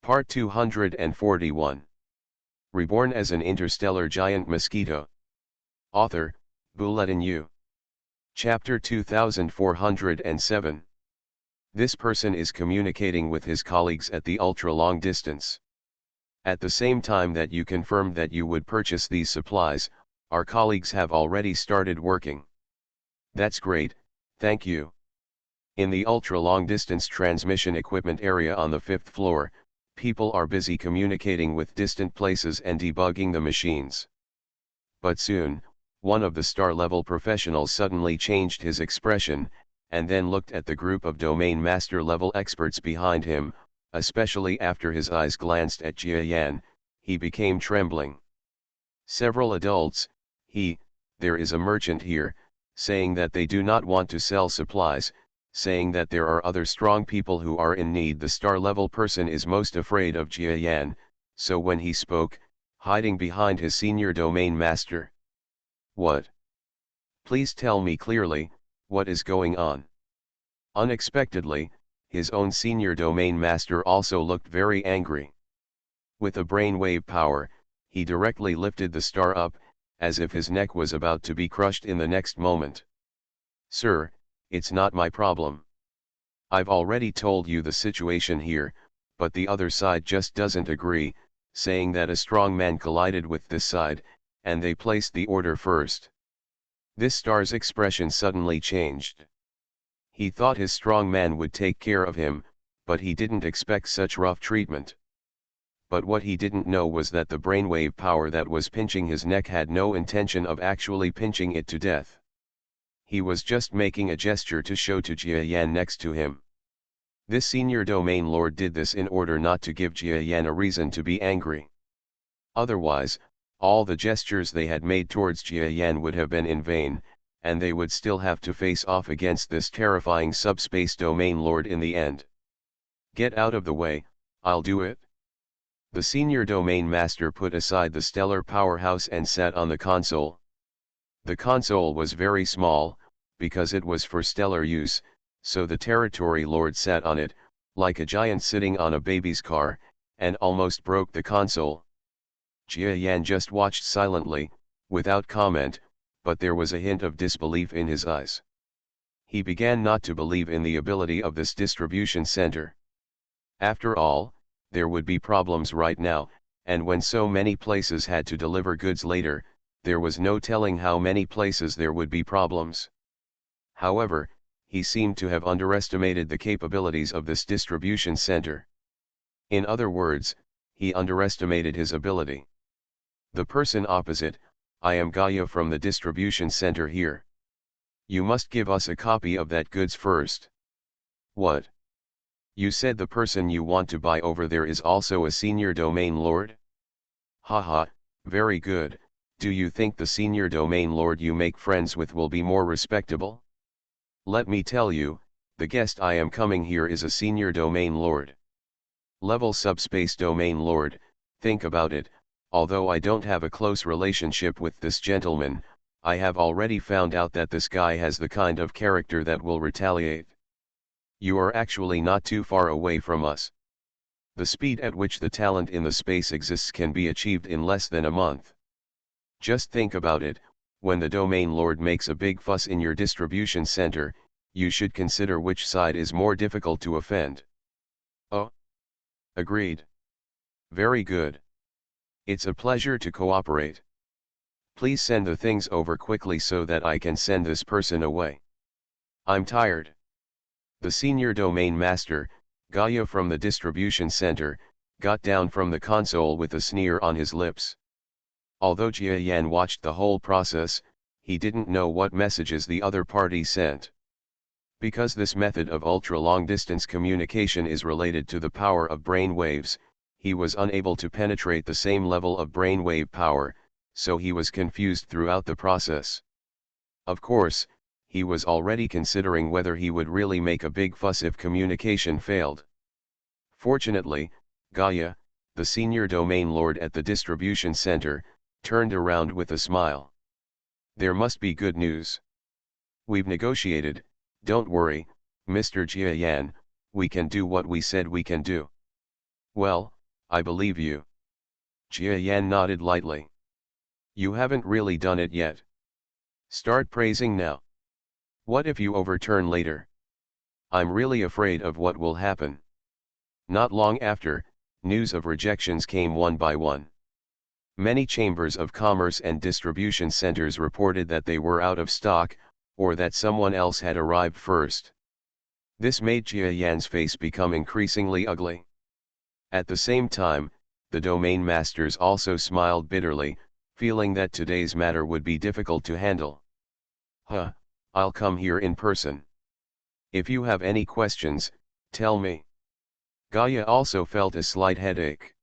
Part 241. Reborn as an interstellar giant mosquito. Author, Bulletin U. Chapter 2407. This person is communicating with his colleagues at the ultra-long distance. At the same time that you confirmed that you would purchase these supplies, our colleagues have already started working. That's great, thank you. In the ultra-long distance transmission equipment area on the 5th floor, people are busy communicating with distant places and debugging the machines. But soon, one of the star-level professionals suddenly changed his expression, and then looked at the group of domain master-level experts behind him, especially after his eyes glanced at Jia Yan. He became trembling. Several adults, there is a merchant here, saying that they do not want to sell supplies, saying that there are other strong people who are in need. The star-level person is most afraid of Jia Yan, so when he spoke, hiding behind his senior domain master. What? Please tell me clearly, what is going on? Unexpectedly, his own senior domain master also looked very angry. With a brainwave power, he directly lifted the star up, as if his neck was about to be crushed in the next moment. Sir, it's not my problem. I've already told you the situation here, but the other side just doesn't agree, saying that a strong man collided with this side, and they placed the order first. This star's expression suddenly changed. He thought his strong man would take care of him, but he didn't expect such rough treatment. But what he didn't know was that the brainwave power that was pinching his neck had no intention of actually pinching it to death. He was just making a gesture to show to Jia Yan next to him. This senior domain lord did this in order not to give Jia Yan a reason to be angry. Otherwise, all the gestures they had made towards Jia Yan would have been in vain, and they would still have to face off against this terrifying subspace domain lord in the end. Get out of the way, I'll do it. The senior domain master put aside the stellar powerhouse and sat on the console. The console was very small, because it was for stellar use, so the territory lord sat on it, like a giant sitting on a baby's car, and almost broke the console. Jia Yan just watched silently, without comment, but there was a hint of disbelief in his eyes. He began not to believe in the ability of this distribution center. After all, there would be problems right now, and when so many places had to deliver goods later, there was no telling how many places there would be problems. However, he seemed to have underestimated the capabilities of this distribution center. In other words, he underestimated his ability. The person opposite, I am Gaia from the distribution center here. You must give us a copy of that goods first. What? You said the person you want to buy over there is also a senior domain lord? Haha, very good. Do you think the senior domain lord you make friends with will be more respectable? Let me tell you, the guest I am coming here is a senior domain lord. Level subspace domain lord. Think about it, although I don't have a close relationship with this gentleman, I have already found out that this guy has the kind of character that will retaliate. You are actually not too far away from us. The speed at which the talent in the space exists can be achieved in less than a month. Just think about it, when the domain lord makes a big fuss in your distribution center, you should consider which side is more difficult to offend. Oh? Agreed. Very good. It's a pleasure to cooperate. Please send the things over quickly so that I can send this person away. I'm tired. The senior domain master, Gaia from the distribution center, got down from the console with a sneer on his lips. Although Jia Yan watched the whole process, he didn't know what messages the other party sent. Because this method of ultra-long-distance communication is related to the power of brain waves, he was unable to penetrate the same level of brainwave power, so he was confused throughout the process. Of course, he was already considering whether he would really make a big fuss if communication failed. Fortunately, Gaia, the senior domain lord at the distribution center, turned around with a smile. There must be good news. We've negotiated, don't worry, Mr. Jia Yan, we can do what we said we can do. Well, I believe you. Jia Yan nodded lightly. You haven't really done it yet. Start praising now. What if you overturn later? I'm really afraid of what will happen. Not long after, news of rejections came one by one. Many chambers of commerce and distribution centers reported that they were out of stock, or that someone else had arrived first. This made Jia Yan's face become increasingly ugly. At the same time, the domain masters also smiled bitterly, feeling that today's matter would be difficult to handle. I'll come here in person. If you have any questions, tell me. Gaia also felt a slight headache.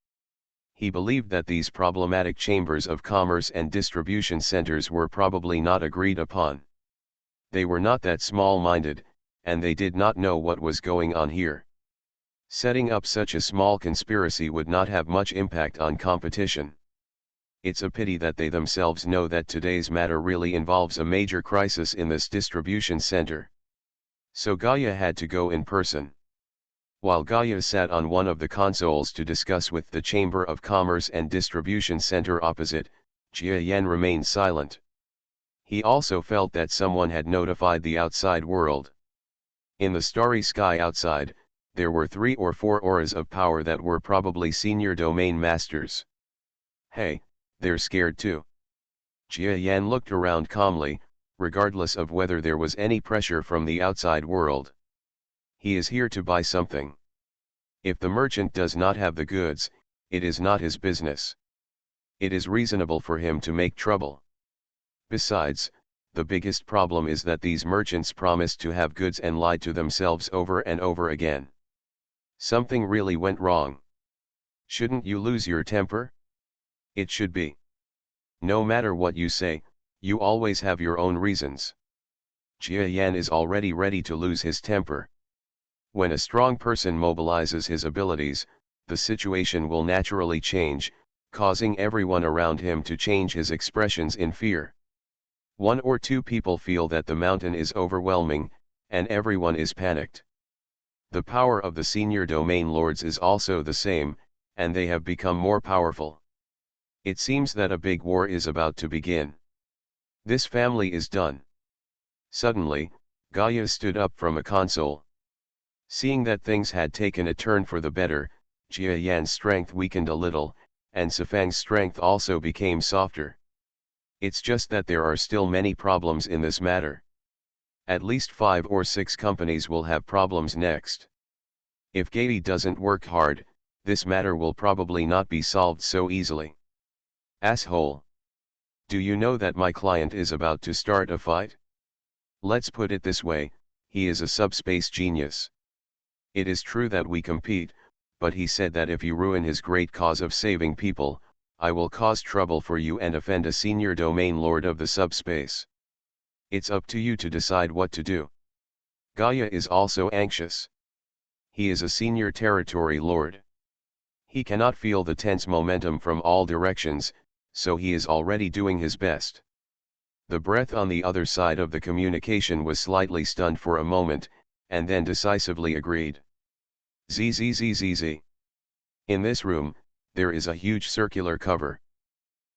He believed that these problematic chambers of commerce and distribution centers were probably not agreed upon. They were not that small-minded, and they did not know what was going on here. Setting up such a small conspiracy would not have much impact on competition. It's a pity that they themselves know that today's matter really involves a major crisis in this distribution center. So Gaia had to go in person. While Gaia sat on one of the consoles to discuss with the Chamber of Commerce and Distribution Center opposite, Jia Yan remained silent. He also felt that someone had notified the outside world. In the starry sky outside, there were 3 or 4 auras of power that were probably senior domain masters. Hey, they're scared too. Jia Yan looked around calmly, regardless of whether there was any pressure from the outside world. He is here to buy something. If the merchant does not have the goods, it is not his business. It is reasonable for him to make trouble. Besides, the biggest problem is that these merchants promised to have goods and lied to themselves over and over again. Something really went wrong. Shouldn't you lose your temper? It should be. No matter what you say, you always have your own reasons. Jia Yan is already ready to lose his temper. When a strong person mobilizes his abilities, the situation will naturally change, causing everyone around him to change his expressions in fear. 1 or 2 people feel that the mountain is overwhelming, and everyone is panicked. The power of the senior domain lords is also the same, and they have become more powerful. It seems that a big war is about to begin. This family is done. Suddenly, Gaia stood up from a console. Seeing that things had taken a turn for the better, Jia Yan's strength weakened a little, and Sifang's strength also became softer. It's just that there are still many problems in this matter. At least 5 or 6 companies will have problems next. If Gaia doesn't work hard, this matter will probably not be solved so easily. Asshole. Do you know that my client is about to start a fight? Let's put it this way, he is a subspace genius. It is true that we compete, but he said that if you ruin his great cause of saving people, I will cause trouble for you and offend a senior domain lord of the subspace. It's up to you to decide what to do. Gaia is also anxious. He is a senior territory lord. He cannot feel the tense momentum from all directions, so he is already doing his best. The breath on the other side of the communication was slightly stunned for a moment, and then decisively agreed. ZZZZZ. In this room, there is a huge circular cover.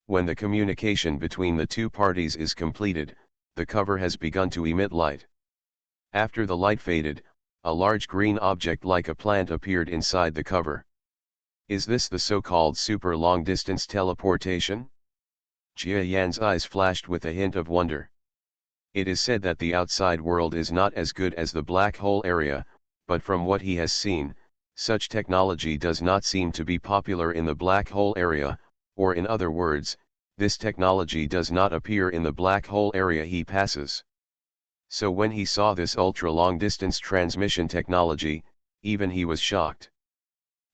When the communication between the 2 parties is completed, the cover has begun to emit light. After the light faded, a large green object like a plant appeared inside the cover. Is this the so-called super long-distance teleportation? Jia Yan's eyes flashed with a hint of wonder. It is said that the outside world is not as good as the black hole area, but from what he has seen, such technology does not seem to be popular in the black hole area, or in other words, this technology does not appear in the black hole area he passes. So when he saw this ultra-long-distance transmission technology, even he was shocked.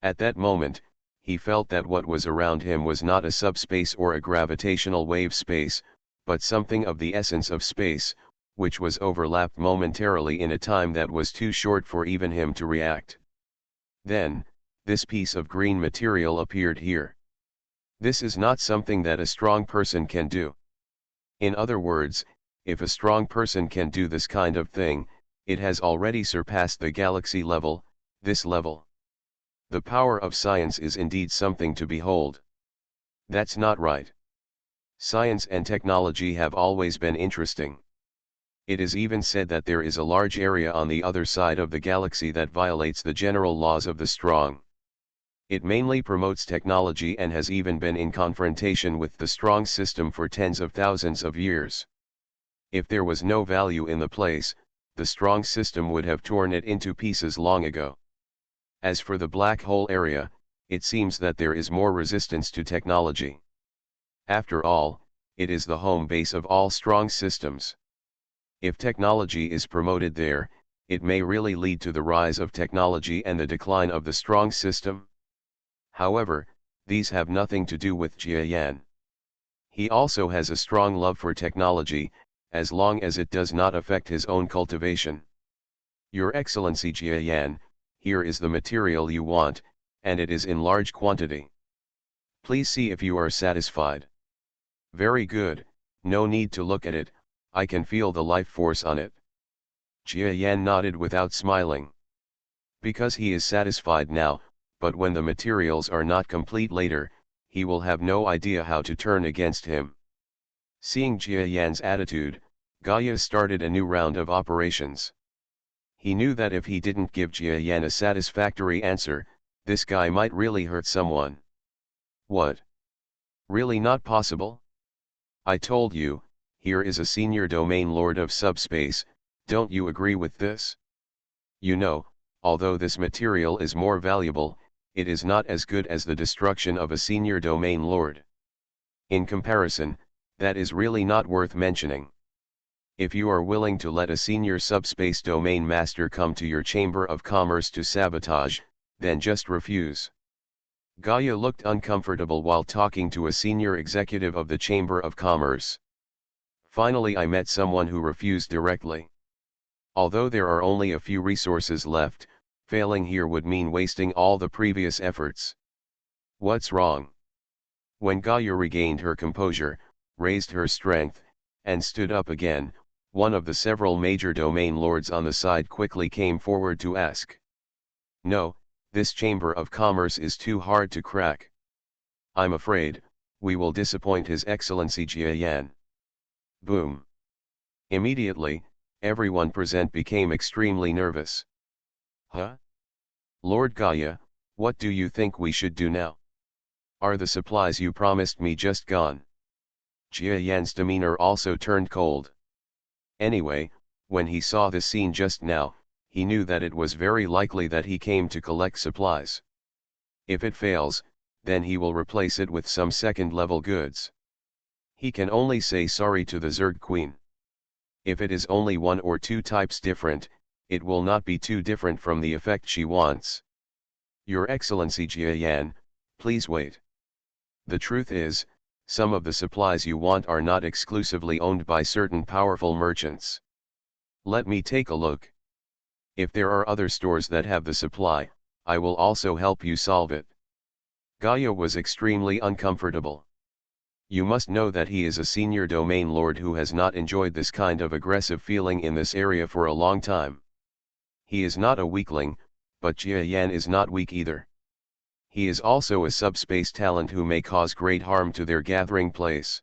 At that moment, he felt that what was around him was not a subspace or a gravitational wave space, but something of the essence of space, which was overlapped momentarily in a time that was too short for even him to react. Then, this piece of green material appeared here. This is not something that a strong person can do. In other words, if a strong person can do this kind of thing, it has already surpassed the galaxy level, this level. The power of science is indeed something to behold. That's not right. Science and technology have always been interesting. It is even said that there is a large area on the other side of the galaxy that violates the general laws of the strong. It mainly promotes technology and has even been in confrontation with the strong system for tens of thousands of years. If there was no value in the place, the strong system would have torn it into pieces long ago. As for the black hole area, it seems that there is more resistance to technology. After all, it is the home base of all strong systems. If technology is promoted there, it may really lead to the rise of technology and the decline of the strong system. However, these have nothing to do with Jia Yan. He also has a strong love for technology, as long as it does not affect his own cultivation. Your Excellency Jia Yan, here is the material you want, and it is in large quantity. Please see if you are satisfied. Very good, no need to look at it, I can feel the life force on it. Jia Yan nodded without smiling. Because he is satisfied now, but when the materials are not complete later, he will have no idea how to turn against him. Seeing Jia Yan's attitude, Gaia started a new round of operations. He knew that if he didn't give Jia Yan a satisfactory answer, this guy might really hurt someone. What? Really not possible? I told you, here is a senior domain lord of subspace, don't you agree with this? You know, although this material is more valuable, it is not as good as the destruction of a senior domain lord. In comparison, that is really not worth mentioning. If you are willing to let a senior subspace domain master come to your chamber of commerce to sabotage, then just refuse. Gaia looked uncomfortable while talking to a senior executive of the Chamber of Commerce. Finally, I met someone who refused directly. Although there are only a few resources left, failing here would mean wasting all the previous efforts. What's wrong? When Gaia regained her composure, raised her strength, and stood up again, one of the several major domain lords on the side quickly came forward to ask. No, this Chamber of Commerce is too hard to crack. I'm afraid, we will disappoint His Excellency Jia Yan. Boom. Immediately, everyone present became extremely nervous. Huh? Lord Gaia, what do you think we should do now? Are the supplies you promised me just gone? Jia Yan's demeanor also turned cold. Anyway, when he saw the scene just now, he knew that it was very likely that he came to collect supplies. If it fails, then he will replace it with some second-level goods. He can only say sorry to the Zerg Queen. If it is only one or two types different, it will not be too different from the effect she wants. Your Excellency Jia Yan, please wait. The truth is, some of the supplies you want are not exclusively owned by certain powerful merchants. Let me take a look. If there are other stores that have the supply, I will also help you solve it. Gaia was extremely uncomfortable. You must know that he is a senior domain lord who has not enjoyed this kind of aggressive feeling in this area for a long time. He is not a weakling, but Jia Yan is not weak either. He is also a subspace talent who may cause great harm to their gathering place.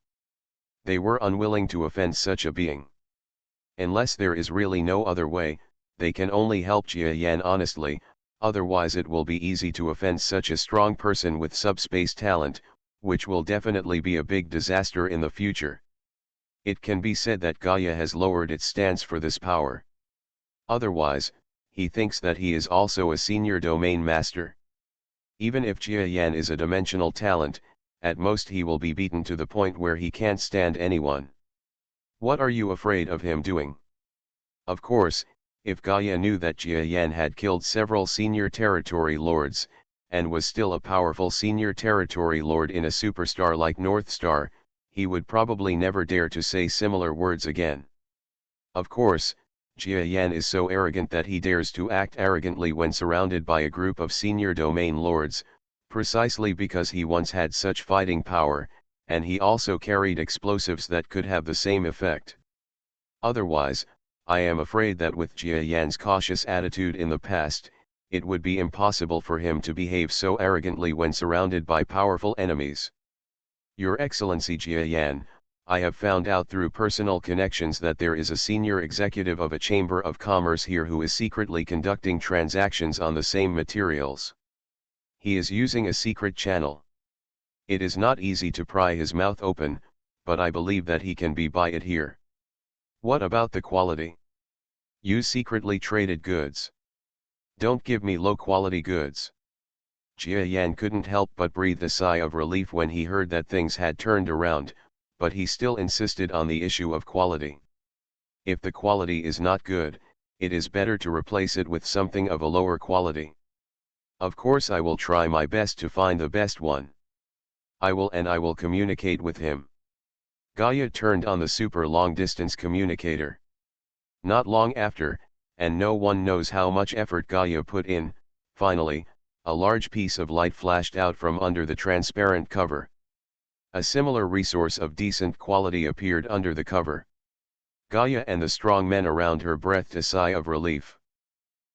They were unwilling to offend such a being. Unless there is really no other way, they can only help Jia Yan honestly, otherwise it will be easy to offend such a strong person with subspace talent, which will definitely be a big disaster in the future. It can be said that Gaia has lowered its stance for this power. Otherwise, he thinks that he is also a senior domain master. Even if Jia Yan is a dimensional talent, at most he will be beaten to the point where he can't stand anyone. What are you afraid of him doing? Of course, if Gaia knew that Jia Yan had killed several senior territory lords, and was still a powerful senior territory lord in a superstar like North Star, he would probably never dare to say similar words again. Of course, Jia Yan is so arrogant that he dares to act arrogantly when surrounded by a group of senior domain lords, precisely because he once had such fighting power, and he also carried explosives that could have the same effect. Otherwise, I am afraid that with Jia Yan's cautious attitude in the past, it would be impossible for him to behave so arrogantly when surrounded by powerful enemies. Your Excellency Jia Yan, I have found out through personal connections that there is a senior executive of a chamber of commerce here who is secretly conducting transactions on the same materials. He is using a secret channel. It is not easy to pry his mouth open, but I believe that he can buy it here. What about the quality? Use secretly traded goods. Don't give me low-quality goods. Jia Yan couldn't help but breathe a sigh of relief when he heard that things had turned around, but he still insisted on the issue of quality. If the quality is not good, it is better to replace it with something of a lower quality. Of course I will try my best to find the best one. I will communicate with him. Gaia turned on the super long-distance communicator. Not long after, and no one knows how much effort Gaia put in, finally, a large piece of light flashed out from under the transparent cover. A similar resource of decent quality appeared under the cover. Gaia and the strong men around her breathed a sigh of relief.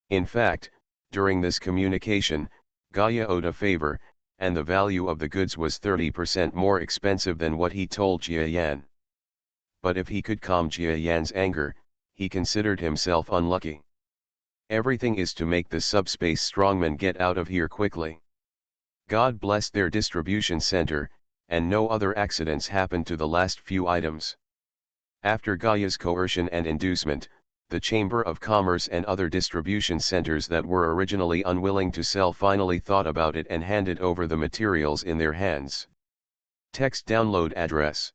In fact, during this communication, Gaia owed a favor, and the value of the goods was 30% more expensive than what he told Jia Yan. But if he could calm Jia Yan's anger, he considered himself unlucky. Everything is to make the subspace strongmen get out of here quickly. God bless their distribution center, and no other accidents happened to the last few items. After Gaia's coercion and inducement, the Chamber of Commerce and other distribution centers that were originally unwilling to sell finally thought about it and handed over the materials in their hands. Text download address.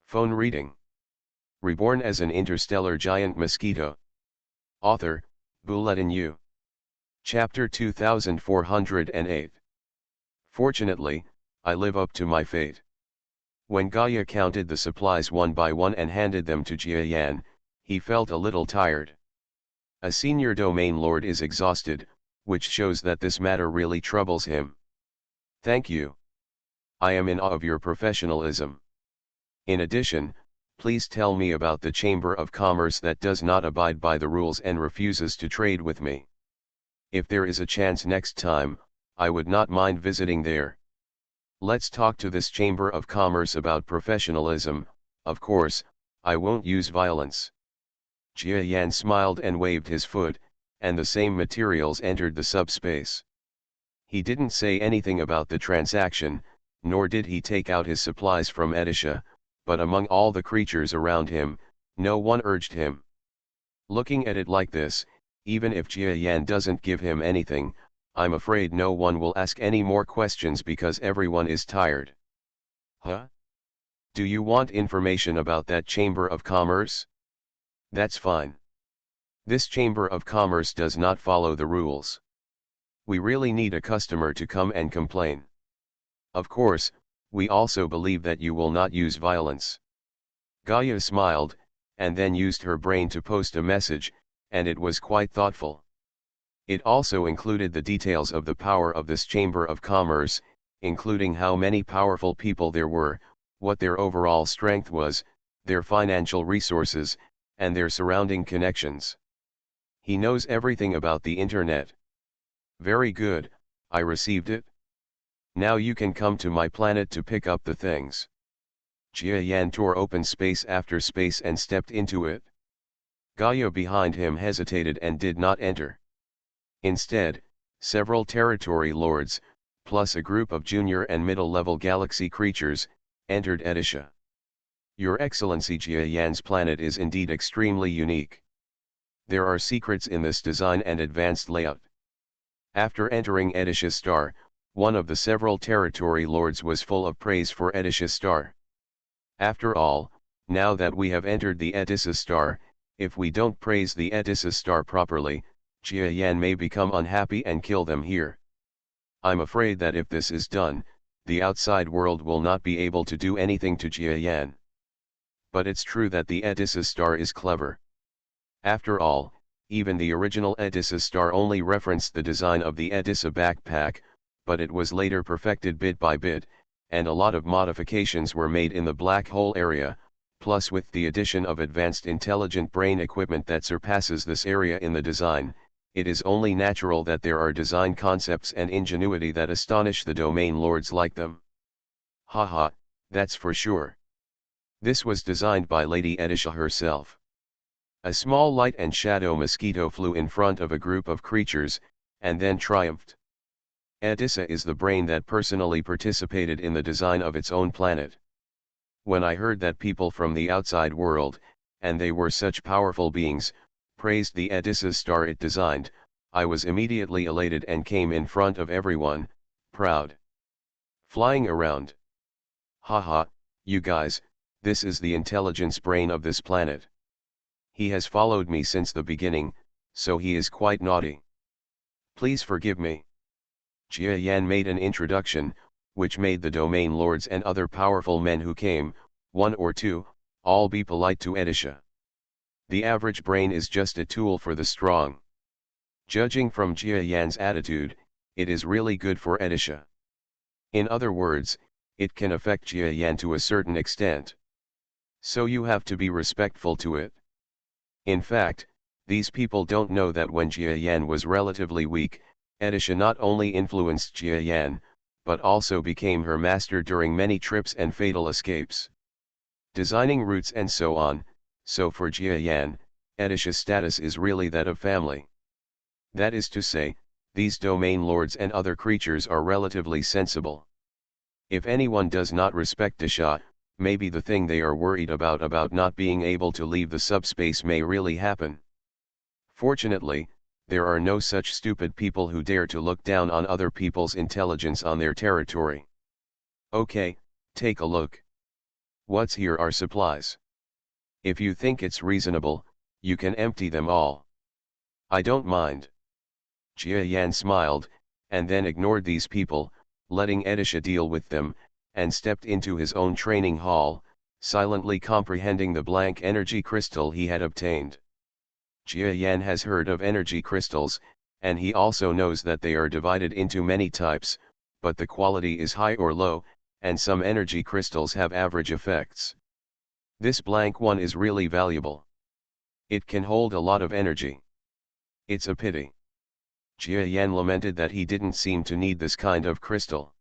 Phone reading. Reborn as an interstellar giant mosquito. Author, Bulletin U. Chapter 2408. Fortunately, I live up to my fate. When Gaia counted the supplies one by one and handed them to Jia Yan, he felt a little tired. A senior domain lord is exhausted, which shows that this matter really troubles him. Thank you. I am in awe of your professionalism. In addition, please tell me about the Chamber of Commerce that does not abide by the rules and refuses to trade with me. If there is a chance next time, I would not mind visiting there. Let's talk to this Chamber of Commerce about professionalism. Of course, I won't use violence. Jia Yan smiled and waved his foot, and the same materials entered the subspace. He didn't say anything about the transaction, nor did he take out his supplies from Edisha, but among all the creatures around him, no one urged him. Looking at it like this, even if Jia Yan doesn't give him anything, I'm afraid no one will ask any more questions because everyone is tired. Huh? Do you want information about that Chamber of Commerce? That's fine. This Chamber of Commerce does not follow the rules. We really need a customer to come and complain. Of course, we also believe that you will not use violence. Gaia smiled, and then used her brain to post a message, and it was quite thoughtful. It also included the details of the power of this Chamber of Commerce, including how many powerful people there were, what their overall strength was, their financial resources, and their surrounding connections. He knows everything about the internet. Very good, I received it. Now you can come to my planet to pick up the things. Jia Yan tore open space after space and stepped into it. Gaia behind him hesitated and did not enter. Instead, several territory lords, plus a group of junior and middle-level galaxy creatures, entered Edisha. Your Excellency, Jia Yan's planet is indeed extremely unique. There are secrets in this design and advanced layout. After entering Edisha Star, one of the several territory lords was full of praise for Edisha Star. After all, now that we have entered the Edissa Star, if we don't praise the Edissa Star properly, Jia Yan may become unhappy and kill them here. I'm afraid that if this is done, the outside world will not be able to do anything to Jia Yan. But it's true that the Edissa Star is clever. After all, even the original Edissa Star only referenced the design of the Edissa backpack, but it was later perfected bit by bit, and a lot of modifications were made in the black hole area, plus with the addition of advanced intelligent brain equipment that surpasses this area in the design, it is only natural that there are design concepts and ingenuity that astonish the domain lords like them. Haha, that's for sure. This was designed by Lady Edisha herself. A small light and shadow mosquito flew in front of a group of creatures, and then triumphed. Edisha is the brain that personally participated in the design of its own planet. When I heard that people from the outside world, and they were such powerful beings, praised the Edisha star it designed, I was immediately elated and came in front of everyone, proud. Flying around. Haha, you guys, this is the intelligence brain of this planet. He has followed me since the beginning, so he is quite naughty. Please forgive me. Jia Yan made an introduction, which made the domain lords and other powerful men who came, one or two, all be polite to Edisha. The average brain is just a tool for the strong. Judging from Jia Yan's attitude, it is really good for Edisha. In other words, it can affect Jia Yan to a certain extent. So you have to be respectful to it. In fact, these people don't know that when Jia Yan was relatively weak, Edisha not only influenced Jia Yan, but also became her master during many trips and fatal escapes. Designing routes and so on, so for Jia Yan, Edisha's status is really that of family. That is to say, these domain lords and other creatures are relatively sensible. If anyone does not respect Edisha, maybe the thing they are worried about not being able to leave the subspace may really happen. Fortunately, there are no such stupid people who dare to look down on other people's intelligence on their territory. Okay, take a look. What's here are supplies. If you think it's reasonable, you can empty them all. I don't mind. Jia Yan smiled, and then ignored these people, letting Edisha deal with them, and stepped into his own training hall, silently comprehending the blank energy crystal he had obtained. Jia Yan has heard of energy crystals, and he also knows that they are divided into many types, but the quality is high or low, and some energy crystals have average effects. This blank one is really valuable. It can hold a lot of energy. It's a pity. Jia Yan lamented that he didn't seem to need this kind of crystal.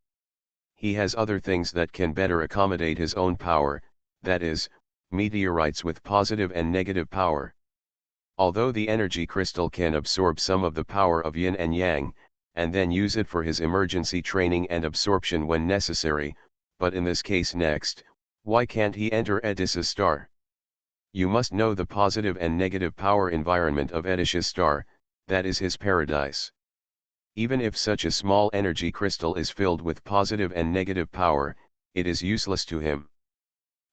He has other things that can better accommodate his own power, that is, meteorites with positive and negative power. Although the energy crystal can absorb some of the power of yin and yang, and then use it for his emergency training and absorption when necessary, but in this case next, why can't he enter Edisha's star? You must know the positive and negative power environment of Edisha's star, that is his paradise. Even if such a small energy crystal is filled with positive and negative power, it is useless to him.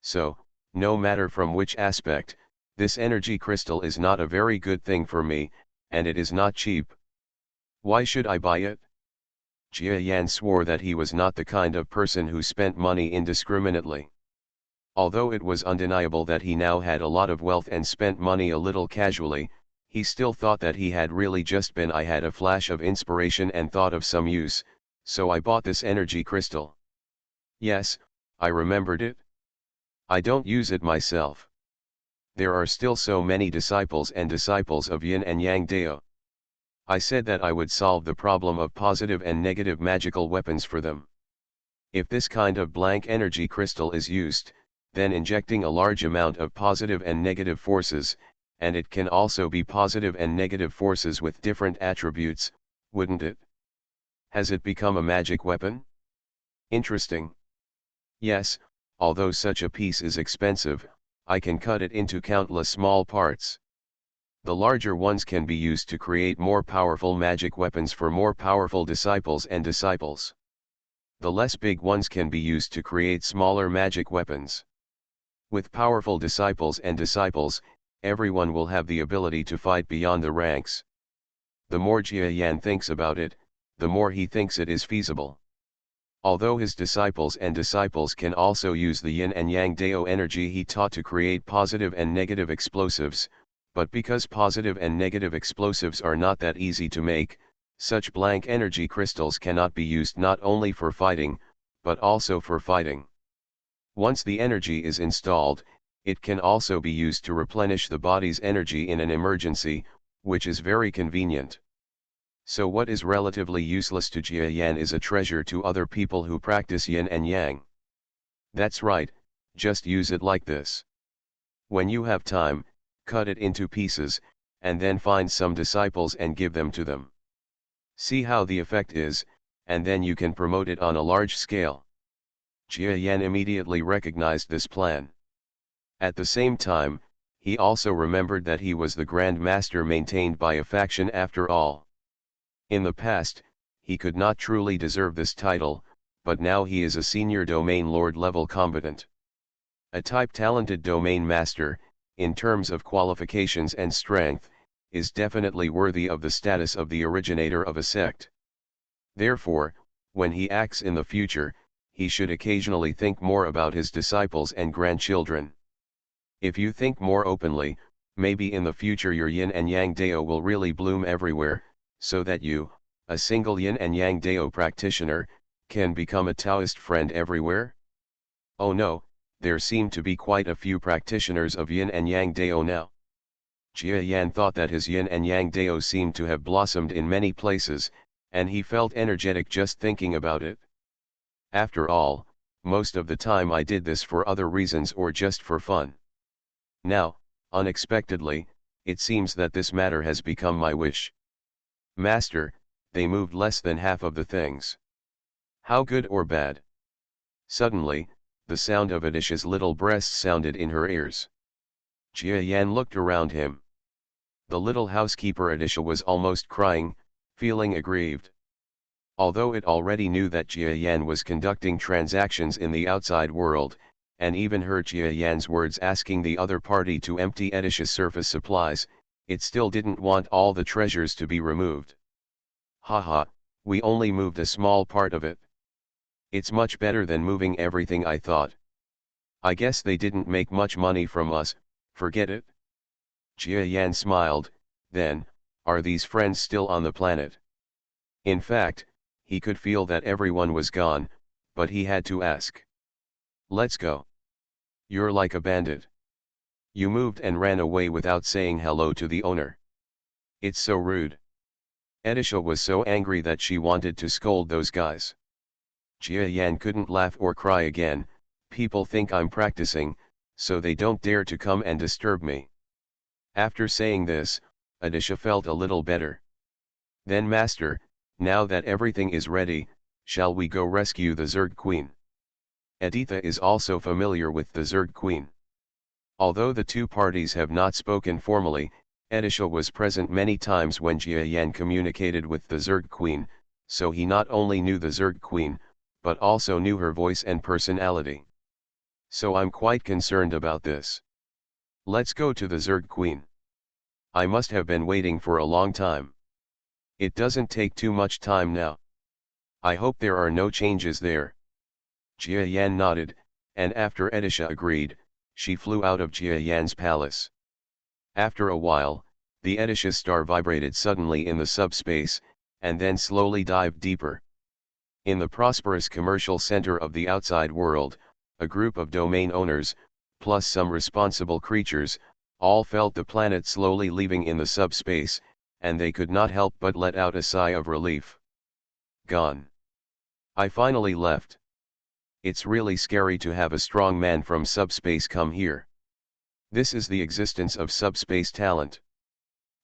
So, no matter from which aspect, this energy crystal is not a very good thing for me, and it is not cheap. Why should I buy it? Jia Yan swore that he was not the kind of person who spent money indiscriminately. Although it was undeniable that he now had a lot of wealth and spent money a little casually, he still thought that he had really just been I had a flash of inspiration and thought of some use, so I bought this energy crystal. Yes, I remembered it. I don't use it myself. There are still so many disciples of Yin and Yang Dao. I said that I would solve the problem of positive and negative magical weapons for them. If this kind of blank energy crystal is used, then injecting a large amount of positive and negative forces, and it can also be positive and negative forces with different attributes, wouldn't it? Has it become a magic weapon? Interesting. Yes, although such a piece is expensive, I can cut it into countless small parts. The larger ones can be used to create more powerful magic weapons for more powerful disciples and disciples. The less big ones can be used to create smaller magic weapons. With powerful disciples and disciples, everyone will have the ability to fight beyond the ranks. The more Jia Yan thinks about it, the more he thinks it is feasible. Although his disciples can also use the yin and yang Dao energy he taught to create positive and negative explosives, but because positive and negative explosives are not that easy to make, such blank energy crystals cannot be used not only for fighting, but also for fighting. Once the energy is installed, it can also be used to replenish the body's energy in an emergency, which is very convenient. So what is relatively useless to Jia Yan is a treasure to other people who practice yin and yang. That's right, just use it like this. When you have time, cut it into pieces, and then find some disciples and give them to them. See how the effect is, and then you can promote it on a large scale. Jia Yan immediately recognized this plan. At the same time, he also remembered that he was the Grand Master maintained by a faction after all. In the past, he could not truly deserve this title, but now he is a senior domain lord level combatant. A type talented domain master, in terms of qualifications and strength, is definitely worthy of the status of the originator of a sect. Therefore, when he acts in the future, he should occasionally think more about his disciples and grandchildren. If you think more openly, maybe in the future your yin and yang dao will really bloom everywhere, so that you, a single yin and yang dao practitioner, can become a Taoist friend everywhere? Oh no, there seem to be quite a few practitioners of yin and yang dao now. Jia Yan thought that his yin and yang dao seemed to have blossomed in many places, and he felt energetic just thinking about it. After all, most of the time I did this for other reasons or just for fun. Now, unexpectedly, it seems that this matter has become my wish. Master, they moved less than half of the things. How good or bad? Suddenly, the sound of Adisha's little breasts sounded in her ears. Jia Yan looked around him. The little housekeeper Adisha was almost crying, feeling aggrieved. Although it already knew that Jia Yan was conducting transactions in the outside world, and even heard Jia Yan's words asking the other party to empty Adisha's surface supplies, it still didn't want all the treasures to be removed. Haha, we only moved a small part of it. It's much better than moving everything, I thought. I guess they didn't make much money from us, forget it. Jia Yan smiled, then, are these friends still on the planet? In fact, he could feel that everyone was gone, but he had to ask. Let's go. You're like a bandit. You moved and ran away without saying hello to the owner. It's so rude. Edisha was so angry that she wanted to scold those guys. Jia Yan couldn't laugh or cry again. People think I'm practicing, so they don't dare to come and disturb me. After saying this, Adisha felt a little better. Then Master, now that everything is ready, shall we go rescue the Zerg Queen? Aditha is also familiar with the Zerg Queen. Although the two parties have not spoken formally, Adisha was present many times when Jia Yan communicated with the Zerg Queen, so he not only knew the Zerg Queen, but also knew her voice and personality. So I'm quite concerned about this. Let's go to the Zerg Queen. I must have been waiting for a long time. It doesn't take too much time now. I hope there are no changes there. Jia Yan nodded, and after Edisha agreed, she flew out of Jia Yan's palace. After a while, the Edisha star vibrated suddenly in the subspace, and then slowly dived deeper. In the prosperous commercial center of the outside world, a group of domain owners, plus some responsible creatures, all felt the planet slowly leaving in the subspace, and they could not help but let out a sigh of relief. Gone. I finally left. It's really scary to have a strong man from subspace come here. This is the existence of subspace talent.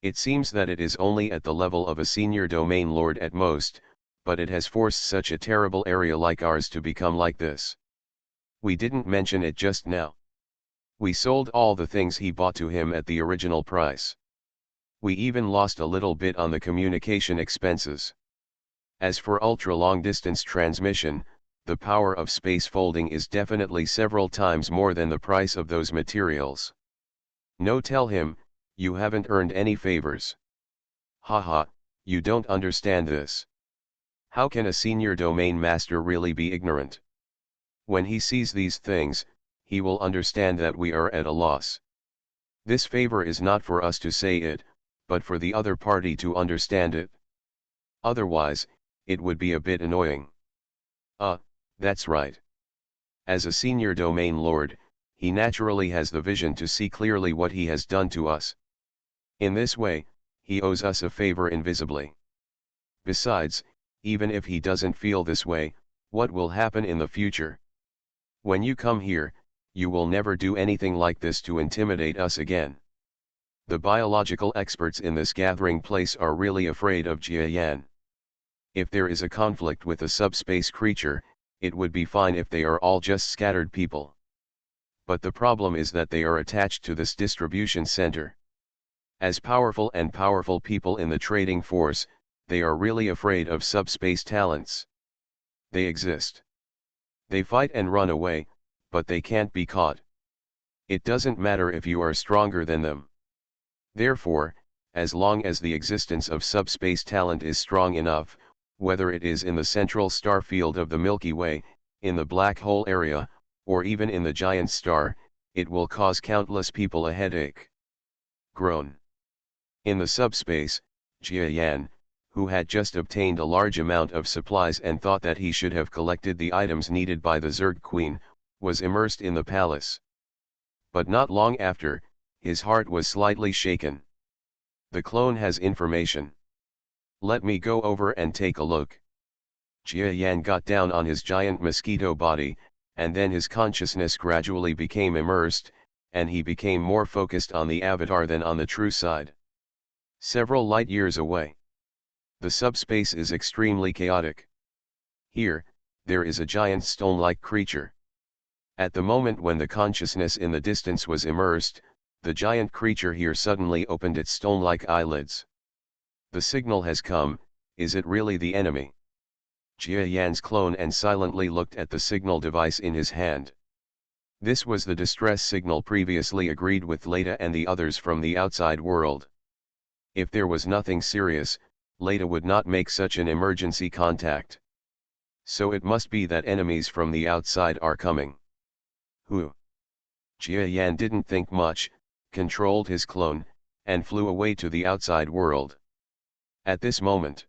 It seems that it is only at the level of a senior domain lord at most, but it has forced such a terrible area like ours to become like this. We didn't mention it just now. We sold all the things he bought to him at the original price. We even lost a little bit on the communication expenses. As for ultra-long distance transmission, the power of space folding is definitely several times more than the price of those materials. No, tell him, you haven't earned any favors. Haha, you don't understand this. How can a senior domain master really be ignorant? When he sees these things, he will understand that we are at a loss. This favor is not for us to say it, but for the other party to understand it. Otherwise, it would be a bit annoying. That's right. As a senior domain lord, he naturally has the vision to see clearly what he has done to us. In this way, he owes us a favor invisibly. Besides, even if he doesn't feel this way, what will happen in the future? When you come here, you will never do anything like this to intimidate us again. The biological experts in this gathering place are really afraid of Jiayan. If there is a conflict with a subspace creature, it would be fine if they are all just scattered people. But the problem is that they are attached to this distribution center. As powerful and powerful people in the trading force, they are really afraid of subspace talents. They exist. They fight and run away, but they can't be caught. It doesn't matter if you are stronger than them. Therefore, as long as the existence of subspace talent is strong enough, whether it is in the central star field of the Milky Way, in the black hole area, or even in the giant star, it will cause countless people a headache. Groan. In the subspace, Jiayan, who had just obtained a large amount of supplies and thought that he should have collected the items needed by the Zerg Queen, was immersed in the palace. But not long after, his heart was slightly shaken. The clone has information. Let me go over and take a look. Jiayan got down on his giant mosquito body, and then his consciousness gradually became immersed, and he became more focused on the avatar than on the true side. Several light years away. The subspace is extremely chaotic. Here, there is a giant stone-like creature. At the moment when the consciousness in the distance was immersed, the giant creature here suddenly opened its stone-like eyelids. The signal has come. Is it really the enemy? Jiayan's clone and silently looked at the signal device in his hand. This was the distress signal previously agreed with Leda and the others from the outside world. If there was nothing serious, Leda would not make such an emergency contact. So it must be that enemies from the outside are coming. Who? Jiayan didn't think much, controlled his clone, and flew away to the outside world. At this moment,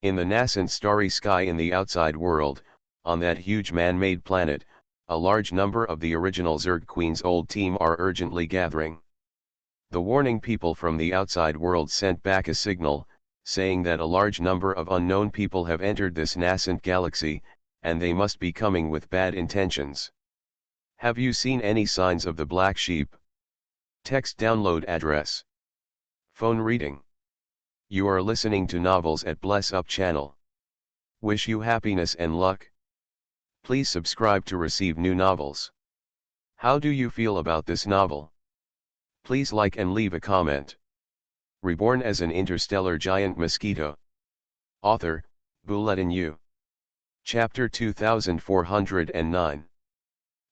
in the nascent starry sky in the outside world, on that huge man-made planet, a large number of the original Zerg Queen's old team are urgently gathering. The warning people from the outside world sent back a signal, saying that a large number of unknown people have entered this nascent galaxy, and they must be coming with bad intentions. Have you seen any signs of the black sheep? Text download address. Phone reading. You are listening to novels at Bless Up channel. Wish you happiness and luck. Please subscribe to receive new novels. How do you feel about this novel? Please like and leave a comment. Reborn as an interstellar giant mosquito. Author, Bulletin U. Chapter 2409.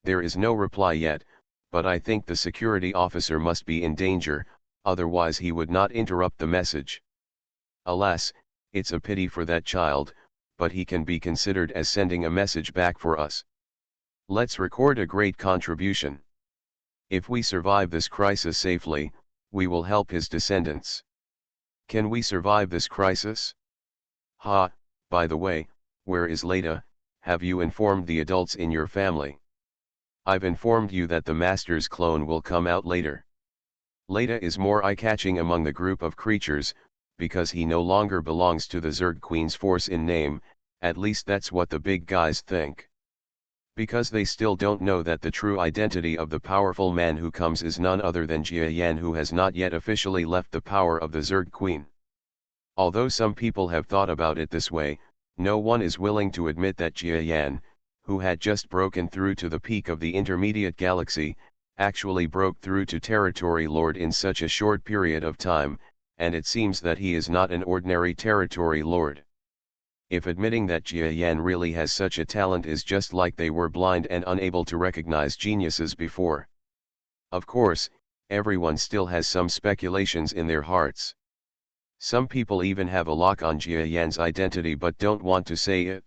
There is no reply yet, but I think the security officer must be in danger, otherwise he would not interrupt the message. Alas, it's a pity for that child, but he can be considered as sending a message back for us. Let's record a great contribution. If we survive this crisis safely, we will help his descendants. Can we survive this crisis? By the way, where is Leda? Have you informed the adults in your family? I've informed you that the Master's clone will come out later. Leda is more eye-catching among the group of creatures, because he no longer belongs to the Zerg Queen's force in name, at least that's what the big guys think. Because they still don't know that the true identity of the powerful man who comes is none other than Jiayan, who has not yet officially left the power of the Zerg Queen. Although some people have thought about it this way, no one is willing to admit that Jiayan, who had just broken through to the peak of the intermediate galaxy, actually broke through to Territory Lord in such a short period of time, and it seems that he is not an ordinary Territory Lord. If admitting that Jiayan really has such a talent is just like they were blind and unable to recognize geniuses before. Of course, everyone still has some speculations in their hearts. Some people even have a lock on Jiayan's identity but don't want to say it.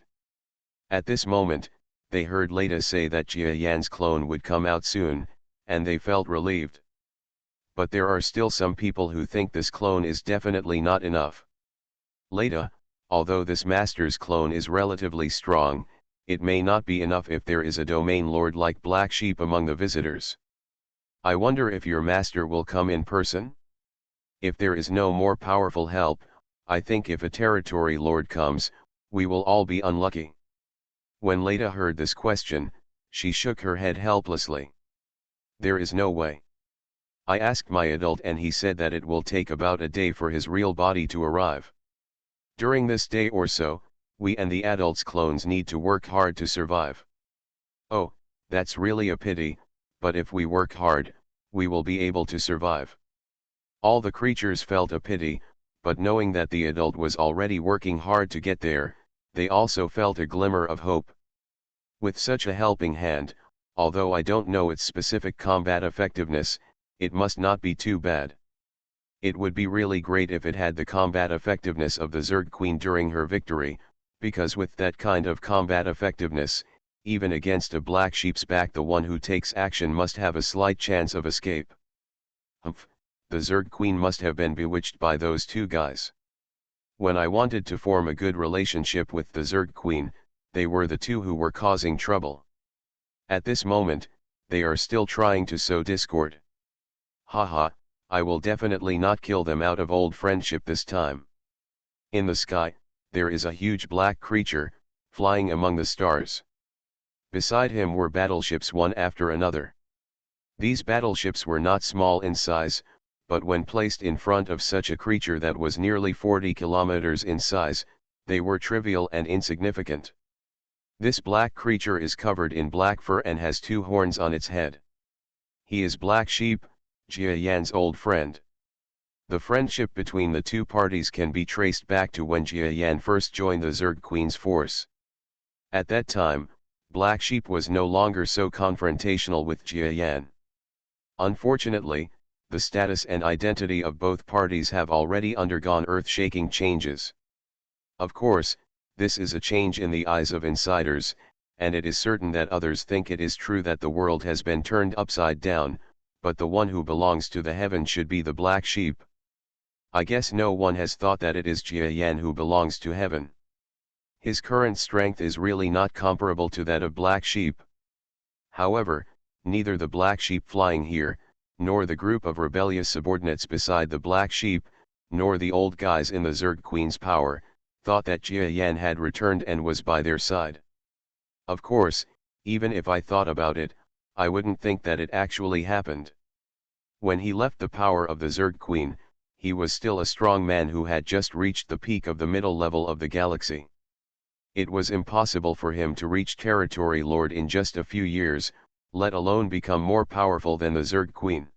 At this moment, they heard Leda say that Jiayan's clone would come out soon, and they felt relieved. But there are still some people who think this clone is definitely not enough. Leda, although this master's clone is relatively strong, it may not be enough if there is a domain lord like Black Sheep among the visitors. I wonder if your master will come in person? If there is no more powerful help, I think if a territory lord comes, we will all be unlucky. When Leda heard this question, she shook her head helplessly. There is no way. I asked my adult and he said that it will take about a day for his real body to arrive. During this day or so, we and the adult's clones need to work hard to survive. Oh, that's really a pity, but if we work hard, we will be able to survive. All the creatures felt a pity, but knowing that the adult was already working hard to get there, they also felt a glimmer of hope. With such a helping hand, although I don't know its specific combat effectiveness, it must not be too bad. It would be really great if it had the combat effectiveness of the Zerg Queen during her victory, because with that kind of combat effectiveness, even against a black sheep's back the one who takes action must have a slight chance of escape. Humph, the Zerg Queen must have been bewitched by those two guys. When I wanted to form a good relationship with the Zerg Queen, they were the two who were causing trouble. At this moment, they are still trying to sow discord. Haha, I will definitely not kill them out of old friendship this time. In the sky, there is a huge black creature, flying among the stars. Beside him were battleships one after another. These battleships were not small in size, but when placed in front of such a creature that was nearly 40 kilometers in size, they were trivial and insignificant. This black creature is covered in black fur and has two horns on its head. He is Black Sheep, Jia Yan's old friend. The friendship between the two parties can be traced back to when Jia Yan first joined the Zerg Queen's force. At that time, Black Sheep was no longer so confrontational with Jia Yan. Unfortunately, the status and identity of both parties have already undergone earth-shaking changes. Of course, this is a change in the eyes of insiders, and it is certain that others think it is true that the world has been turned upside down, but the one who belongs to the heaven should be the Black Sheep. I guess no one has thought that it is Jia Yan who belongs to heaven. His current strength is really not comparable to that of Black Sheep. However, neither the Black Sheep flying here, nor the group of rebellious subordinates beside the Black Sheep, nor the old guys in the Zerg Queen's power, thought that Jia Yan had returned and was by their side. Of course, even if I thought about it, I wouldn't think that it actually happened. When he left the power of the Zerg Queen, he was still a strong man who had just reached the peak of the middle level of the galaxy. It was impossible for him to reach Territory Lord in just a few years, let alone become more powerful than the Zerg Queen.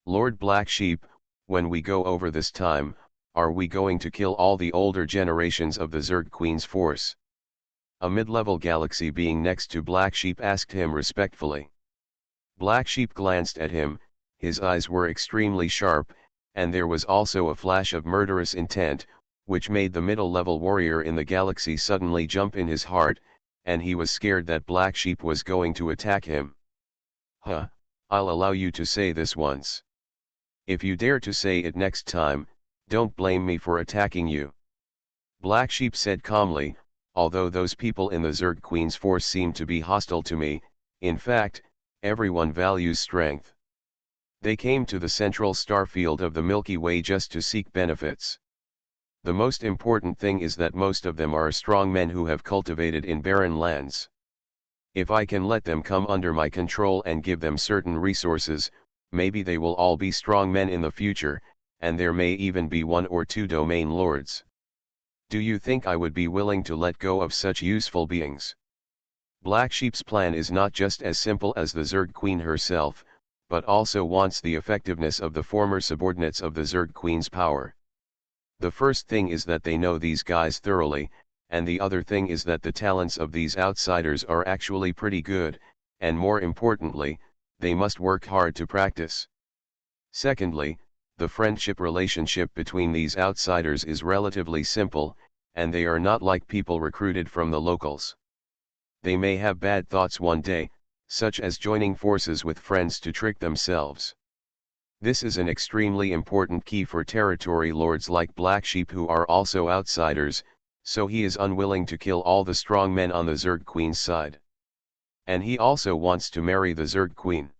Lord Black Sheep, when we go over this time, are we going to kill all the older generations of the Zerg Queen's force? A mid-level galaxy being next to Black Sheep asked him respectfully. Black Sheep glanced at him, his eyes were extremely sharp, and there was also a flash of murderous intent, which made the middle-level warrior in the galaxy suddenly jump in his heart, and he was scared that Black Sheep was going to attack him. Huh, I'll allow you to say this once. If you dare to say it next time, don't blame me for attacking you. Black Sheep said calmly, although those people in the Zerg Queen's force seem to be hostile to me, in fact, everyone values strength. They came to the central star field of the Milky Way just to seek benefits. The most important thing is that most of them are strong men who have cultivated in barren lands. If I can let them come under my control and give them certain resources, maybe they will all be strong men in the future, and there may even be 1 or 2 domain lords. Do you think I would be willing to let go of such useful beings? Black Sheep's plan is not just as simple as the Zerg Queen herself, but also wants the effectiveness of the former subordinates of the Zerg Queen's power. The first thing is that they know these guys thoroughly, and the other thing is that the talents of these outsiders are actually pretty good, and more importantly, they must work hard to practice. Secondly, the friendship relationship between these outsiders is relatively simple, and they are not like people recruited from the locals. They may have bad thoughts one day, such as joining forces with friends to trick themselves. This is an extremely important key for territory lords like Black Sheep who are also outsiders, so he is unwilling to kill all the strong men on the Zerg Queen's side. And he also wants to marry the Zerg Queen.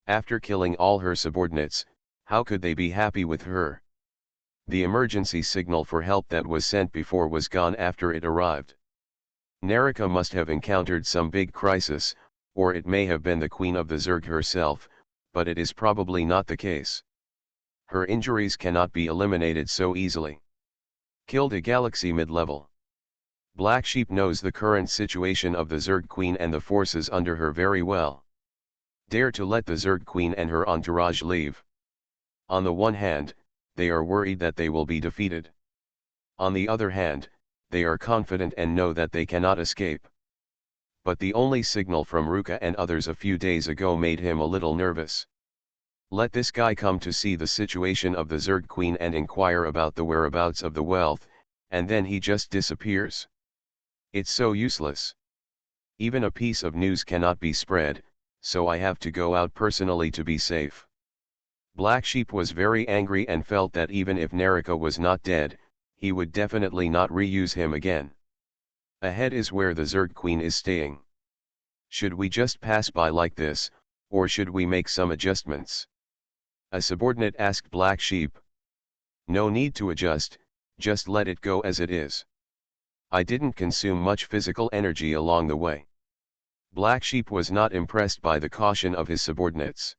After killing all her subordinates, how could they be happy with her? The emergency signal for help that was sent before was gone after it arrived. Narika must have encountered some big crisis, or it may have been the Queen of the Zerg herself, but it is probably not the case. Her injuries cannot be eliminated so easily. Killed a galaxy mid-level. Black Sheep knows the current situation of the Zerg Queen and the forces under her very well. Dare to let the Zerg Queen and her entourage leave. On the one hand, they are worried that they will be defeated. On the other hand, they are confident and know that they cannot escape. But the only signal from Ruka and others a few days ago made him a little nervous. Let this guy come to see the situation of the Zerg Queen and inquire about the whereabouts of the wealth, and then he just disappears. It's so useless. Even a piece of news cannot be spread, so I have to go out personally to be safe. Black Sheep was very angry and felt that even if Narika was not dead, he would definitely not reuse him again. Ahead is where the Zerg Queen is staying. Should we just pass by like this, or should we make some adjustments? A subordinate asked Black Sheep. No need to adjust, just let it go as it is. I didn't consume much physical energy along the way. Black Sheep was not impressed by the caution of his subordinates.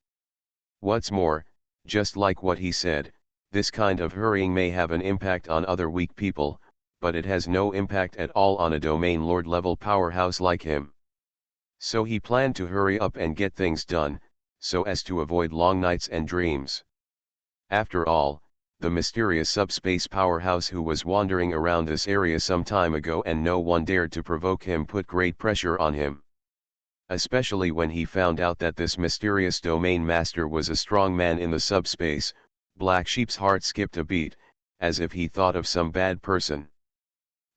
What's more, just like what he said, this kind of hurrying may have an impact on other weak people, but it has no impact at all on a domain lord level powerhouse like him. So he planned to hurry up and get things done, so as to avoid long nights and dreams. After all, the mysterious subspace powerhouse who was wandering around this area some time ago and no one dared to provoke him put great pressure on him. Especially when he found out that this mysterious domain master was a strong man in the subspace, Black Sheep's heart skipped a beat, as if he thought of some bad person.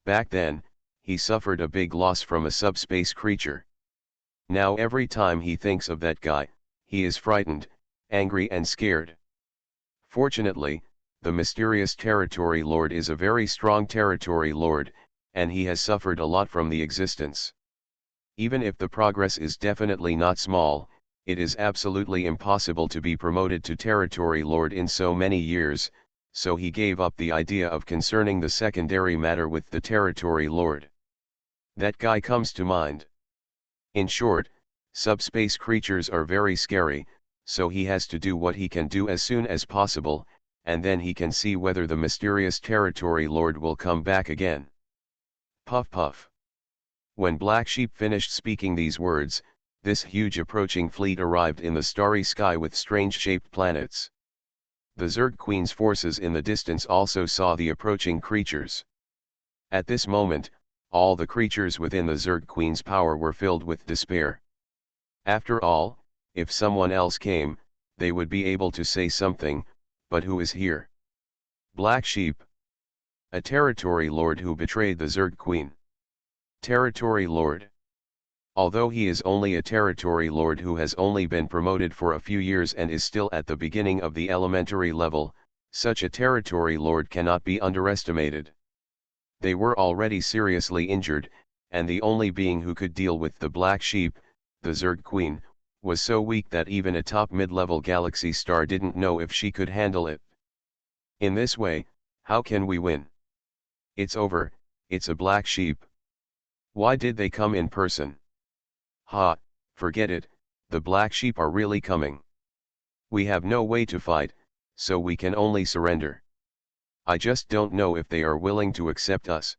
Back then, he suffered a big loss from a subspace creature. Now every time he thinks of that guy, he is frightened, angry and scared. Fortunately, the mysterious territory lord is a very strong territory lord, and he has suffered a lot from the existence. Even if the progress is definitely not small, it is absolutely impossible to be promoted to territory lord in so many years, so he gave up the idea of concerning the secondary matter with the territory lord. That guy comes to mind. In short, subspace creatures are very scary, so he has to do what he can do as soon as possible, and then he can see whether the mysterious territory lord will come back again. Puff puff. When Black Sheep finished speaking these words, this huge approaching fleet arrived in the starry sky with strange-shaped planets. The Zerg Queen's forces in the distance also saw the approaching creatures. At this moment, all the creatures within the Zerg Queen's power were filled with despair. After all, if someone else came, they would be able to say something, but who is here? Black Sheep. A territory lord who betrayed the Zerg Queen. Territory lord. Although he is only a territory lord who has only been promoted for a few years and is still at the beginning of the elementary level, such a territory lord cannot be underestimated. They were already seriously injured, and the only being who could deal with the Black Sheep, the Zerg Queen, was so weak that even a top mid-level galaxy star didn't know if she could handle it. In this way, how can we win? It's over, it's a Black Sheep. Why did they come in person? Ha, forget it, the Black Sheep are really coming. We have no way to fight, so we can only surrender. I just don't know if they are willing to accept us.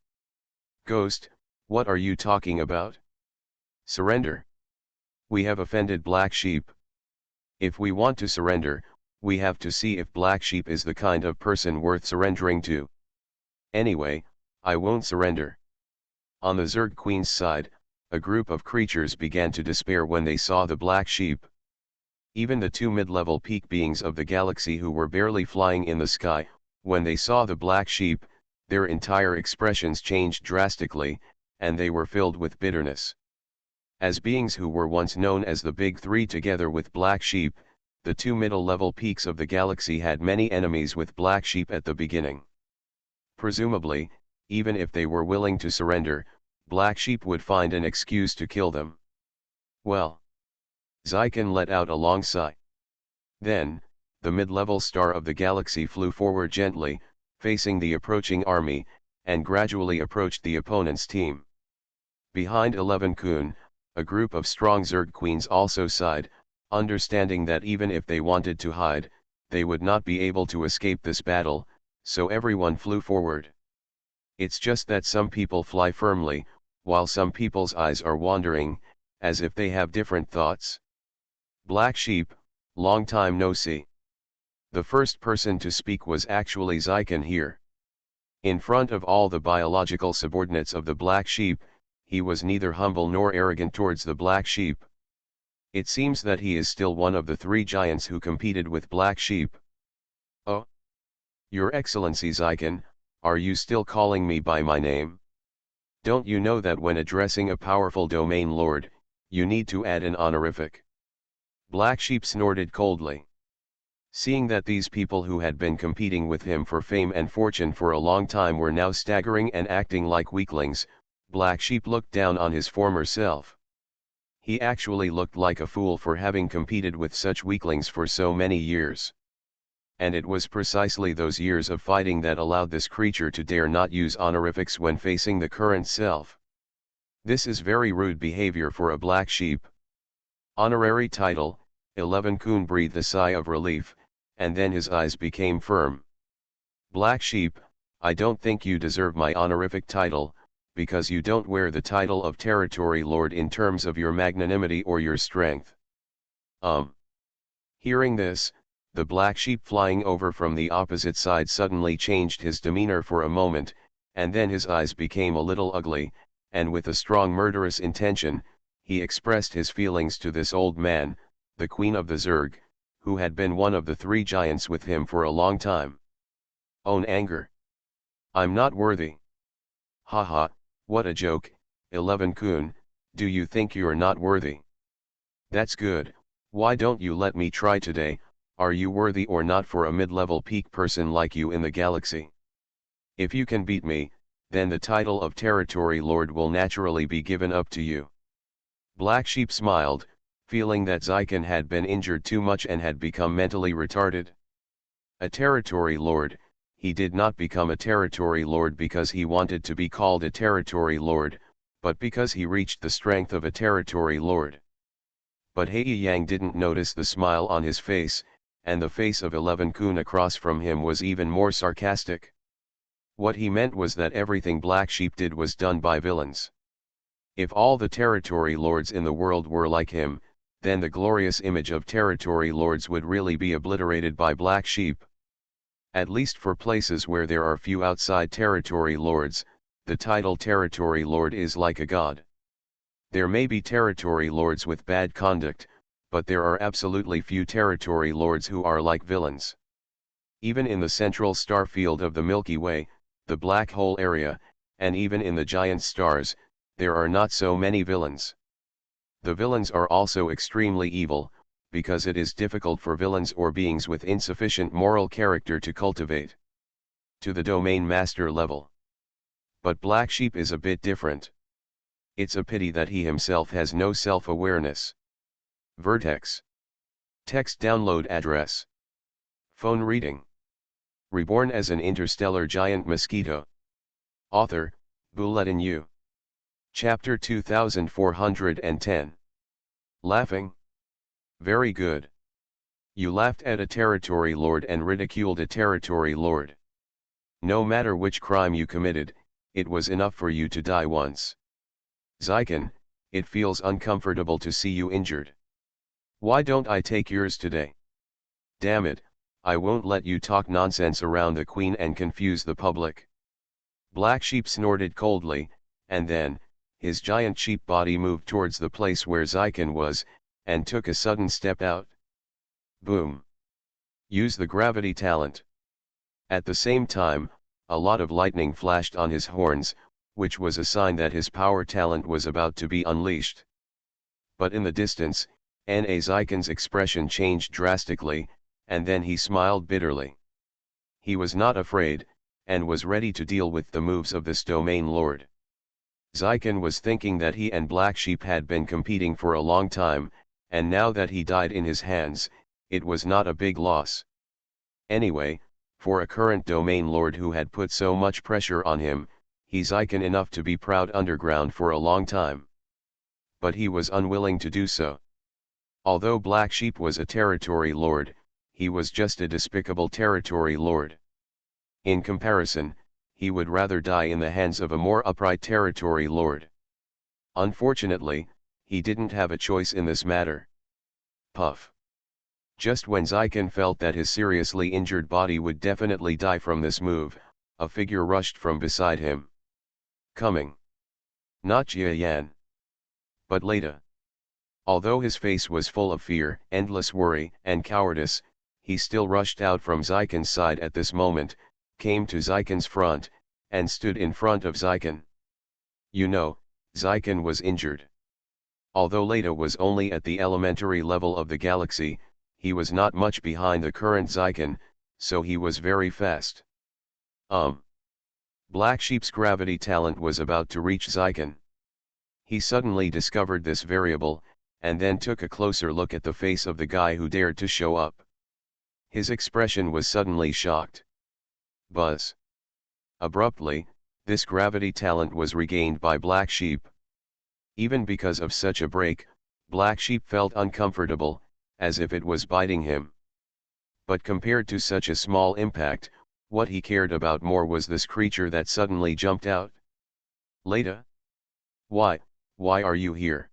Ghost, what are you talking about? Surrender. We have offended Black Sheep. If we want to surrender, we have to see if Black Sheep is the kind of person worth surrendering to. Anyway, I won't surrender. On the Zerg Queen's side, a group of creatures began to despair when they saw the Black Sheep. Even the two mid-level peak beings of the galaxy who were barely flying in the sky, when they saw the Black Sheep, their entire expressions changed drastically, and they were filled with bitterness. As beings who were once known as the Big Three together with Black Sheep, the two middle-level peaks of the galaxy had many enemies with Black Sheep at the beginning. Presumably, even if they were willing to surrender, Black Sheep would find an excuse to kill them. Well. Zykan let out a long sigh. Then, the mid-level star of the galaxy flew forward gently, facing the approaching army, and gradually approached the opponent's team. Behind 11 Kun, a group of strong Zerg queens also sighed, understanding that even if they wanted to hide, they would not be able to escape this battle, so everyone flew forward. It's just that some people fly firmly, while some people's eyes are wandering, as if they have different thoughts. Black Sheep, long time no see. The first person to speak was actually Zykan here. In front of all the biological subordinates of the Black Sheep, he was neither humble nor arrogant towards the Black Sheep. It seems that he is still one of the 3 giants who competed with Black Sheep. Oh! Your Excellency Zykan, are you still calling me by my name? Don't you know that when addressing a powerful domain lord, you need to add an honorific? Black Sheep snorted coldly. Seeing that these people who had been competing with him for fame and fortune for a long time were now staggering and acting like weaklings, Black Sheep looked down on his former self. He actually looked like a fool for having competed with such weaklings for so many years. And it was precisely those years of fighting that allowed this creature to dare not use honorifics when facing the current self. This is very rude behavior for a Black Sheep. Honorary title, 11 Kun breathed a sigh of relief, and then his eyes became firm. Black Sheep, I don't think you deserve my honorific title, because you don't wear the title of Territory Lord in terms of your magnanimity or your strength. Hearing this, the Black Sheep flying over from the opposite side suddenly changed his demeanor for a moment, and then his eyes became a little ugly, and with a strong murderous intention, he expressed his feelings to this old man, the Queen of the Zerg, who had been one of the 3 giants with him for a long time. Own anger. I'm not worthy. Haha, what a joke, 11 Kun, do you think you're not worthy? That's good, why don't you let me try today? Are you worthy or not for a mid-level peak person like you in the galaxy? If you can beat me, then the title of Territory Lord will naturally be given up to you. Black Sheep smiled, feeling that Zykan had been injured too much and had become mentally retarded. A Territory Lord, he did not become a Territory Lord because he wanted to be called a Territory Lord, but because he reached the strength of a Territory Lord. But Hei Yang didn't notice the smile on his face, and the face of 11 Kun across from him was even more sarcastic. What he meant was that everything Black Sheep did was done by villains. If all the Territory Lords in the world were like him, then the glorious image of Territory Lords would really be obliterated by Black Sheep. At least for places where there are few outside Territory Lords, the title Territory Lord is like a god. There may be Territory Lords with bad conduct, but there are absolutely few Territory Lords who are like villains. Even in the central star field of the Milky Way, the black hole area, and even in the giant stars, there are not so many villains. The villains are also extremely evil, because it is difficult for villains or beings with insufficient moral character to cultivate to the domain master level. But Black Sheep is a bit different. It's a pity that he himself has no self-awareness. Vertex. Text download address. Phone reading. Reborn as an interstellar giant mosquito. Author, Bulletin U. Chapter 2410. Laughing. Very good. You laughed at a Territory Lord and ridiculed a Territory Lord. No matter which crime you committed, it was enough for you to die once. Zykan, it feels uncomfortable to see you injured. Why don't I take yours today? Damn it, I won't let you talk nonsense around the Queen and confuse the public. Black Sheep snorted coldly, and then, his giant sheep body moved towards the place where Zykan was, and took a sudden step out. Boom. Use the gravity talent. At the same time, a lot of lightning flashed on his horns, which was a sign that his power talent was about to be unleashed. But in the distance, Zykan's expression changed drastically, and then he smiled bitterly. He was not afraid, and was ready to deal with the moves of this domain lord. Zykan was thinking that he and Black Sheep had been competing for a long time, and now that he died in his hands, it was not a big loss. Anyway, For a current domain lord who had put so much pressure on him, he's icon enough to be proud underground for a long time. But he was unwilling to do so. Although Black Sheep was a territory lord, he was just a despicable territory lord. In comparison, he would rather die in the hands of a more upright territory lord. Unfortunately, he didn't have a choice in this matter. Puff. Just when Zykan felt that his seriously injured body would definitely die from this move, a figure rushed from beside him. Coming. Not Jia Yan. But Leda. Although his face was full of fear, endless worry, and cowardice, he still rushed out from Zykan's side at this moment, came to Zykan's front, and stood in front of Zykan. You know, Zykan was injured. Although Leda was only at the elementary level of the galaxy, he was not much behind the current Zykan, so he was very fast. Black Sheep's gravity talent was about to reach Zykan. He suddenly discovered this variable, and then took a closer look at the face of the guy who dared to show up. His expression was suddenly shocked. Buzz. Abruptly, this gravity talent was regained by Black Sheep. Even because of such a break, Black Sheep felt uncomfortable, as if it was biting him. But compared to such a small impact, what he cared about more was this creature that suddenly jumped out. Leda? Why are you here?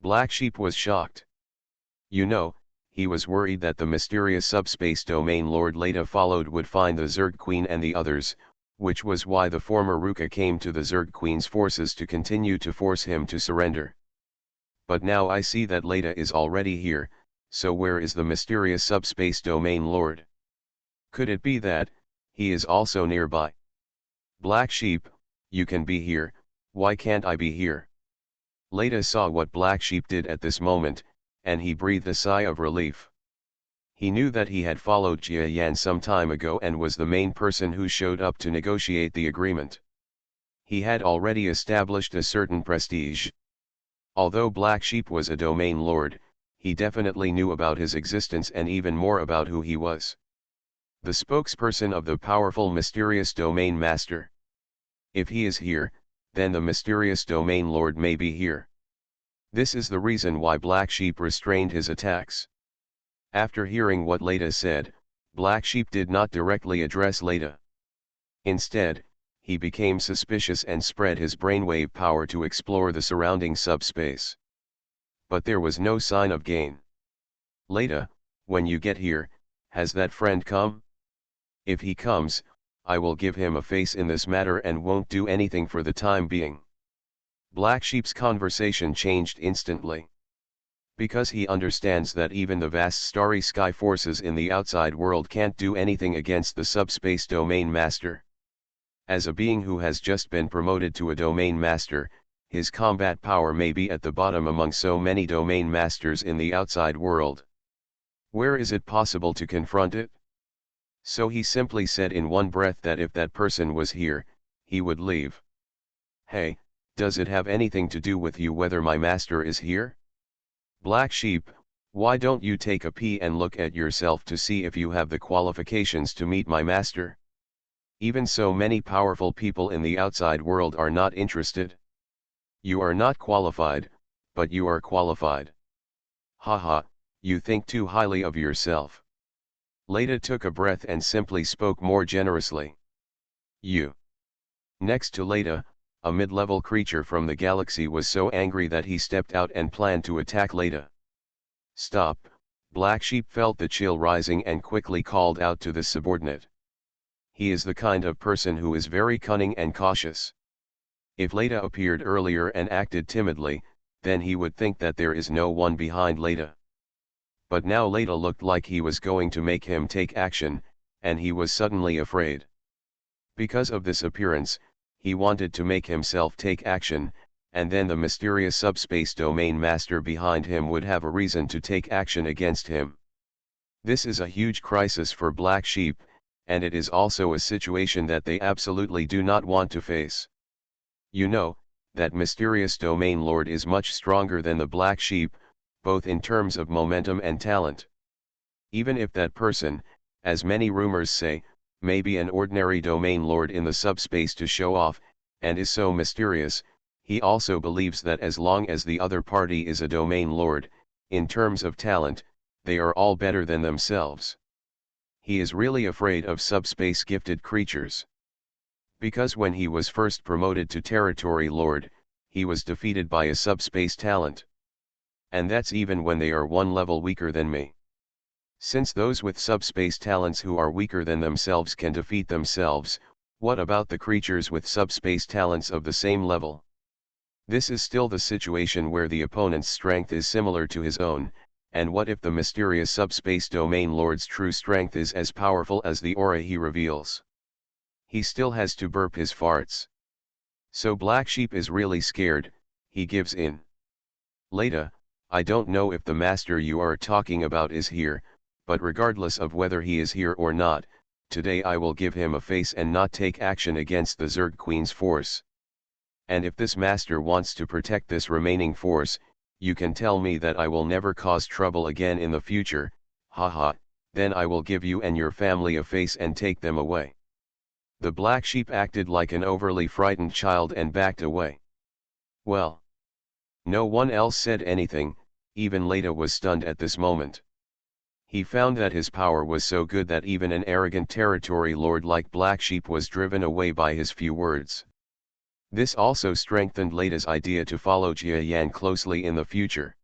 Black Sheep was shocked. You know, he was worried that the mysterious subspace domain Lord Leda followed would find the Zerg Queen and the others, which was why the former Ruka came to the Zerg Queen's forces to continue to force him to surrender. But now I see that Leda is already here, so where is the mysterious subspace domain Lord? Could it be that he is also nearby? Black Sheep, you can be here, why can't I be here? Leda saw what Black Sheep did at this moment, and he breathed a sigh of relief. He knew that he had followed Jia Yan some time ago and was the main person who showed up to negotiate the agreement. He had already established a certain prestige. Although Black Sheep was a domain lord, he definitely knew about his existence and even more about who he was. The spokesperson of the powerful mysterious domain master. If he is here, then the mysterious domain lord may be here. This is the reason why Black Sheep restrained his attacks. After hearing what Leda said, Black Sheep did not directly address Leda. Instead, he became suspicious and spread his brainwave power to explore the surrounding subspace. But there was no sign of gain. Leda, when you get here, has that friend come? If he comes, I will give him a face in this matter and won't do anything for the time being. Black Sheep's conversation changed instantly. Because he understands that even the vast starry sky forces in the outside world can't do anything against the subspace domain master. As a being who has just been promoted to a domain master, his combat power may be at the bottom among so many domain masters in the outside world. Where is it possible to confront it? So he simply said in one breath that if that person was here, he would leave. Hey, does it have anything to do with you whether my master is here? Black Sheep, why don't you take a pee and look at yourself to see if you have the qualifications to meet my master? Even so many powerful people in the outside world are not interested. You are not qualified, but you are qualified. Haha, you think too highly of yourself. Leda took a breath and simply spoke more generously. You. Next to Leda, a mid-level creature from the galaxy was so angry that he stepped out and planned to attack Leda. Stop, Black Sheep felt the chill rising and quickly called out to the subordinate. He is the kind of person who is very cunning and cautious. If Leda appeared earlier and acted timidly, then he would think that there is no one behind Leda. But now Leda looked like he was going to make him take action, and he was suddenly afraid. Because of this appearance, he wanted to make himself take action, and then the mysterious subspace domain master behind him would have a reason to take action against him. This is a huge crisis for Black Sheep, and it is also a situation that they absolutely do not want to face. You know, that mysterious domain lord is much stronger than the Black Sheep, both in terms of momentum and talent. Even if that person, as many rumors say, may be an ordinary domain lord in the subspace to show off, and is so mysterious. He also believes that as long as the other party is a domain lord, in terms of talent, they are all better than themselves. He is really afraid of subspace gifted creatures. Because when he was first promoted to territory lord, he was defeated by a subspace talent. And that's even when they are one level weaker than me. Since those with subspace talents who are weaker than themselves can defeat themselves, what about the creatures with subspace talents of the same level? This is still the situation where the opponent's strength is similar to his own, and what if the mysterious subspace domain lord's true strength is as powerful as the aura he reveals? He still has to burp his farts. So Black Sheep is really scared, he gives in. Later, I don't know if the master you are talking about is here, but regardless of whether he is here or not, today I will give him a face and not take action against the Zerg Queen's force. And if this master wants to protect this remaining force, you can tell me that I will never cause trouble again in the future, haha, then I will give you and your family a face and take them away. The Black Sheep acted like an overly frightened child and backed away. Well, no one else said anything, even Leda was stunned at this moment. He found that his power was so good that even an arrogant territory lord like Black Sheep was driven away by his few words. This also strengthened Leda's idea to follow Jia Yan closely in the future.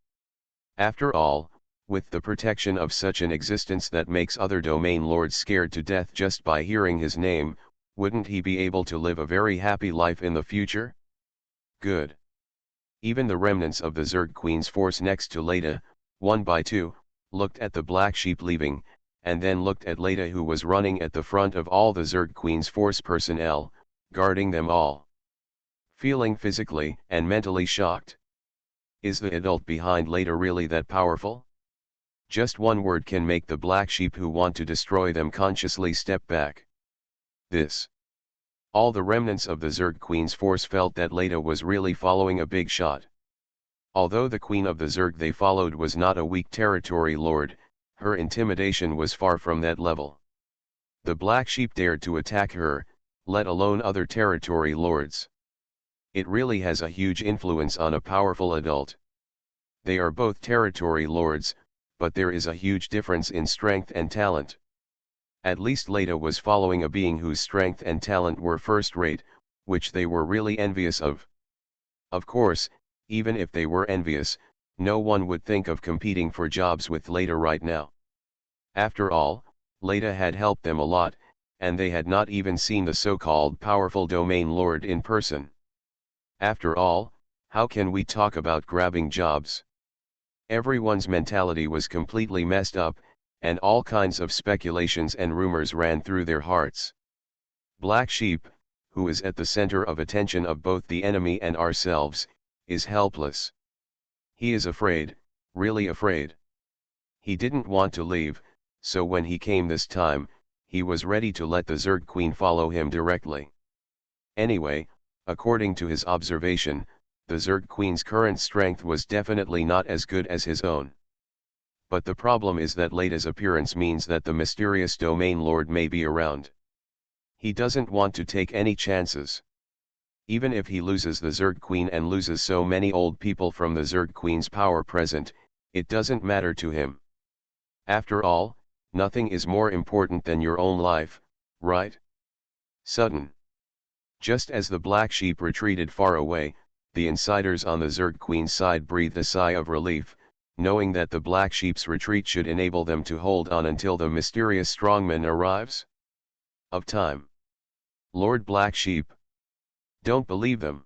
After all, with the protection of such an existence that makes other domain lords scared to death just by hearing his name, wouldn't he be able to live a very happy life in the future? Good. Even the remnants of the Zerg Queen's force next to Leda, one by two, looked at the Black Sheep leaving, and then looked at Leda who was running at the front of all the Zerg Queen's force personnel, guarding them all. Feeling physically and mentally shocked. Is the adult behind Leda really that powerful? Just one word can make the Black Sheep who want to destroy them consciously step back. This. All the remnants of the Zerg Queen's force felt that Leda was really following a big shot. Although the Queen of the Zerg they followed was not a weak territory lord, her intimidation was far from that level. The Black Sheep dared to attack her, let alone other territory lords. It really has a huge influence on a powerful adult. They are both territory lords, but there is a huge difference in strength and talent. At least Leda was following a being whose strength and talent were first-rate, which they were really envious of. Of course, even if they were envious, no one would think of competing for jobs with Leda right now. After all, Leda had helped them a lot, and they had not even seen the so-called powerful domain lord in person. After all, how can we talk about grabbing jobs? Everyone's mentality was completely messed up, and all kinds of speculations and rumors ran through their hearts. Black Sheep, who is at the center of attention of both the enemy and ourselves, is helpless. He is afraid, really afraid. He didn't want to leave, so when he came this time, he was ready to let the Zerg Queen follow him directly. Anyway, according to his observation, the Zerg Queen's current strength was definitely not as good as his own. But the problem is that Leda's appearance means that the mysterious domain lord may be around. He doesn't want to take any chances. Even if he loses the Zerg Queen and loses so many old people from the Zerg Queen's power present, it doesn't matter to him. After all, nothing is more important than your own life, right? Sudden. Just as the Black Sheep retreated far away, the insiders on the Zerg Queen's side breathed a sigh of relief, knowing that the Black Sheep's retreat should enable them to hold on until the mysterious strongman arrives. Of time. Lord Black Sheep. Don't believe them.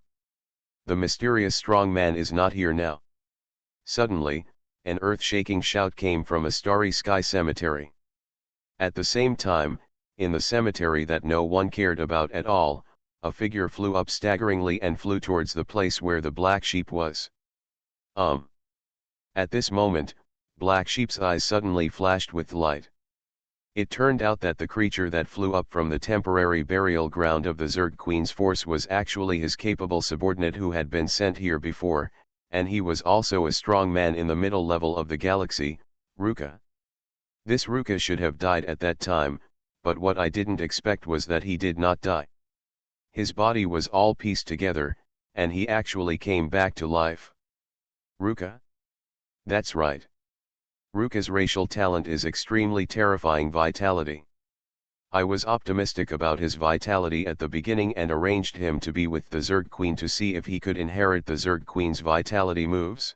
The mysterious strongman is not here now. Suddenly, an earth-shaking shout came from a starry sky cemetery. At the same time, in the cemetery that no one cared about at all, a figure flew up staggeringly and flew towards the place where the Black Sheep was. At this moment, Black Sheep's eyes suddenly flashed with light. It turned out that the creature that flew up from the temporary burial ground of the Zerg Queen's force was actually his capable subordinate who had been sent here before, and he was also a strong man in the middle level of the galaxy, Ruka. This Ruka should have died at that time, but what I didn't expect was that he did not die. His body was all pieced together, and he actually came back to life. Ruka? That's right. Ruka's racial talent is extremely terrifying vitality. I was optimistic about his vitality at the beginning and arranged him to be with the Zerg Queen to see if he could inherit the Zerg Queen's vitality moves.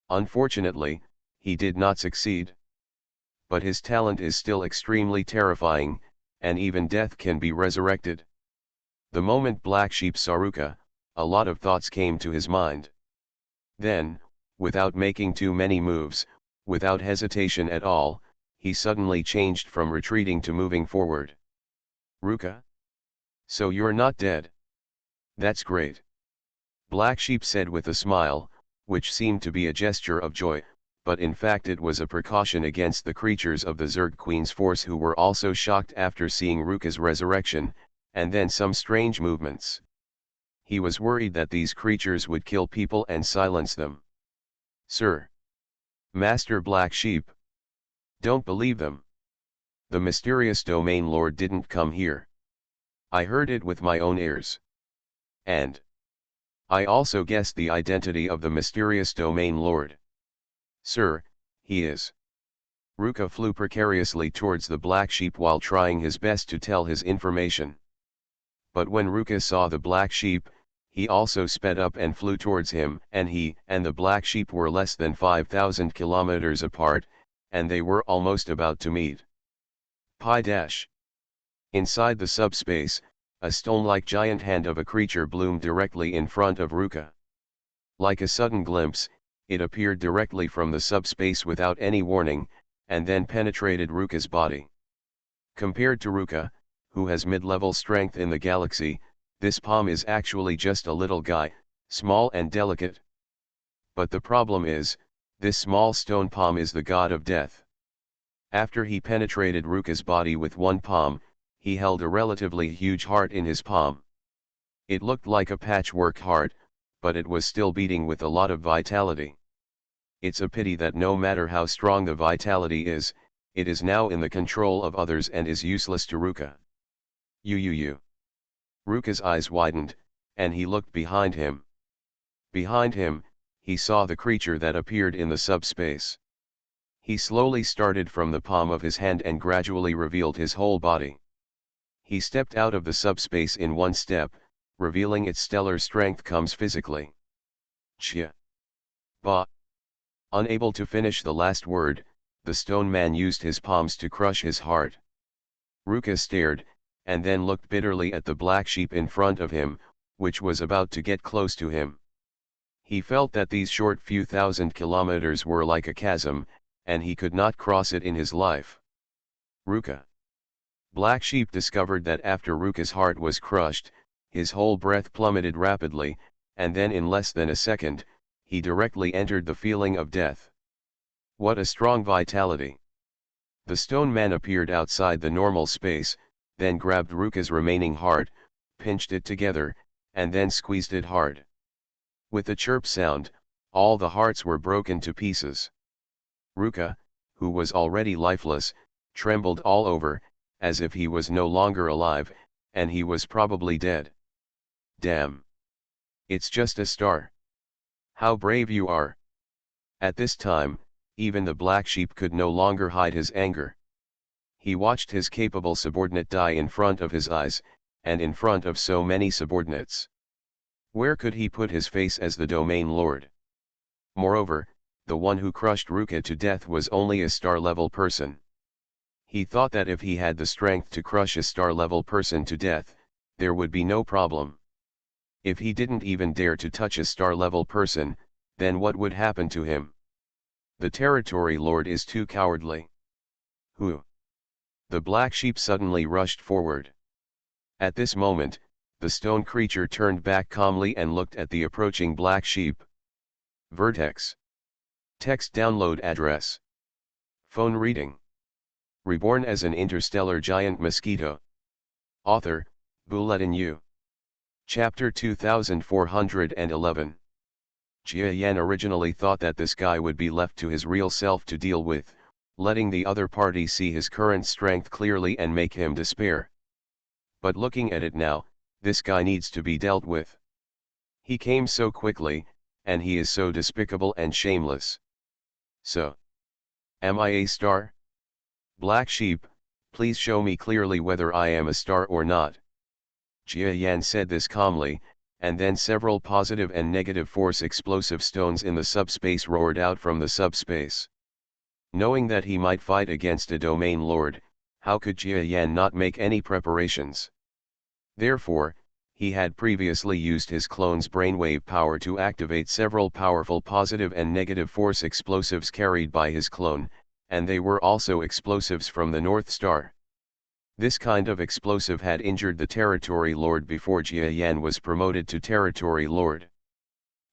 Unfortunately, he did not succeed. But his talent is still extremely terrifying, and even death can be resurrected. The moment Black Sheep saw Ruka, a lot of thoughts came to his mind. Then, without making too many moves, without hesitation at all, he suddenly changed from retreating to moving forward. Ruka? So you're not dead? That's great. Black Sheep said with a smile, which seemed to be a gesture of joy, but in fact it was a precaution against the creatures of the Zerg Queen's force who were also shocked after seeing Ruka's resurrection, and then some strange movements. He was worried that these creatures would kill people and silence them. Sir. Master Black Sheep. Don't believe them. The mysterious domain lord didn't come here. I heard it with my own ears. And I also guessed the identity of the mysterious domain lord. Sir, he is. Ruka flew precariously towards the Black Sheep while trying his best to tell his information. But when Ruka saw the Black Sheep, he also sped up and flew towards him, and he and the Black Sheep were less than 5,000 kilometers apart, and they were almost about to meet. Pi dash. Inside the subspace, a stone-like giant hand of a creature bloomed directly in front of Ruka. Like a sudden glimpse, it appeared directly from the subspace without any warning, and then penetrated Ruka's body. Compared to Ruka, who has mid-level strength in the galaxy, this palm is actually just a little guy, small and delicate. But the problem is, this small stone palm is the god of death. After he penetrated Ruka's body with one palm, he held a relatively huge heart in his palm. It looked like a patchwork heart, but it was still beating with a lot of vitality. It's a pity that no matter how strong the vitality is, it is now in the control of others and is useless to Ruka. You. Ruka's eyes widened, and he looked behind him. Behind him, he saw the creature that appeared in the subspace. He slowly started from the palm of his hand and gradually revealed his whole body. He stepped out of the subspace in one step, revealing its stellar strength comes physically. Chia. Ba. Unable to finish the last word, the stone man used his palms to crush his heart. Ruka stared, and then looked bitterly at the Black Sheep in front of him, which was about to get close to him. He felt that these short few thousand kilometers were like a chasm, and he could not cross it in his life. Ruka. Black Sheep discovered that after Ruka's heart was crushed, his whole breath plummeted rapidly, and then in less than a second, he directly entered the feeling of death. What a strong vitality! The stone man appeared outside the normal space, then grabbed Ruka's remaining heart, pinched it together, and then squeezed it hard. With a chirp sound, all the hearts were broken to pieces. Ruka, who was already lifeless, trembled all over, as if he was no longer alive, and he was probably dead. Damn! It's just a star. How brave you are! At this time, even the Black Sheep could no longer hide his anger. He watched his capable subordinate die in front of his eyes, and in front of so many subordinates. Where could he put his face as the domain lord? Moreover, the one who crushed Ruka to death was only a star-level person. He thought that if he had the strength to crush a star-level person to death, there would be no problem. If he didn't even dare to touch a star-level person, then what would happen to him? The territory lord is too cowardly. Who? The Black Sheep suddenly rushed forward. At this moment, the stone creature turned back calmly and looked at the approaching Black Sheep. Vertex. Text download address. Phone reading. Reborn as an interstellar giant mosquito. Author, Bulletin U. Chapter 2411. Jia Yan originally thought that this guy would be left to his real self to deal with, letting the other party see his current strength clearly and make him despair. But looking at it now, this guy needs to be dealt with. He came so quickly, and he is so despicable and shameless. So, am I a star? Black Sheep, please show me clearly whether I am a star or not. Jia Yan said this calmly, and then several positive and negative force explosive stones in the subspace roared out from the subspace. Knowing that he might fight against a domain lord, how could Jia Yan not make any preparations? Therefore, he had previously used his clone's brainwave power to activate several powerful positive and negative force explosives carried by his clone, and they were also explosives from the North Star. This kind of explosive had injured the Territory Lord before Jia Yan was promoted to Territory Lord.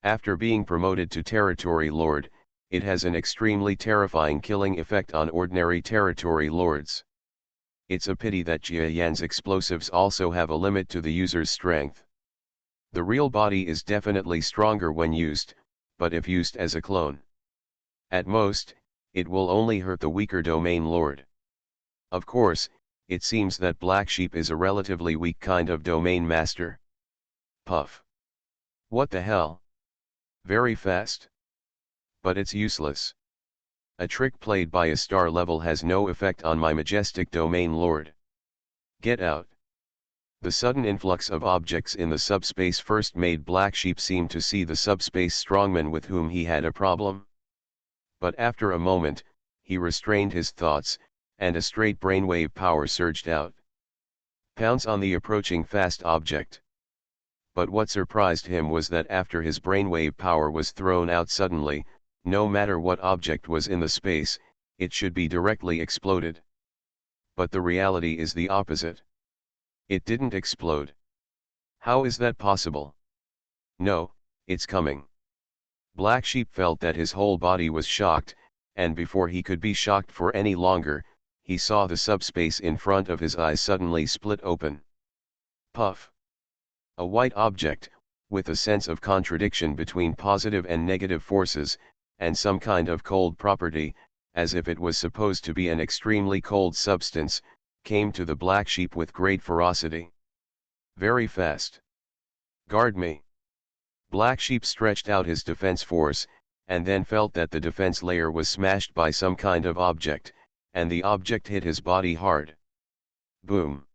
After being promoted to Territory Lord, it has an extremely terrifying killing effect on ordinary Territory Lords. It's a pity that Jia Yan's explosives also have a limit to the user's strength. The real body is definitely stronger when used, but if used as a clone, at most, it will only hurt the weaker domain lord. Of course, it seems that Black Sheep is a relatively weak kind of domain master. Puff. What the hell? Very fast. But it's useless. A trick played by a star level has no effect on my majestic domain lord. Get out. The sudden influx of objects in the subspace first made Black Sheep seem to see the subspace strongman with whom he had a problem. But after a moment, he restrained his thoughts, and a straight brainwave power surged out. Pounce on the approaching fast object. But what surprised him was that after his brainwave power was thrown out suddenly, no matter what object was in the space, it should be directly exploded. But the reality is the opposite. It didn't explode. How is that possible? No, it's coming. Black Sheep felt that his whole body was shocked, and before he could be shocked for any longer, he saw the subspace in front of his eyes suddenly split open. Puff. A white object, with a sense of contradiction between positive and negative forces, and some kind of cold property, as if it was supposed to be an extremely cold substance, came to the Black Sheep with great ferocity. Very fast. Guard me. Black Sheep stretched out his defense force, and then felt that the defense layer was smashed by some kind of object, and the object hit his body hard. Boom.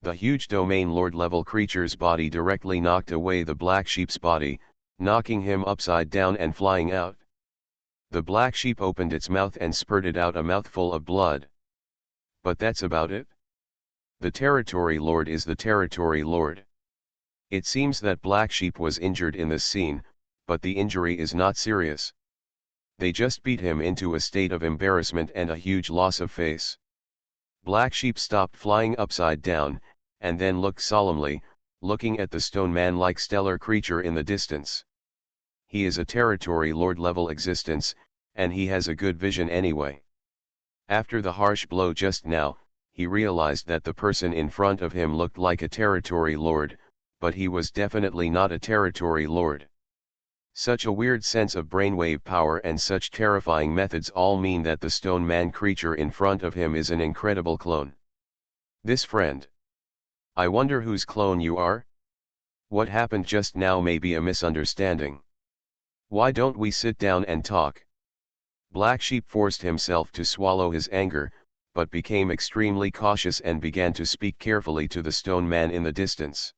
The huge domain lord level creature's body directly knocked away the Black Sheep's body, knocking him upside down and flying out. The Black Sheep opened its mouth and spurted out a mouthful of blood. But that's about it. The Territory Lord is the Territory Lord. It seems that Black Sheep was injured in this scene, but the injury is not serious. They just beat him into a state of embarrassment and a huge loss of face. Black Sheep stopped flying upside down, and then looked solemnly, looking at the stone man-like stellar creature in the distance. He is a Territory Lord level existence, and he has a good vision anyway. After the harsh blow just now, he realized that the person in front of him looked like a Territory Lord, but he was definitely not a Territory Lord. Such a weird sense of brainwave power and such terrifying methods all mean that the stone man creature in front of him is an incredible clone. This friend. I wonder whose clone you are? What happened just now may be a misunderstanding. Why don't we sit down and talk? Black Sheep forced himself to swallow his anger, but became extremely cautious and began to speak carefully to the stone man in the distance.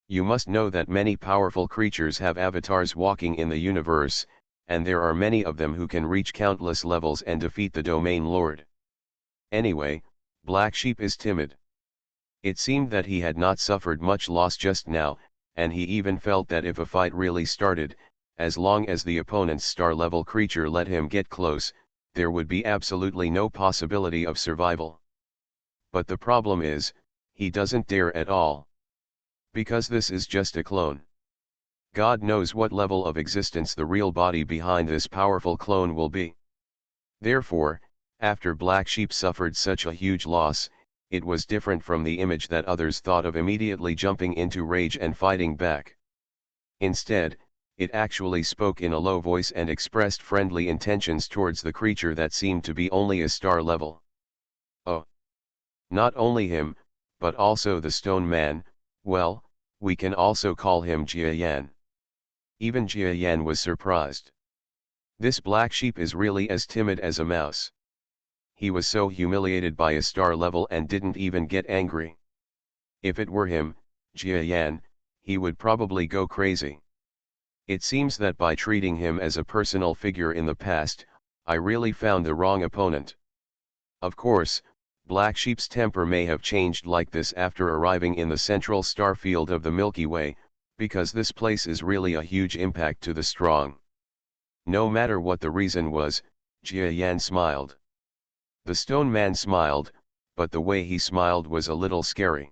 You must know that many powerful creatures have avatars walking in the universe, and there are many of them who can reach countless levels and defeat the domain lord. Anyway, Black Sheep is timid. It seemed that he had not suffered much loss just now, and he even felt that if a fight really started, as long as the opponent's star-level creature let him get close, there would be absolutely no possibility of survival. But the problem is, he doesn't dare at all. Because this is just a clone. God knows what level of existence the real body behind this powerful clone will be. Therefore, after Black Sheep suffered such a huge loss, it was different from the image that others thought of immediately jumping into rage and fighting back. Instead, It actually spoke in a low voice and expressed friendly intentions towards the creature that seemed to be only a star level. Oh! Not only him, but also the stone man, well, we can also call him Jia Yan. Even Jia Yan was surprised. This black sheep is really as timid as a mouse. He was so humiliated by a star level and didn't even get angry. If it were him, Jia Yan, he would probably go crazy. It seems that by treating him as a personal figure in the past, I really found the wrong opponent. Of course, Black Sheep's temper may have changed like this after arriving in the central star field of the Milky Way, because this place is really a huge impact to the strong. No matter what the reason was, Jia Yan smiled. The stone man smiled, but the way he smiled was a little scary.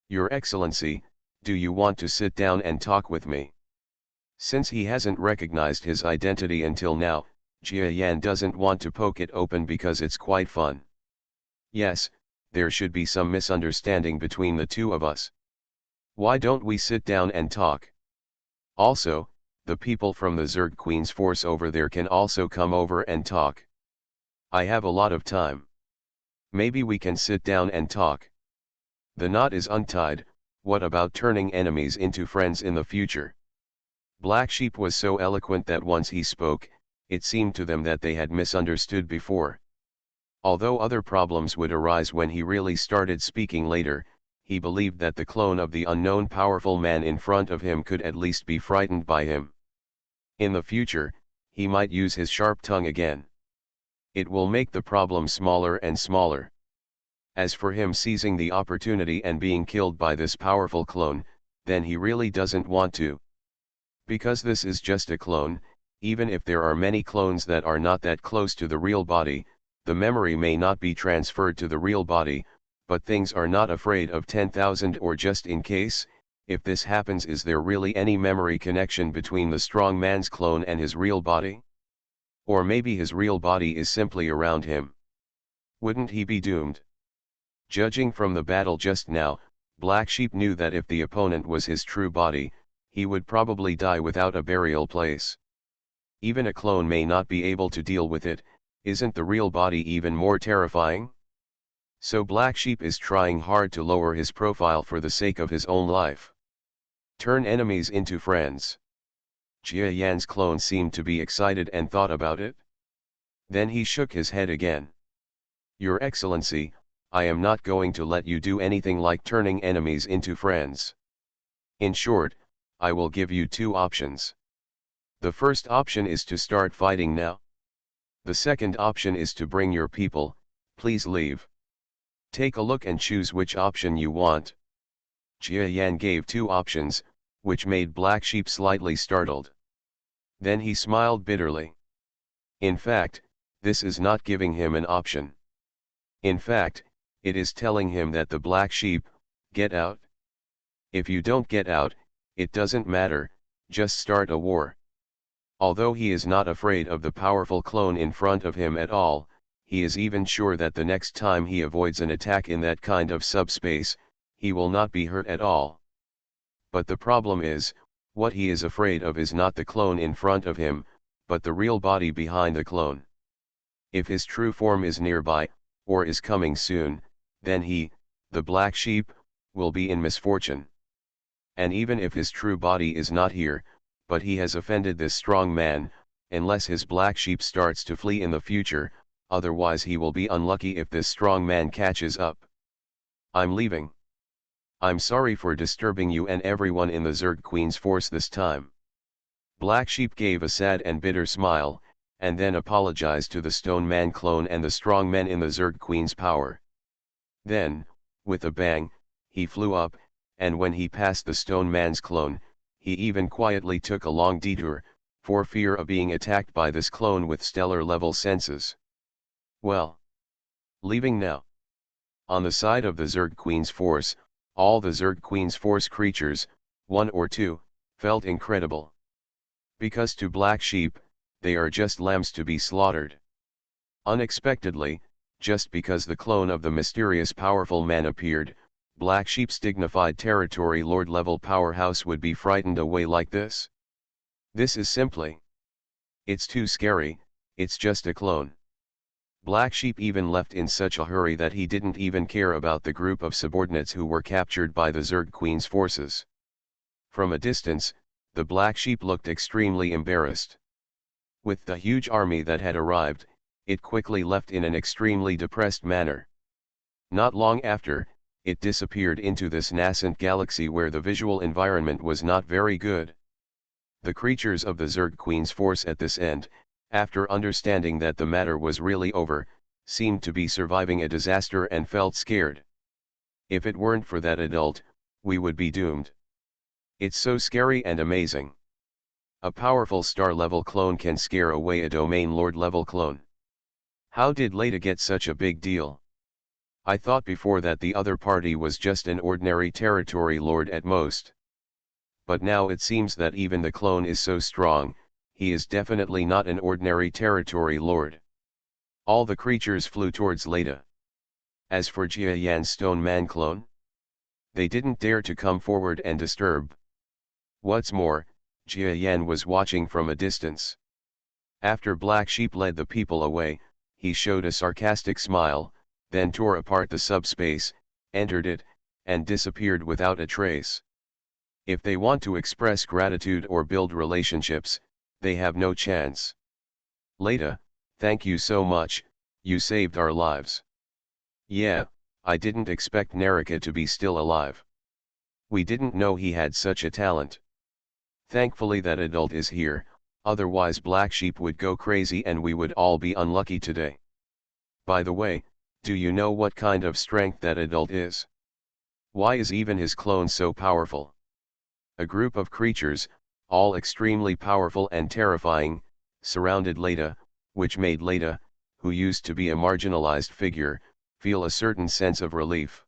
Your Excellency, do you want to sit down and talk with me? Since he hasn't recognized his identity until now, Jia Yan doesn't want to poke it open because it's quite fun. Yes, there should be some misunderstanding between the two of us. Why don't we sit down and talk? Also, the people from the Zerg Queen's force over there can also come over and talk. I have a lot of time. Maybe we can sit down and talk. The knot is untied. What about turning enemies into friends in the future? Black Sheep was so eloquent that once he spoke, it seemed to them that they had misunderstood before. Although other problems would arise when he really started speaking later, he believed that the clone of the unknown powerful man in front of him could at least be frightened by him. In the future, he might use his sharp tongue again. It will make the problem smaller and smaller. As for him seizing the opportunity and being killed by this powerful clone, then he really doesn't want to. Because this is just a clone, even if there are many clones that are not that close to the real body, the memory may not be transferred to the real body, but things are not afraid of 10,000 or just in case. If this happens, is there really any memory connection between the strong man's clone and his real body? Or maybe his real body is simply around him. Wouldn't he be doomed? Judging from the battle just now, Black Sheep knew that if the opponent was his true body, he would probably die without a burial place. Even a clone may not be able to deal with it. Isn't the real body even more terrifying? So Black Sheep is trying hard to lower his profile for the sake of his own life. Turn enemies into friends. Jia Yan's clone seemed to be excited and thought about it. Then he shook his head again. Your Excellency, I am not going to let you do anything like turning enemies into friends. In short, I will give you two options. The first option is to start fighting now. The second option is to bring your people. Please leave. Take a look and choose which option you want. Jia Yan gave two options, which made Black Sheep slightly startled. Then he smiled bitterly. In fact, this is not giving him an option. In fact, it is telling him that the Black Sheep, get out. If you don't get out, it doesn't matter, just start a war. Although he is not afraid of the powerful clone in front of him at all, he is even sure that the next time he avoids an attack in that kind of subspace, he will not be hurt at all. But the problem is, what he is afraid of is not the clone in front of him, but the real body behind the clone. If his true form is nearby, or is coming soon, then he, the Black Sheep, will be in misfortune. And even if his true body is not here, but he has offended this strong man, unless his Black Sheep starts to flee in the future, otherwise he will be unlucky if this strong man catches up. I'm leaving. I'm sorry for disturbing you and everyone in the Zerg Queen's force this time. Black Sheep gave a sad and bitter smile, and then apologized to the Stone Man clone and the strong men in the Zerg Queen's power. Then, with a bang, he flew up, and when he passed the Stone Man's clone, he even quietly took a long detour, for fear of being attacked by this clone with stellar-level senses. Well, leaving now. On the side of the Zerg Queen's force, all the Zerg Queen's force creatures, one or two, felt incredible. Because to Black Sheep, they are just lambs to be slaughtered. Unexpectedly, just because the clone of the mysterious powerful man appeared, Black Sheep's dignified territory lord-level powerhouse would be frightened away like this. This is simply. It's too scary, it's just a clone. Black Sheep even left in such a hurry that he didn't even care about the group of subordinates who were captured by the Zerg Queen's forces. From a distance, the Black Sheep looked extremely embarrassed. With the huge army that had arrived, it quickly left in an extremely depressed manner. Not long after, it disappeared into this nascent galaxy where the visual environment was not very good. The creatures of the Zerg Queen's force at this end, after understanding that the matter was really over, seemed to be surviving a disaster and felt scared. If it weren't for that adult, we would be doomed. It's so scary and amazing. A powerful star-level clone can scare away a domain lord-level clone. How did Leda get such a big deal? I thought before that the other party was just an ordinary territory lord at most. But now it seems that even the clone is so strong, he is definitely not an ordinary territory lord. All the creatures flew towards Leda. As for Jia Yan's stone man clone, they didn't dare to come forward and disturb. What's more, Jia Yan was watching from a distance. After Black Sheep led the people away, he showed a sarcastic smile, then tore apart the subspace, entered it, and disappeared without a trace. If they want to express gratitude or build relationships, they have no chance. Leda, thank you so much, you saved our lives. Yeah, I didn't expect Naraka to be still alive. We didn't know he had such a talent. Thankfully that adult is here, otherwise Black Sheep would go crazy and we would all be unlucky today. By the way, do you know what kind of strength that adult is? Why is even his clone so powerful? A group of creatures, all extremely powerful and terrifying, surrounded Leda, which made Leda, who used to be a marginalized figure, feel a certain sense of relief.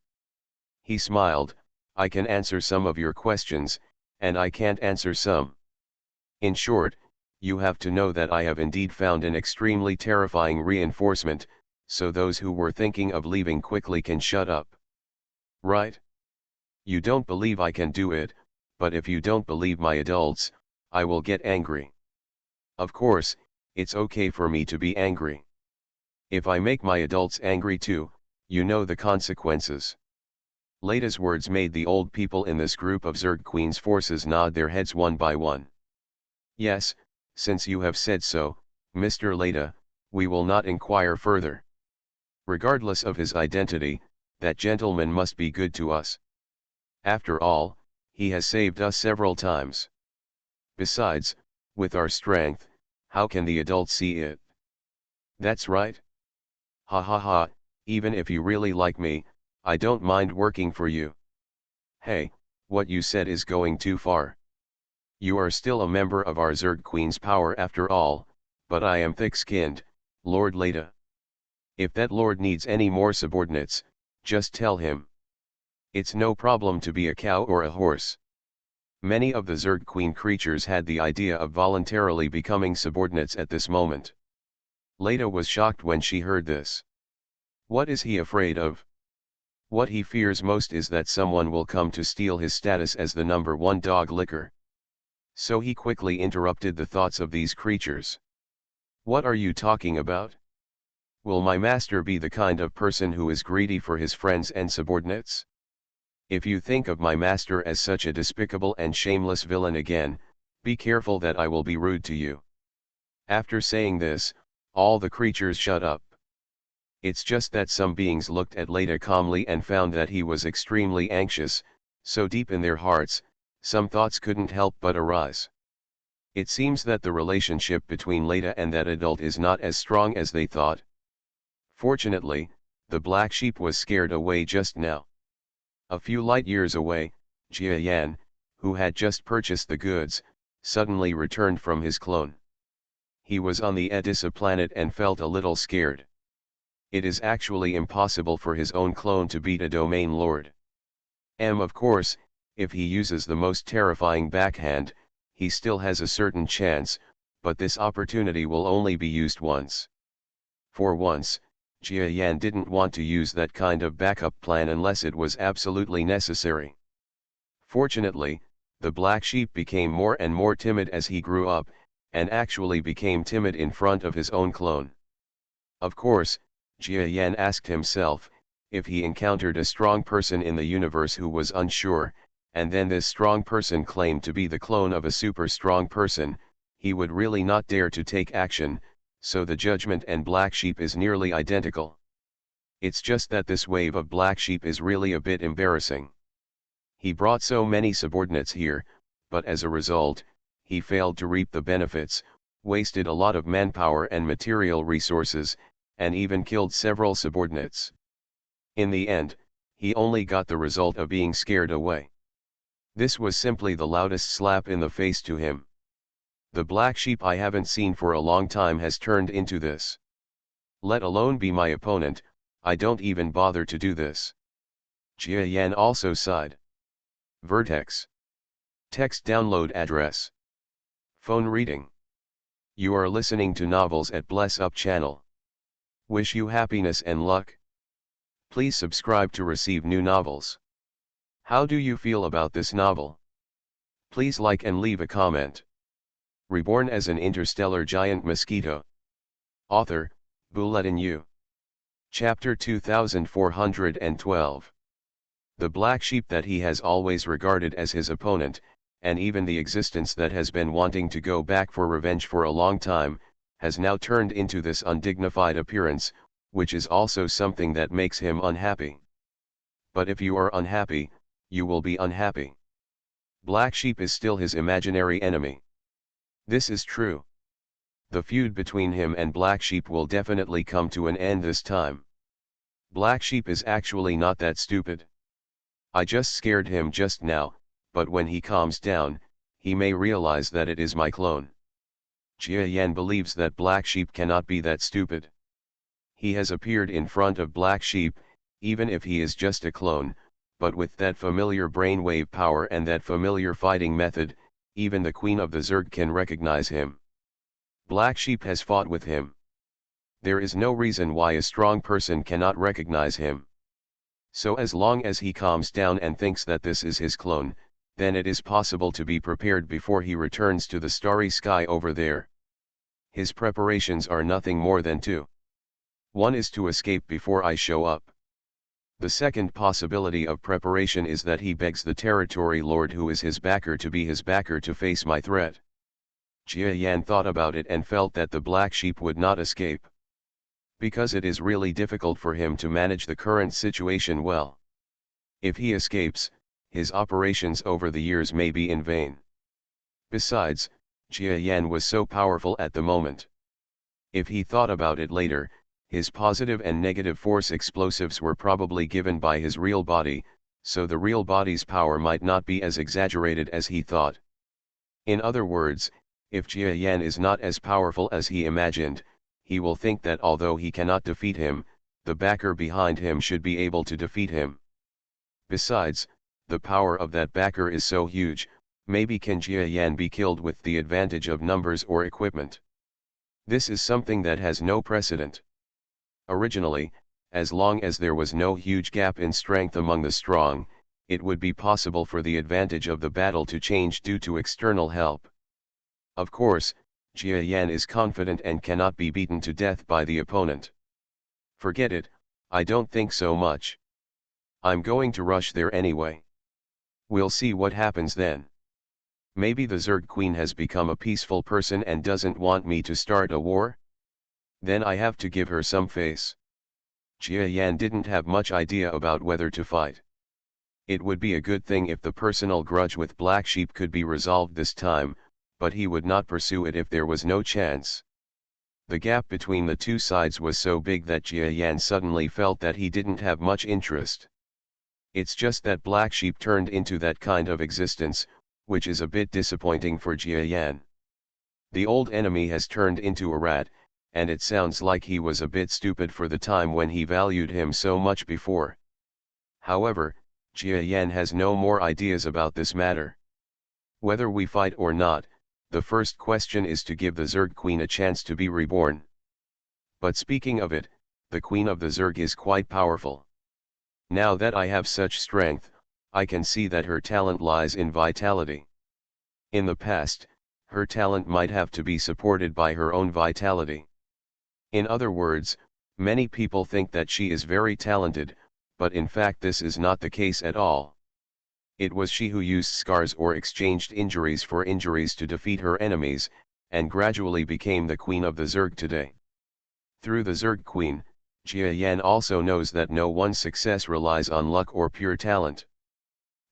He smiled, I can answer some of your questions, and I can't answer some. In short, you have to know that I have indeed found an extremely terrifying reinforcement, so those who were thinking of leaving quickly can shut up. Right? You don't believe I can do it, but if you don't believe my adults, I will get angry. Of course, it's okay for me to be angry. If I make my adults angry too, you know the consequences. Leda's words made the old people in this group of Zerg Queen's forces nod their heads one by one. Yes, since you have said so, Mr. Leda, we will not inquire further. Regardless of his identity, that gentleman must be good to us. After all, he has saved us several times. Besides, with our strength, how can the adults see it? That's right. Ha ha ha, even if you really like me, I don't mind working for you. Hey, what you said is going too far. You are still a member of our Zerg Queen's power after all, but I am thick-skinned, Lord Leda. If that lord needs any more subordinates, just tell him. It's no problem to be a cow or a horse. Many of the Zerg Queen creatures had the idea of voluntarily becoming subordinates at this moment. Leda was shocked when she heard this. What is he afraid of? What he fears most is that someone will come to steal his status as the #1 dog licker. So he quickly interrupted the thoughts of these creatures. What are you talking about? Will my master be the kind of person who is greedy for his friends and subordinates? If you think of my master as such a despicable and shameless villain again, be careful that I will be rude to you. After saying this, all the creatures shut up. It's just that some beings looked at Leda calmly and found that he was extremely anxious, so deep in their hearts, some thoughts couldn't help but arise. It seems that the relationship between Leda and that adult is not as strong as they thought. Fortunately, the Black Sheep was scared away just now. A few light years away, Jia Yan, who had just purchased the goods, suddenly returned from his clone. He was on the Edessa planet and felt a little scared. It is actually impossible for his own clone to beat a domain lord. Of course, if he uses the most terrifying backhand, he still has a certain chance, but this opportunity will only be used once. For once, Jia Yan didn't want to use that kind of backup plan unless it was absolutely necessary. Fortunately, The black sheep became more and more timid as he grew up, and actually became timid in front of his own clone. Of course, Jia Yan asked himself, if he encountered a strong person in the universe who was unsure, and then this strong person claimed to be the clone of a super strong person, he would really not dare to take action, so the judgment and black sheep is nearly identical. It's just that this wave of black sheep is really a bit embarrassing. He brought so many subordinates here, but as a result, he failed to reap the benefits, wasted a lot of manpower and material resources, and even killed several subordinates. In the end, he only got the result of being scared away. This was simply the loudest slap in the face to him. The black sheep I haven't seen for a long time has turned into this. Let alone be my opponent, I don't even bother to do this. Jia Yan also sighed. Vertex. Text download address. Phone reading. You are listening to novels at Bless Up channel. Wish you happiness and luck. Please subscribe to receive new novels. How do you feel about this novel? Please like and leave a comment. Reborn as an interstellar giant mosquito. Author, Bulletin U. Chapter 2412. The black sheep that he has always regarded as his opponent, and even the existence that has been wanting to go back for revenge for a long time, has now turned into this undignified appearance, which is also something that makes him unhappy. But if you are unhappy, you will be unhappy. Black sheep is still his imaginary enemy. This is true. The feud between him and black sheep will definitely come to an end this time. Black sheep is actually not that stupid. I just scared him just now, but when he calms down, he may realize that it is my clone. Jia Yan believes that black sheep cannot be that stupid. He has appeared in front of black sheep, even if he is just a clone, but with that familiar brainwave power and that familiar fighting method, even the Queen of the Zerg can recognize him. Black sheep has fought with him. There is no reason why a strong person cannot recognize him. So as long as he calms down and thinks that this is his clone, then it is possible to be prepared before he returns to the starry sky over there. His preparations are nothing more than two. One is to escape before I show up. The second possibility of preparation is that he begs the territory lord who is his backer to be his backer to face my threat. Jia Yan thought about it and felt that the black sheep would not escape. Because it is really difficult for him to manage the current situation well. If he escapes, his operations over the years may be in vain. Besides, Jia Yan was so powerful at the moment. If he thought about it later, his positive and negative force explosives were probably given by his real body, so the real body's power might not be as exaggerated as he thought. In other words, if Jia Yan is not as powerful as he imagined, he will think that although he cannot defeat him, the backer behind him should be able to defeat him. Besides, the power of that backer is so huge, maybe can Jia Yan be killed with the advantage of numbers or equipment. This is something that has no precedent. Originally, as long as there was no huge gap in strength among the strong, it would be possible for the advantage of the battle to change due to external help. Of course, Jia Yan is confident and cannot be beaten to death by the opponent. Forget it, I don't think so much. I'm going to rush there anyway. We'll see what happens then. Maybe the Zerg Queen has become a peaceful person and doesn't want me to start a war? Then I have to give her some face. Jia Yan didn't have much idea about whether to fight. It would be a good thing if the personal grudge with Black Sheep could be resolved this time, but he would not pursue it if there was no chance. The gap between the two sides was so big that Jia Yan suddenly felt that he didn't have much interest. It's just that Black Sheep turned into that kind of existence, which is a bit disappointing for Jia Yan. The old enemy has turned into a rat, and it sounds like he was a bit stupid for the time when he valued him so much before. However, Jia Yan has no more ideas about this matter. Whether we fight or not, the first question is to give the Zerg Queen a chance to be reborn. But speaking of it, the Queen of the Zerg is quite powerful. Now that I have such strength, I can see that her talent lies in vitality. In the past, her talent might have to be supported by her own vitality. In other words, many people think that she is very talented, but in fact this is not the case at all. It was she who used scars or exchanged injuries for injuries to defeat her enemies, and gradually became the queen of the Zerg today. Through the Zerg queen, Jia Yan also knows that no one's success relies on luck or pure talent.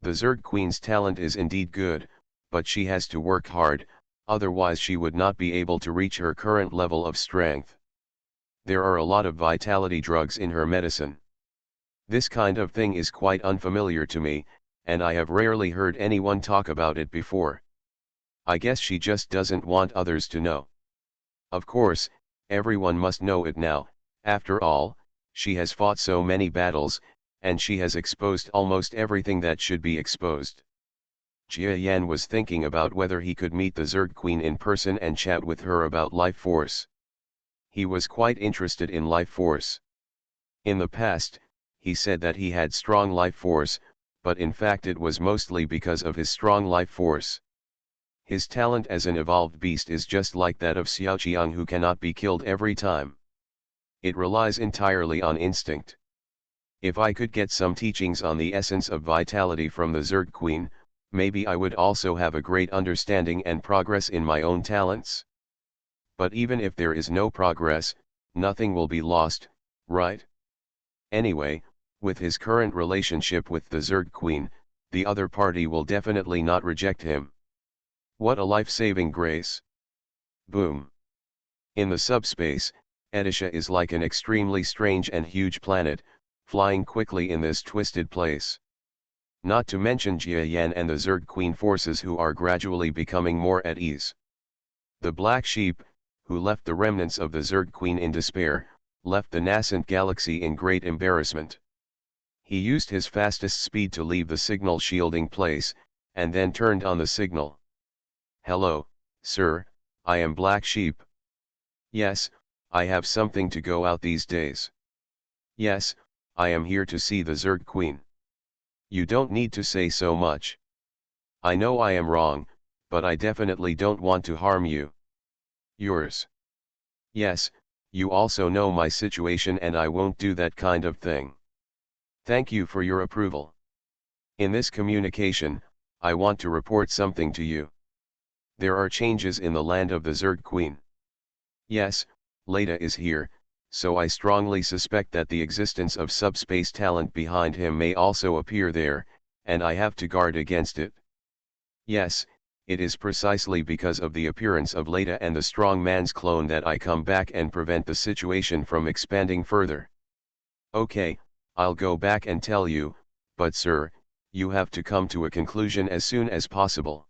The Zerg queen's talent is indeed good, but she has to work hard, otherwise she would not be able to reach her current level of strength. There are a lot of vitality drugs in her medicine. This kind of thing is quite unfamiliar to me, and I have rarely heard anyone talk about it before. I guess she just doesn't want others to know. Of course, everyone must know it now. After all, she has fought so many battles, and she has exposed almost everything that should be exposed. Jia Yan was thinking about whether he could meet the Zerg Queen in person and chat with her about life force. He was quite interested in life force. In the past, he said that he had strong life force, but in fact it was mostly because of his strong life force. His talent as an evolved beast is just like that of Xiaoqiang, who cannot be killed every time. It relies entirely on instinct. If I could get some teachings on the essence of vitality from the Zerg Queen, maybe I would also have a great understanding and progress in my own talents. But even if there is no progress, nothing will be lost, right? Anyway, with his current relationship with the Zerg Queen, the other party will definitely not reject him. What a life-saving grace. Boom. In the subspace, Edisha is like an extremely strange and huge planet, flying quickly in this twisted place. Not to mention Jia Yan and the Zerg Queen forces, who are gradually becoming more at ease. The Black Sheep, who left the remnants of the Zerg Queen in despair, left the nascent galaxy in great embarrassment. He used his fastest speed to leave the signal shielding place, and then turned on the signal. "Hello, sir, I am Black Sheep. Yes, I have something to go out these days. Yes, I am here to see the Zerg Queen. You don't need to say so much. I know I am wrong, but I definitely don't want to harm you. Yours." "Yes, you also know my situation and I won't do that kind of thing. Thank you for your approval. In this communication, I want to report something to you. There are changes in the land of the Zerg Queen. Yes, Leda is here, so I strongly suspect that the existence of subspace talent behind him may also appear there, and I have to guard against it. Yes, it is precisely because of the appearance of Leda and the strong man's clone that I come back and prevent the situation from expanding further. Okay, I'll go back and tell you, but sir, you have to come to a conclusion as soon as possible.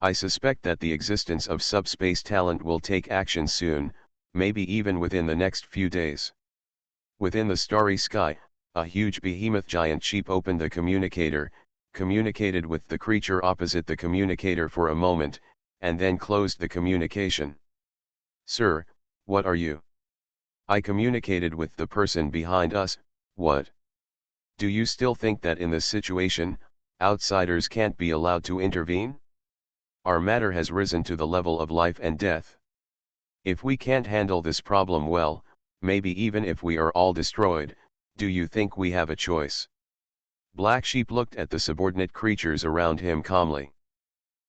I suspect that the existence of subspace talent will take action soon, maybe even within the next few days." Within the starry sky, a huge behemoth giant sheep opened the communicator, communicated with the creature opposite the communicator for a moment, and then closed the communication. "Sir, what are you?" "I communicated with the person behind us. What? Do you still think that in this situation, outsiders can't be allowed to intervene? Our matter has risen to the level of life and death. If we can't handle this problem well, maybe even if we are all destroyed, do you think we have a choice?" Black Sheep looked at the subordinate creatures around him calmly.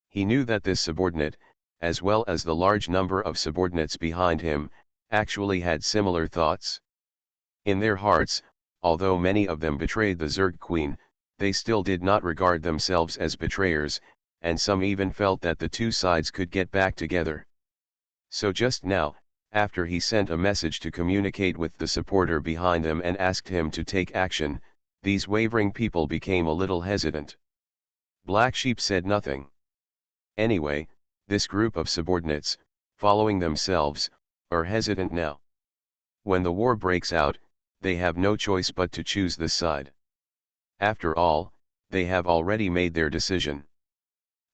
He knew that this subordinate, as well as the large number of subordinates behind him, actually had similar thoughts. In their hearts, although many of them betrayed the Zerg Queen, they still did not regard themselves as betrayers, and some even felt that the two sides could get back together. So just now, after he sent a message to communicate with the supporter behind them and asked him to take action, these wavering people became a little hesitant. Black Sheep said nothing. Anyway, this group of subordinates, following themselves, are hesitant now. When the war breaks out, they have no choice but to choose this side. After all, they have already made their decision.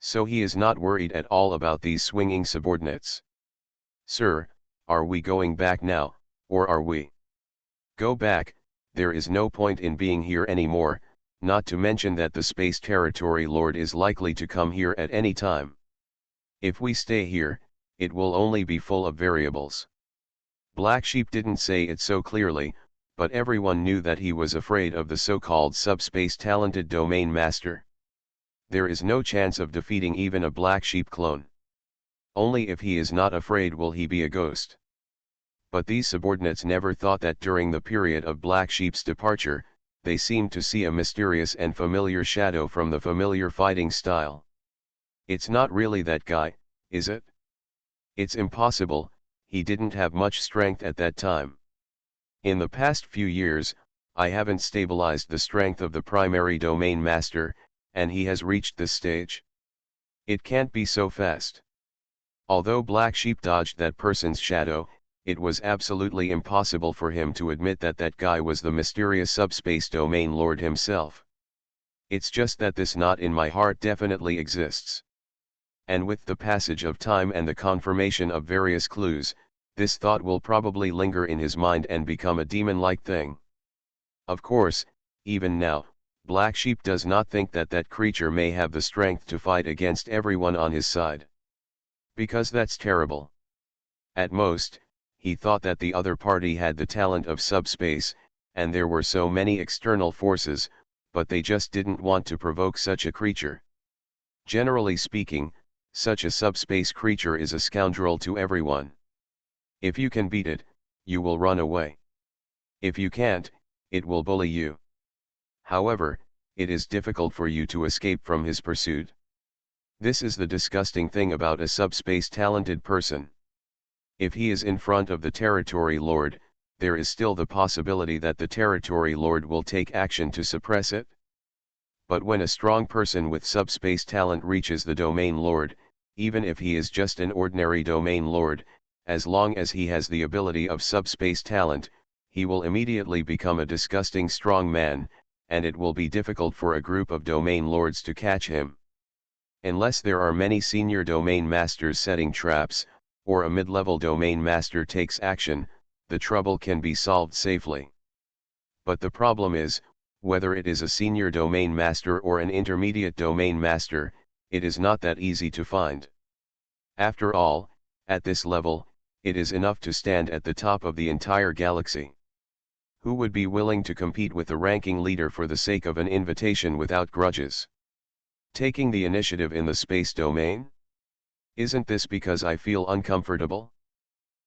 So he is not worried at all about these swinging subordinates. "Sir, are we going back now, or are we?" "Go back, there is no point in being here anymore, not to mention that the Space Territory Lord is likely to come here at any time. If we stay here, it will only be full of variables. Black Sheep didn't say it so clearly, but everyone knew that he was afraid of the so-called subspace talented domain master. There is no chance of defeating even a Black Sheep clone. Only if he is not afraid will he be a ghost. But these subordinates never thought that during the period of Black Sheep's departure, they seemed to see a mysterious and familiar shadow from the familiar fighting style. It's not really that guy, is it? It's impossible, he didn't have much strength at that time. In the past few years, I haven't stabilized the strength of the primary domain master, and he has reached this stage. It can't be so fast. Although Black Sheep dodged that person's shadow, it was absolutely impossible for him to admit that that guy was the mysterious subspace domain lord himself. It's just that this knot in my heart definitely exists. And with the passage of time and the confirmation of various clues, this thought will probably linger in his mind and become a demon-like thing. Of course, even now, Black Sheep does not think that that creature may have the strength to fight against everyone on his side. Because that's terrible. At most, he thought that the other party had the talent of subspace, and there were so many external forces, but they just didn't want to provoke such a creature. Generally speaking, such a subspace creature is a scoundrel to everyone. If you can beat it, you will run away. If you can't, it will bully you. However, it is difficult for you to escape from his pursuit. This is the disgusting thing about a subspace talented person. If he is in front of the Territory Lord, there is still the possibility that the Territory Lord will take action to suppress it. But when a strong person with subspace talent reaches the Domain Lord, even if he is just an ordinary Domain Lord, as long as he has the ability of subspace talent, he will immediately become a disgusting strong man, and it will be difficult for a group of Domain Lords to catch him. Unless there are many senior Domain Masters setting traps, or a mid-level Domain Master takes action, the trouble can be solved safely. But the problem is, whether it is a senior Domain Master or an intermediate Domain Master, it is not that easy to find. After all, at this level, it is enough to stand at the top of the entire galaxy. Who would be willing to compete with the ranking leader for the sake of an invitation without grudges? Taking the initiative in the space domain? Isn't this because I feel uncomfortable?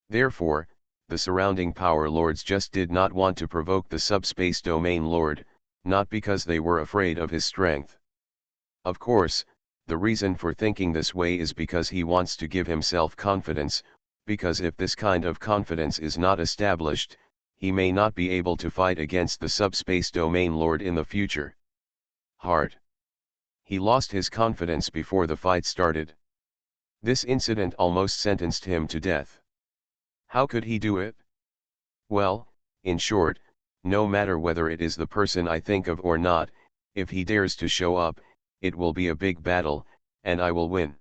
Therefore, the surrounding power lords just did not want to provoke the subspace domain lord, not because they were afraid of his strength. Of course, the reason for thinking this way is because he wants to give himself confidence, because if this kind of confidence is not established, he may not be able to fight against the subspace domain lord in the future. Hard. He lost his confidence before the fight started. This incident almost sentenced him to death. How could he do it? Well, in short, no matter whether it is the person I think of or not, if he dares to show up, it will be a big battle, and I will win.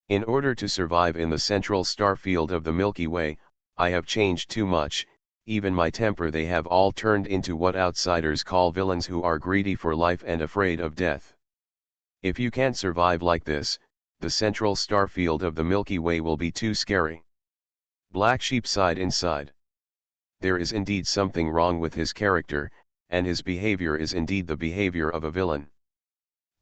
In order to survive in the central star field of the Milky Way, I have changed too much, even my temper they have all turned into what outsiders call villains who are greedy for life and afraid of death. If you can't survive like this, the central star field of the Milky Way will be too scary. Black Sheep sighed inside. There is indeed something wrong with his character, and his behavior is indeed the behavior of a villain.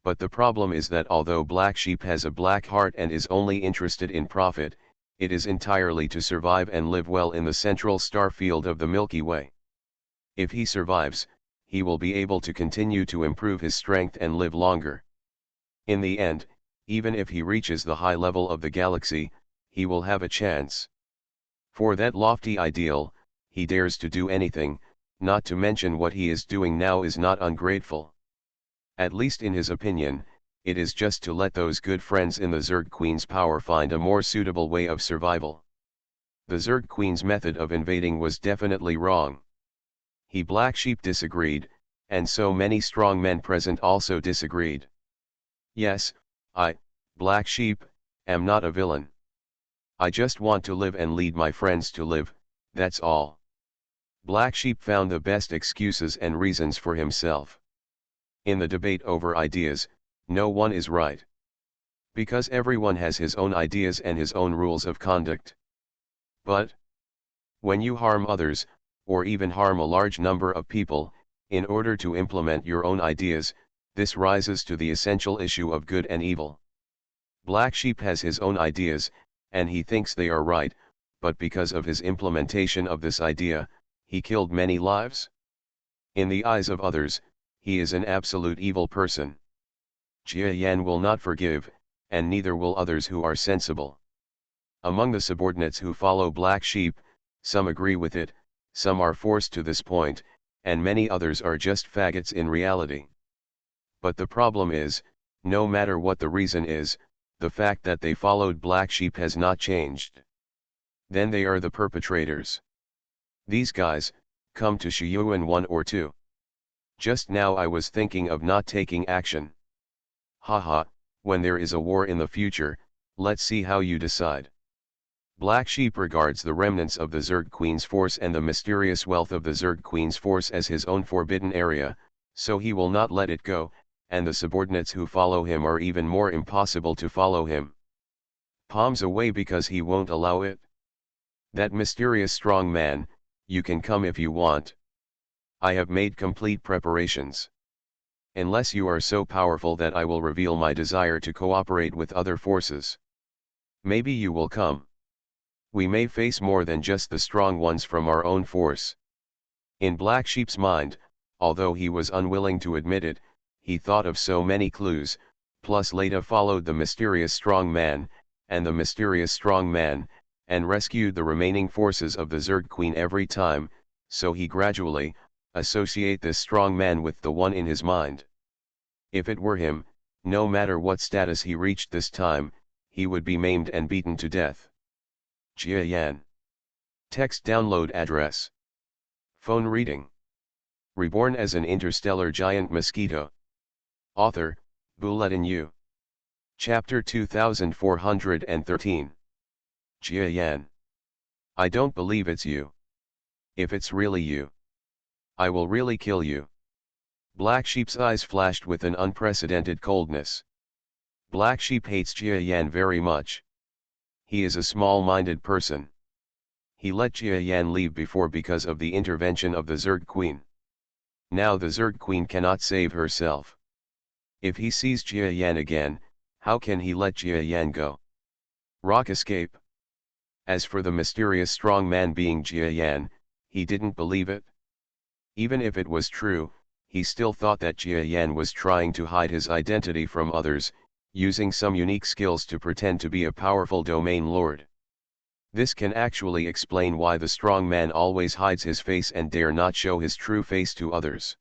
But the problem is that although Black Sheep has a black heart and is only interested in profit, it is entirely to survive and live well in the central star field of the Milky Way. If he survives, he will be able to continue to improve his strength and live longer. In the end, even if he reaches the high level of the galaxy, he will have a chance. For that lofty ideal, he dares to do anything, not to mention what he is doing now is not ungrateful. At least in his opinion, it is just to let those good friends in the Zerg Queen's power find a more suitable way of survival. The Zerg Queen's method of invading was definitely wrong. Black Sheep disagreed, and so many strong men present also disagreed. Yes, I, Black Sheep, am not a villain. I just want to live and lead my friends to live, that's all. Black Sheep found the best excuses and reasons for himself. In the debate over ideas, no one is right. Because everyone has his own ideas and his own rules of conduct. But, when you harm others, or even harm a large number of people, in order to implement your own ideas, this rises to the essential issue of good and evil. Black Sheep has his own ideas, and he thinks they are right, but because of his implementation of this idea, he killed many lives. In the eyes of others, he is an absolute evil person. Jia Yan will not forgive, and neither will others who are sensible. Among the subordinates who follow Black Sheep, some agree with it, some are forced to this point, and many others are just faggots in reality. But the problem is, no matter what the reason is, the fact that they followed Black Sheep has not changed. Then they are the perpetrators. These guys, come to Shiyuan 1 or 2. Just now I was thinking of not taking action. Haha, when there is a war in the future, let's see how you decide. Black Sheep regards the remnants of the Zerg Queen's force and the mysterious wealth of the Zerg Queen's force as his own forbidden area, so he will not let it go, and the subordinates who follow him are even more impossible to follow him. Palms away because he won't allow it. That mysterious strong man, you can come if you want. I have made complete preparations. Unless you are so powerful that I will reveal my desire to cooperate with other forces. Maybe you will come. We may face more than just the strong ones from our own force. In Black Sheep's mind, although he was unwilling to admit it, he thought of so many clues, plus later followed the mysterious strong man, and the mysterious strong man, and rescued the remaining forces of the Zerg Queen every time, so he gradually, associate this strong man with the one in his mind. If it were him, no matter what status he reached this time, he would be maimed and beaten to death. Jia Yan. Text download address. Phone reading. Reborn as an interstellar giant mosquito. Author, Bulletin U. Chapter 2413. Jia Yan. I don't believe it's you. If it's really you, I will really kill you. Black Sheep's eyes flashed with an unprecedented coldness. Black Sheep hates Jia Yan very much. He is a small-minded person. He let Jia Yan leave before because of the intervention of the Zerg Queen. Now the Zerg Queen cannot save herself. If he sees Jia Yan again, how can he let Jia Yan go? Rock escape. As for the mysterious strong man being Jia Yan, he didn't believe it. Even if it was true, he still thought that Jia Yan was trying to hide his identity from others, using some unique skills to pretend to be a powerful domain lord. This can actually explain why the strong man always hides his face and dare not show his true face to others.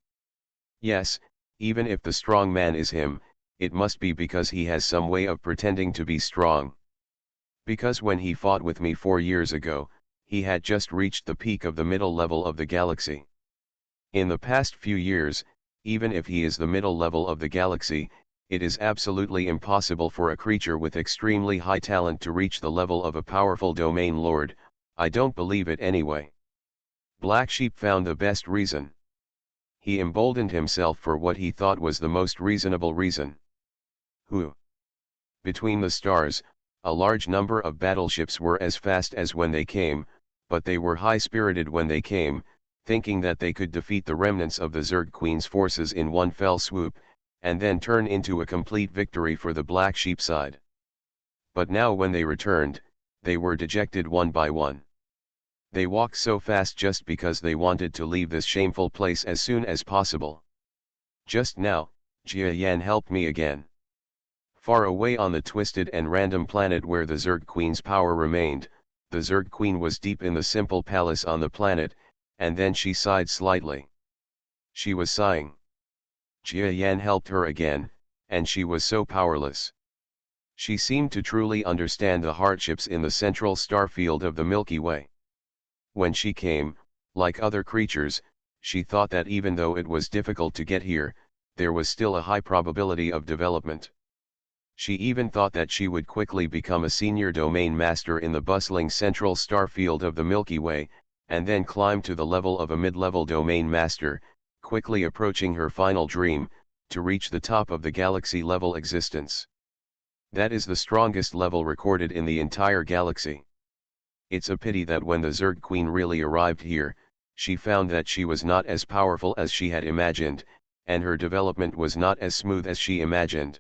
Yes, even if the strong man is him, it must be because he has some way of pretending to be strong. Because when he fought with me 4 years ago, he had just reached the peak of the middle level of the galaxy. In the past few years, even if he is the middle level of the galaxy, it is absolutely impossible for a creature with extremely high talent to reach the level of a powerful domain lord. I don't believe it anyway. Black Sheep found the best reason. He emboldened himself for what he thought was the most reasonable reason. Who? Between the stars, a large number of battleships were as fast as when they came, but they were high-spirited when they came, thinking that they could defeat the remnants of the Zerg Queen's forces in one fell swoop, and then turn into a complete victory for the Black Sheep side. But now when they returned, they were dejected one by one. They walked so fast just because they wanted to leave this shameful place as soon as possible. Just now, Jia Yan helped me again. Far away on the twisted and random planet where the Zerg Queen's power remained, the Zerg Queen was deep in the simple palace on the planet, and then she sighed slightly. She was sighing. Jia Yan helped her again, and she was so powerless. She seemed to truly understand the hardships in the central star field of the Milky Way. When she came, like other creatures, she thought that even though it was difficult to get here, there was still a high probability of development. She even thought that she would quickly become a senior domain master in the bustling central star field of the Milky Way, and then climb to the level of a mid-level domain master, quickly approaching her final dream, to reach the top of the galaxy-level existence. That is the strongest level recorded in the entire galaxy. It's a pity that when the Zerg Queen really arrived here, she found that she was not as powerful as she had imagined, and her development was not as smooth as she imagined.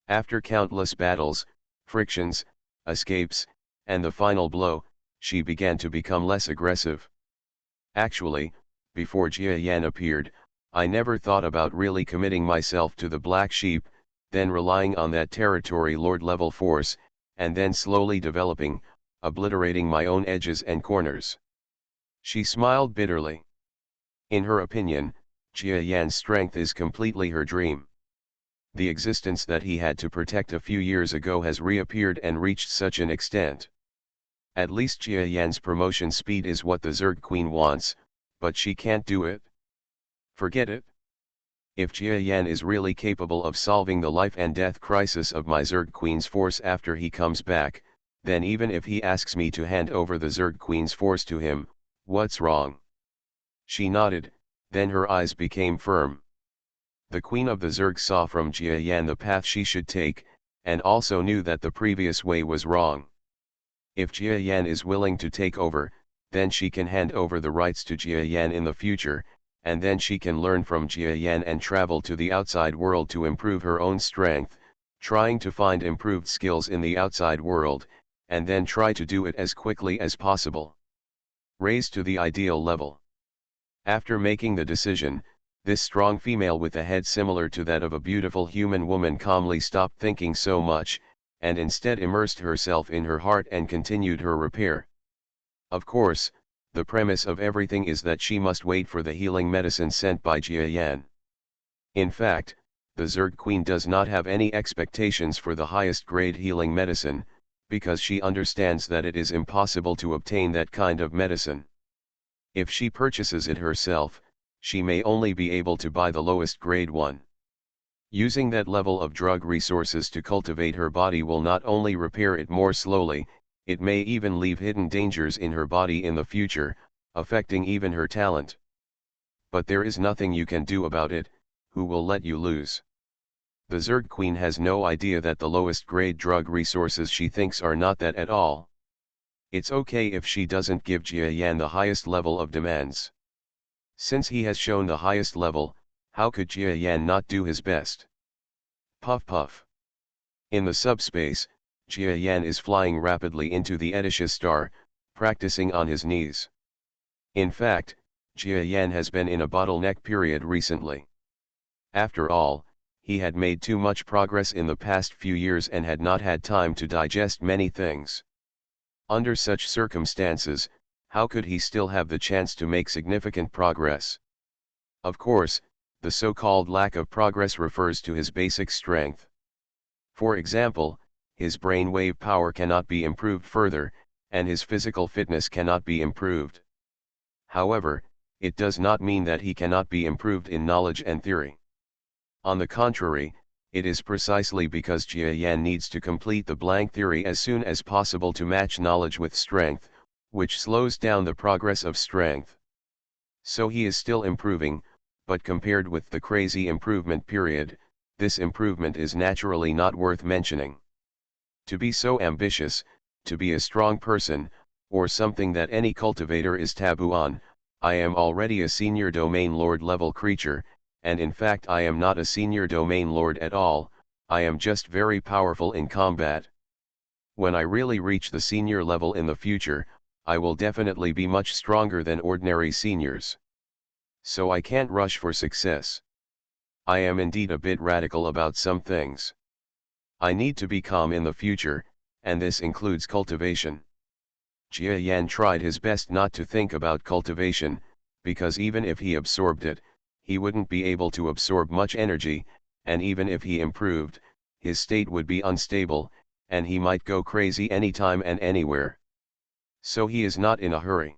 After countless battles, frictions, escapes, and the final blow, she began to become less aggressive. Actually, before Jia Yan appeared, I never thought about really committing myself to the Black Sheep, then relying on that territory lord level force, and then slowly developing, obliterating my own edges and corners. She smiled bitterly. In her opinion, Jia Yan's strength is completely her dream. The existence that he had to protect a few years ago has reappeared and reached such an extent. At least Jia Yan's promotion speed is what the Zerg Queen wants, but she can't do it. Forget it. If Jia Yan is really capable of solving the life and death crisis of my Zerg Queen's force after he comes back, then even if he asks me to hand over the Zerg Queen's force to him, what's wrong? She nodded, then her eyes became firm. The Queen of the Zerg saw from Jia Yan the path she should take, and also knew that the previous way was wrong. If Jia Yan is willing to take over, then she can hand over the rights to Jia Yan in the future, and then she can learn from Jia Yan and travel to the outside world to improve her own strength, trying to find improved skills in the outside world, and then try to do it as quickly as possible. Raise to the ideal level. After making the decision, this strong female with a head similar to that of a beautiful human woman calmly stopped thinking so much, and instead immersed herself in her heart and continued her repair. Of course, the premise of everything is that she must wait for the healing medicine sent by Jia Yan. In fact, the Zerg Queen does not have any expectations for the highest grade healing medicine, because she understands that it is impossible to obtain that kind of medicine. If she purchases it herself, she may only be able to buy the lowest grade one. Using that level of drug resources to cultivate her body will not only repair it more slowly, it may even leave hidden dangers in her body in the future, affecting even her talent. But there is nothing you can do about it. Who will let you lose? The Zerg Queen has no idea that the lowest grade drug resources she thinks are not that at all. It's okay if she doesn't give Jia Yan the highest level of demands. Since he has shown the highest level, how could Jia Yan not do his best? Puff puff. In the subspace, Jia Yan is flying rapidly into the Edisha star, practicing on his knees. In fact, Jia Yan has been in a bottleneck period recently. After all, he had made too much progress in the past few years and had not had time to digest many things. Under such circumstances, how could he still have the chance to make significant progress? Of course, the so-called lack of progress refers to his basic strength. For example, his brainwave power cannot be improved further, and his physical fitness cannot be improved. However, it does not mean that he cannot be improved in knowledge and theory. On the contrary, it is precisely because Jia Yan needs to complete the blank theory as soon as possible to match knowledge with strength, which slows down the progress of strength. So he is still improving, but compared with the crazy improvement period, this improvement is naturally not worth mentioning. To be so ambitious, to be a strong person, or something that any cultivator is taboo on, I am already a senior domain lord level creature, and in fact I am not a senior domain lord at all, I am just very powerful in combat. When I really reach the senior level in the future, I will definitely be much stronger than ordinary seniors. So I can't rush for success. I am indeed a bit radical about some things. I need to be calm in the future, and this includes cultivation. Jia Yan tried his best not to think about cultivation, because even if he absorbed it, he wouldn't be able to absorb much energy, and even if he improved, his state would be unstable, and he might go crazy anytime and anywhere. So he is not in a hurry.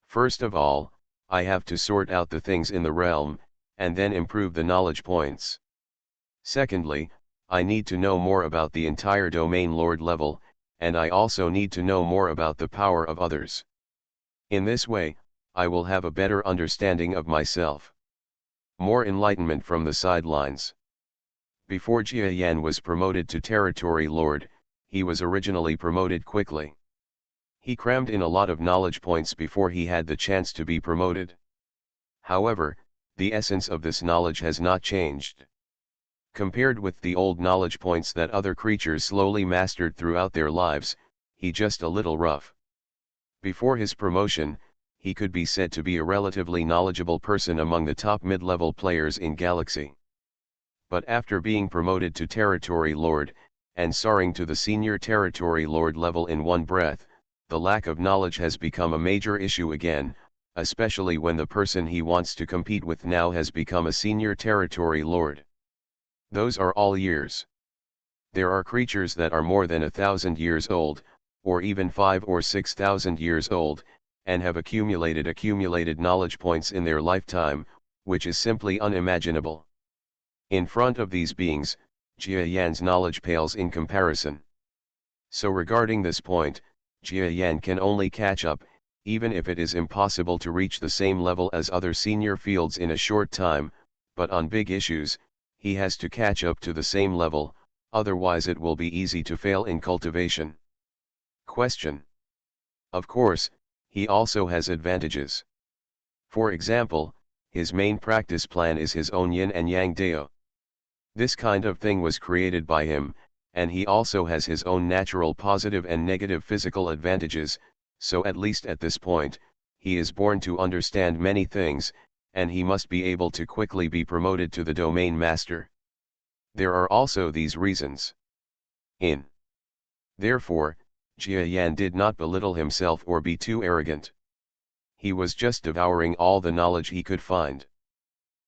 First of all, I have to sort out the things in the realm, and then improve the knowledge points. Secondly, I need to know more about the entire domain lord level, and I also need to know more about the power of others. In this way, I will have a better understanding of myself. More enlightenment from the sidelines. Before Jia Yan was promoted to Territory Lord, he was originally promoted quickly. He crammed in a lot of knowledge points before he had the chance to be promoted. However, the essence of this knowledge has not changed. Compared with the old knowledge points that other creatures slowly mastered throughout their lives, he just a little rough. Before his promotion, he could be said to be a relatively knowledgeable person among the top mid-level players in Galaxy. But after being promoted to Territory Lord, and soaring to the Senior Territory Lord level in one breath, the lack of knowledge has become a major issue again, especially when the person he wants to compete with now has become a Senior Territory Lord. Those are all years. There are creatures that are more than 1,000 years old, or even 5 or 6,000 years old, and have accumulated knowledge points in their lifetime, which is simply unimaginable. In front of these beings, Jia Yan's knowledge pales in comparison. So regarding this point, Jia Yan can only catch up, even if it is impossible to reach the same level as other senior fields in a short time, but on big issues, he has to catch up to the same level, otherwise it will be easy to fail in cultivation. Question. Of course, he also has advantages. For example, his main practice plan is his own yin and yang dao. This kind of thing was created by him, and he also has his own natural positive and negative physical advantages, so at least at this point, he is born to understand many things, and he must be able to quickly be promoted to the domain master. There are also these reasons. Therefore, Jia Yan did not belittle himself or be too arrogant. He was just devouring all the knowledge he could find.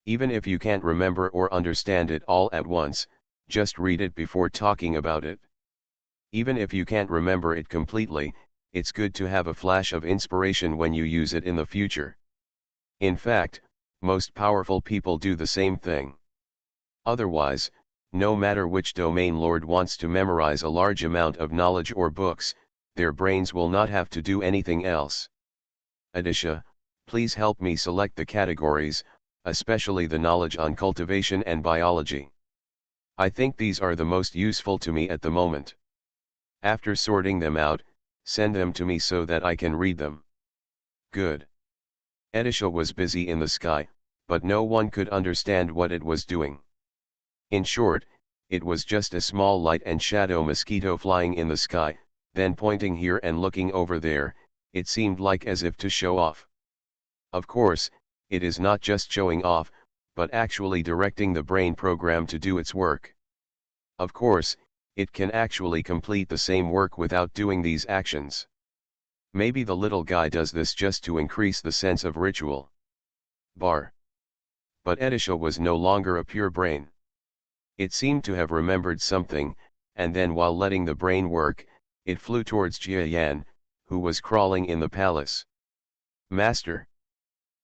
Even if you can't remember or understand it all at once, just read it before talking about it. Even if you can't remember it completely, it's good to have a flash of inspiration when you use it in the future. In fact, most powerful people do the same thing. Otherwise, no matter which domain lord wants to memorize a large amount of knowledge or books, their brains will not have to do anything else. Adisha, please help me select the categories, especially the knowledge on cultivation and biology. I think these are the most useful to me at the moment. After sorting them out, send them to me so that I can read them. Good. Edisha was busy in the sky, but no one could understand what it was doing. In short, it was just a small light and shadow mosquito flying in the sky, then pointing here and looking over there. It seemed like as if to show off. Of course, it is not just showing off, but actually directing the brain program to do its work. Of course, it can actually complete the same work without doing these actions. Maybe the little guy does this just to increase the sense of ritual. But Edisha was no longer a pure brain. It seemed to have remembered something, and then while letting the brain work, it flew towards Jia Yan, who was crawling in the palace. Master,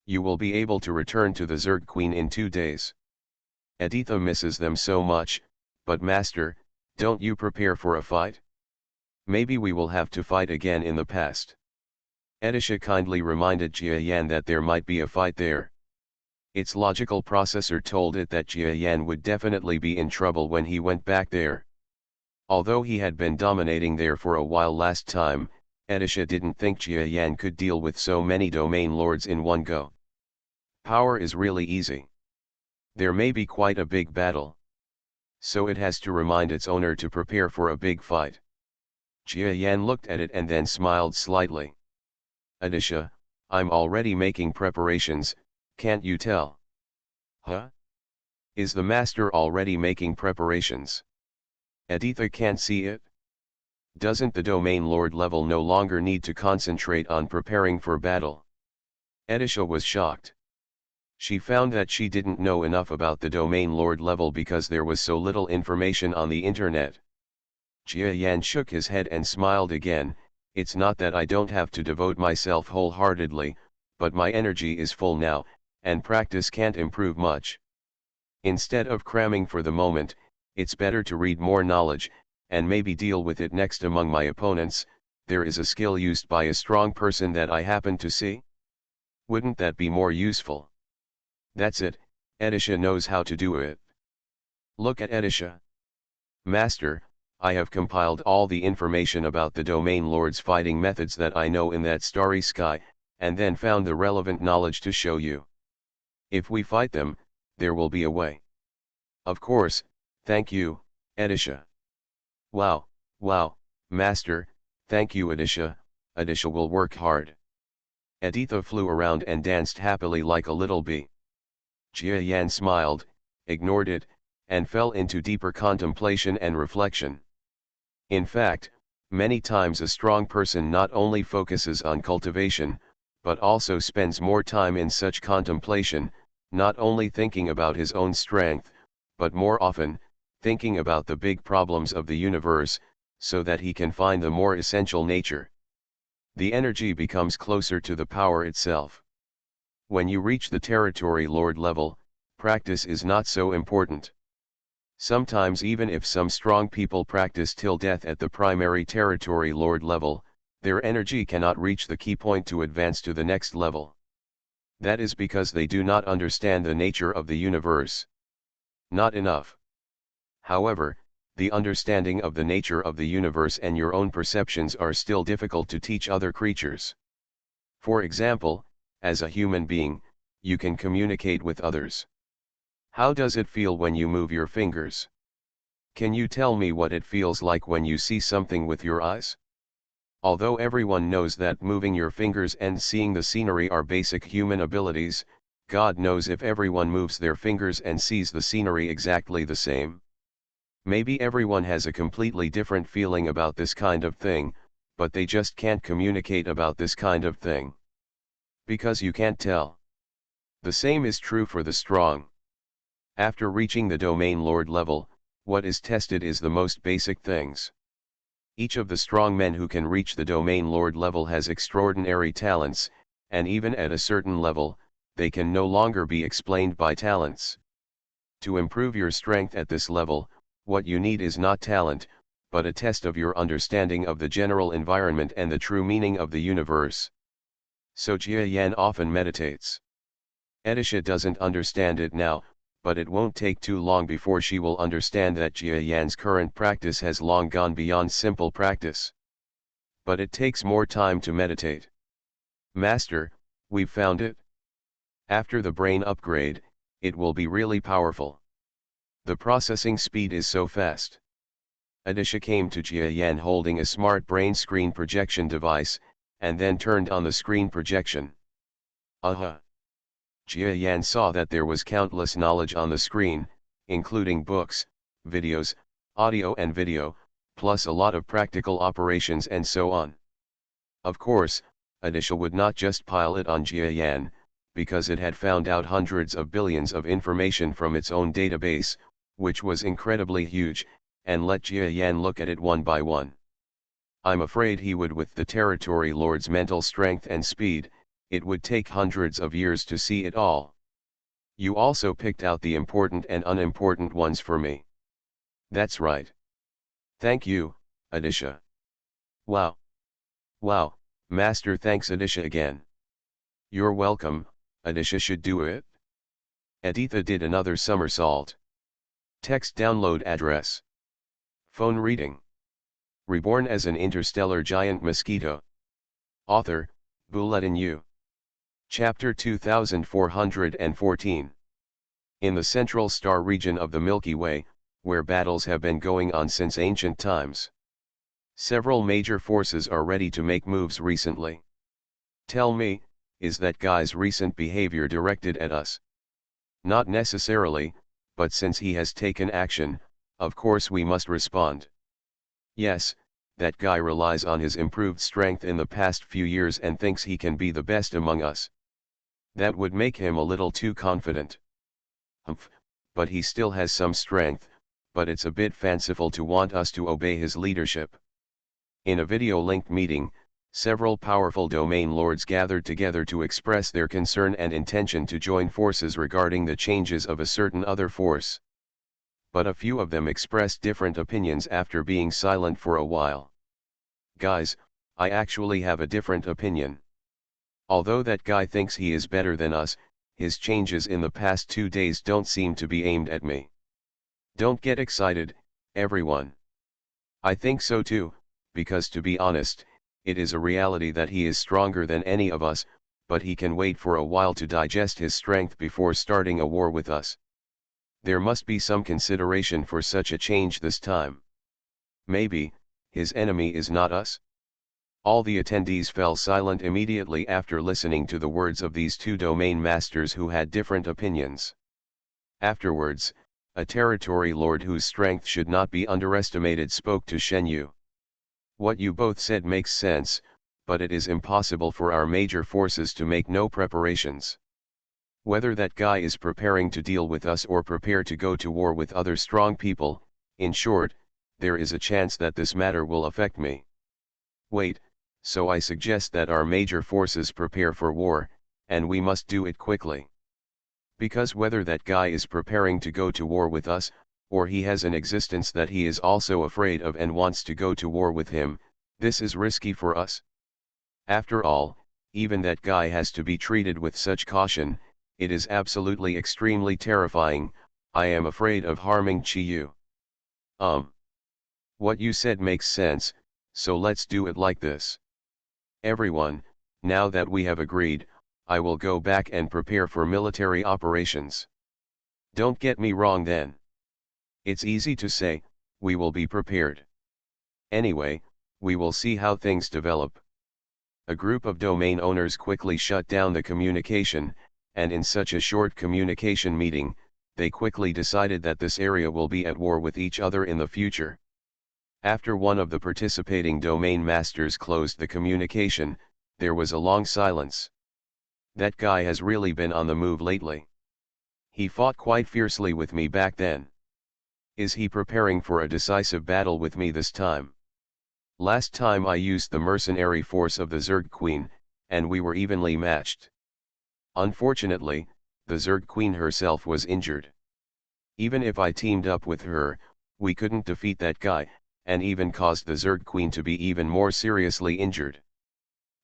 you will be able to return to the Zerg Queen in 2 days. Editha misses them so much, but Master, don't you prepare for a fight? Maybe we will have to fight again in the past. Edisha kindly reminded Jia Yan that there might be a fight there. Its logical processor told it that Jia Yan would definitely be in trouble when he went back there. Although he had been dominating there for a while last time, Edisha didn't think Jia Yan could deal with so many domain lords in one go. Power is really easy. There may be quite a big battle. So it has to remind its owner to prepare for a big fight. Jia Yan looked at it and then smiled slightly. Edisha, I'm already making preparations, can't you tell? Huh? Is the master already making preparations? Editha can't see it? Doesn't the domain lord level no longer need to concentrate on preparing for battle? Edisha was shocked. She found that she didn't know enough about the domain lord level because there was so little information on the internet. Jia Yan shook his head and smiled again. It's not that I don't have to devote myself wholeheartedly, but my energy is full now, and practice can't improve much. Instead of cramming for the moment, it's better to read more knowledge, and maybe deal with it next among my opponents. There is a skill used by a strong person that I happen to see. Wouldn't that be more useful? That's it, Edisha knows how to do it. Look at Edisha. Master, I have compiled all the information about the Domain Lord's fighting methods that I know in that starry sky, and then found the relevant knowledge to show you. If we fight them, there will be a way. Of course, thank you, Edisha. Wow, Master, thank you Edisha. Edisha will work hard. Editha flew around and danced happily like a little bee. Jia Yan smiled, ignored it, and fell into deeper contemplation and reflection. In fact, many times a strong person not only focuses on cultivation, but also spends more time in such contemplation, not only thinking about his own strength, but more often, thinking about the big problems of the universe, so that he can find the more essential nature. The energy becomes closer to the power itself. When you reach the Territory Lord level, practice is not so important. Sometimes even if some strong people practice till death at the primary Territory Lord level, their energy cannot reach the key point to advance to the next level. That is because they do not understand the nature of the universe. Not enough. However, the understanding of the nature of the universe and your own perceptions are still difficult to teach other creatures. For example, as a human being, you can communicate with others. How does it feel when you move your fingers? Can you tell me what it feels like when you see something with your eyes? Although everyone knows that moving your fingers and seeing the scenery are basic human abilities, God knows if everyone moves their fingers and sees the scenery exactly the same. Maybe everyone has a completely different feeling about this kind of thing, but they just can't communicate about this kind of thing. Because you can't tell. The same is true for the strong. After reaching the Domain Lord level, what is tested is the most basic things. Each of the strong men who can reach the Domain Lord level has extraordinary talents, and even at a certain level, they can no longer be explained by talents. To improve your strength at this level, what you need is not talent, but a test of your understanding of the general environment and the true meaning of the universe. So Jia Yan often meditates. Edisha doesn't understand it now, but it won't take too long before she will understand that Jia Yan's current practice has long gone beyond simple practice. But it takes more time to meditate. Master, we've found it. After the brain upgrade, it will be really powerful. The processing speed is so fast. Edisha came to Jia Yan holding a smart brain screen projection device, and then turned on the screen projection. Jia Yan saw that there was countless knowledge on the screen, including books, videos, audio and video, plus a lot of practical operations and so on. Of course, Edisha would not just pile it on Jia Yan, because it had found out hundreds of billions of information from its own database, which was incredibly huge, and let Jia Yan look at it one by one. I'm afraid he would with the Territory Lord's mental strength and speed, it would take hundreds of years to see it all. You also picked out the important and unimportant ones for me. That's right. Thank you, Edisha. Wow, Master, thanks Edisha again. You're welcome, Edisha should do it. Editha did another somersault. Text download address. Phone reading. Reborn as an interstellar giant mosquito. Author, Bulletin U. Chapter 2414. In the central star region of the Milky Way, where battles have been going on since ancient times. Several major forces are ready to make moves recently. Tell me, is that guy's recent behavior directed at us? Not necessarily, but since he has taken action, of course we must respond. Yes, that guy relies on his improved strength in the past few years and thinks he can be the best among us. That would make him a little too confident. But he still has some strength, but it's a bit fanciful to want us to obey his leadership. In a video-linked meeting, several powerful domain lords gathered together to express their concern and intention to join forces regarding the changes of a certain other force. But a few of them expressed different opinions after being silent for a while. Guys, I actually have a different opinion. Although that guy thinks he is better than us, his changes in the past 2 days don't seem to be aimed at me. Don't get excited, everyone. I think so too, because to be honest, it is a reality that he is stronger than any of us, but he can wait for a while to digest his strength before starting a war with us. There must be some consideration for such a change this time. Maybe, his enemy is not us? All the attendees fell silent immediately after listening to the words of these two domain masters who had different opinions. Afterwards, a territory lord whose strength should not be underestimated spoke to Shenyu. What you both said makes sense, but it is impossible for our major forces to make no preparations. Whether that guy is preparing to deal with us or prepare to go to war with other strong people, in short, there is a chance that this matter will affect me. Wait, so I suggest that our major forces prepare for war, and we must do it quickly. Because whether that guy is preparing to go to war with us, or he has an existence that he is also afraid of and wants to go to war with him, this is risky for us. After all, even that guy has to be treated with such caution. It is absolutely extremely terrifying. I am afraid of harming Chiyu. What you said makes sense, so let's do it like this. Everyone, now that we have agreed, I will go back and prepare for military operations. Don't get me wrong then. It's easy to say, we will be prepared. Anyway, we will see how things develop. A group of domain owners quickly shut down the communication, and in such a short communication meeting, they quickly decided that this area will be at war with each other in the future. After one of the participating domain masters closed the communication, there was a long silence. That guy has really been on the move lately. He fought quite fiercely with me back then. Is he preparing for a decisive battle with me this time? Last time I used the mercenary force of the Zerg Queen, and we were evenly matched. Unfortunately, the Zerg Queen herself was injured. Even if I teamed up with her, we couldn't defeat that guy, and even caused the Zerg Queen to be even more seriously injured.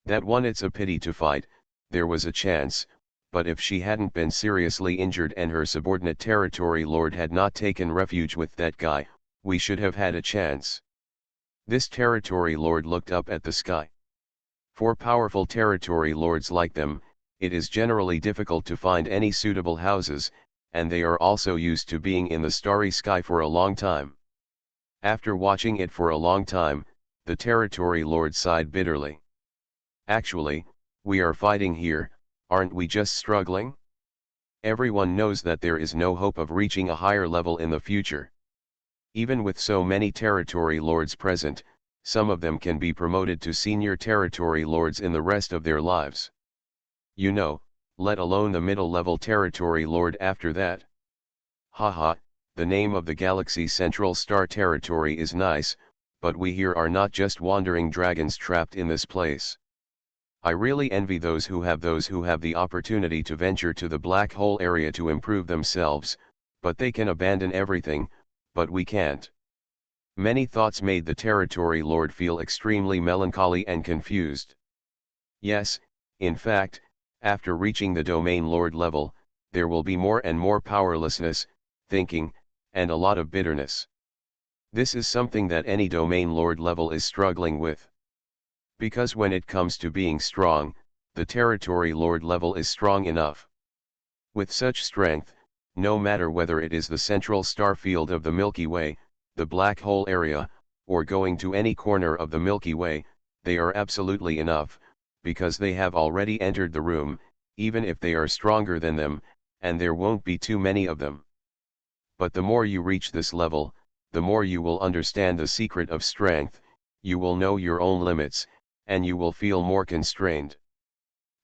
That one, it's a pity to fight. There was a chance, but if she hadn't been seriously injured and her subordinate territory lord had not taken refuge with that guy, we should have had a chance. This territory lord looked up at the sky. For powerful territory lords like them, it is generally difficult to find any suitable houses, and they are also used to being in the starry sky for a long time. After watching it for a long time, the territory lord sighed bitterly. Actually, we are fighting here, aren't we just struggling? Everyone knows that there is no hope of reaching a higher level in the future. Even with so many territory lords present, some of them can be promoted to senior territory lords in the rest of their lives. You know, let alone the middle-level territory lord after that. Haha, the name of the galaxy Central Star Territory is nice, but we here are not just wandering dragons trapped in this place. I really envy those who have the opportunity to venture to the black hole area to improve themselves, but they can abandon everything, but we can't. Many thoughts made the territory lord feel extremely melancholy and confused. Yes, in fact, after reaching the domain lord level, there will be more and more powerlessness, thinking, and a lot of bitterness. This is something that any domain lord level is struggling with. Because when it comes to being strong, the territory lord level is strong enough. With such strength, no matter whether it is the central star field of the Milky Way, the black hole area, or going to any corner of the Milky Way, they are absolutely enough, because they have already entered the room, even if they are stronger than them, and there won't be too many of them. But the more you reach this level, the more you will understand the secret of strength, you will know your own limits, and you will feel more constrained.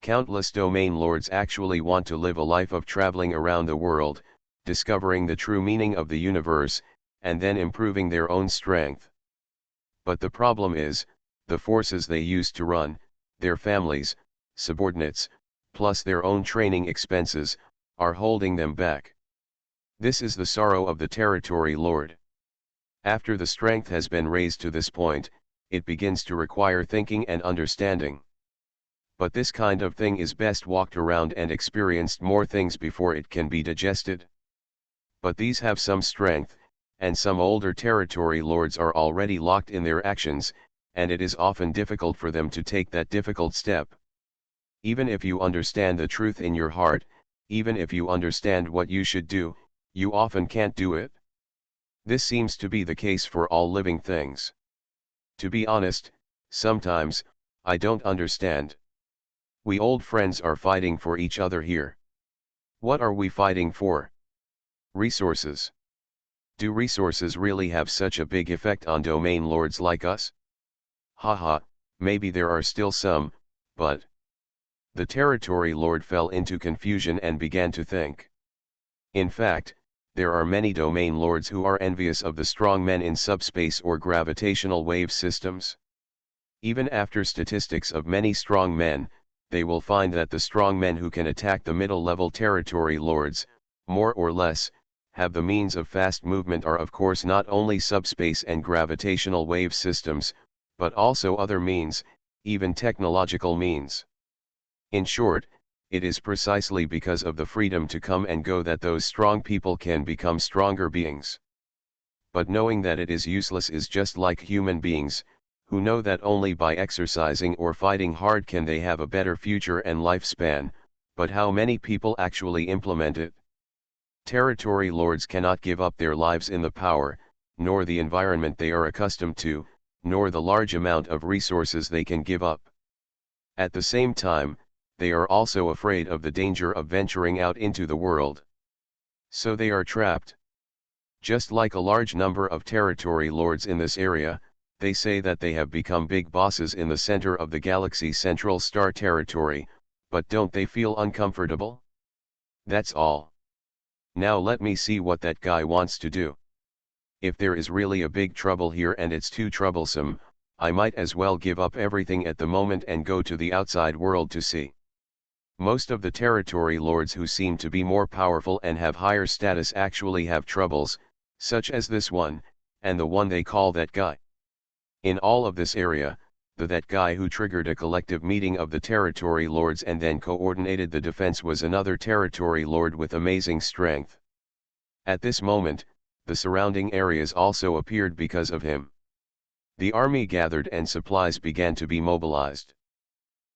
Countless domain lords actually want to live a life of traveling around the world, discovering the true meaning of the universe, and then improving their own strength. But the problem is, the forces they used to run, their families, subordinates, plus their own training expenses, are holding them back. This is the sorrow of the territory lord. After the strength has been raised to this point, it begins to require thinking and understanding. But this kind of thing is best walked around and experienced more things before it can be digested. But these have some strength, and some older territory lords are already locked in their actions, and it is often difficult for them to take that difficult step. Even if you understand the truth in your heart, even if you understand what you should do, you often can't do it. This seems to be the case for all living things. To be honest, sometimes, I don't understand. We old friends are fighting for each other here. What are we fighting for? Resources. Do resources really have such a big effect on domain lords like us? Haha, maybe there are still some, but... The territory lord fell into confusion and began to think. In fact, there are many domain lords who are envious of the strong men in subspace or gravitational wave systems. Even after statistics of many strong men, they will find that the strong men who can attack the middle-level territory lords, more or less, have the means of fast movement are of course not only subspace and gravitational wave systems, but also other means, even technological means. In short, it is precisely because of the freedom to come and go that those strong people can become stronger beings. But knowing that it is useless is just like human beings, who know that only by exercising or fighting hard can they have a better future and lifespan, but how many people actually implement it? Territory lords cannot give up their lives in the power, nor the environment they are accustomed to, nor the large amount of resources they can give up. At the same time, they are also afraid of the danger of venturing out into the world. So they are trapped. Just like a large number of territory lords in this area, they say that they have become big bosses in the center of the galaxy's central star territory, but don't they feel uncomfortable? That's all. Now let me see what that guy wants to do. If there is really a big trouble here and it's too troublesome, I might as well give up everything at the moment and go to the outside world to see. Most of the territory lords who seem to be more powerful and have higher status actually have troubles, such as this one, and the one they call that guy. In all of this area, that guy who triggered a collective meeting of the territory lords and then coordinated the defense was another territory lord with amazing strength. At this moment, the surrounding areas also appeared because of him. The army gathered and supplies began to be mobilized.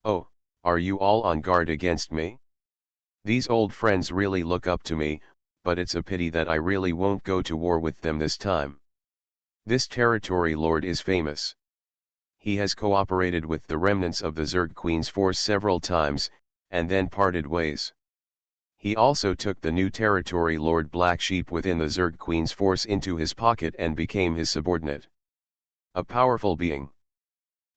Oh, are you all on guard against me? These old friends really look up to me, but it's a pity that I really won't go to war with them this time. This territory lord is famous. He has cooperated with the remnants of the Zerg Queen's force several times, and then parted ways. He also took the new territory lord Black Sheep within the Zerg Queen's force into his pocket and became his subordinate. A powerful being.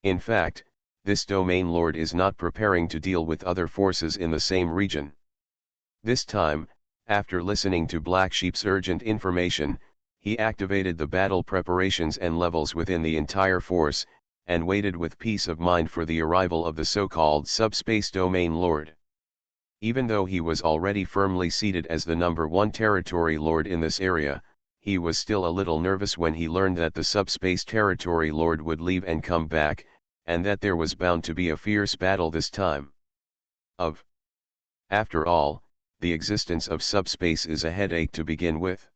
In fact, this domain lord is not preparing to deal with other forces in the same region. This time, after listening to Black Sheep's urgent information, he activated the battle preparations and levels within the entire force, and waited with peace of mind for the arrival of the so-called subspace domain lord. Even though he was already firmly seated as the #1 territory lord in this area, he was still a little nervous when he learned that the subspace territory lord would leave and come back, and that there was bound to be a fierce battle this time. After all, the existence of subspace is a headache to begin with.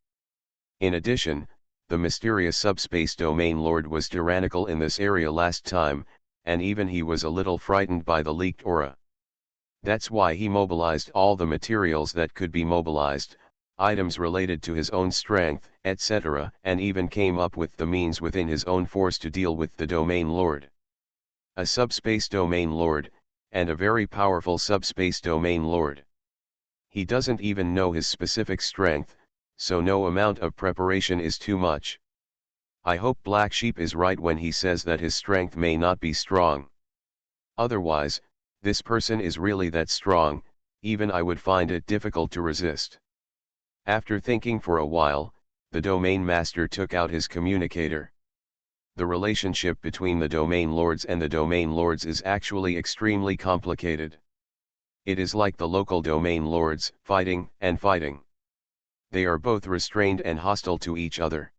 In addition, the mysterious subspace domain lord was tyrannical in this area last time, and even he was a little frightened by the leaked aura. That's why he mobilized all the materials that could be mobilized, items related to his own strength, etc., and even came up with the means within his own force to deal with the domain lord. A subspace domain lord, and a very powerful subspace domain lord. He doesn't even know his specific strength, so no amount of preparation is too much. I hope Black Sheep is right when he says that his strength may not be strong. Otherwise, this person is really that strong, even I would find it difficult to resist. After thinking for a while, the domain master took out his communicator. The relationship between the domain lords and the domain lords is actually extremely complicated. It is like the local domain lords, fighting and fighting. They are both restrained and hostile to each other.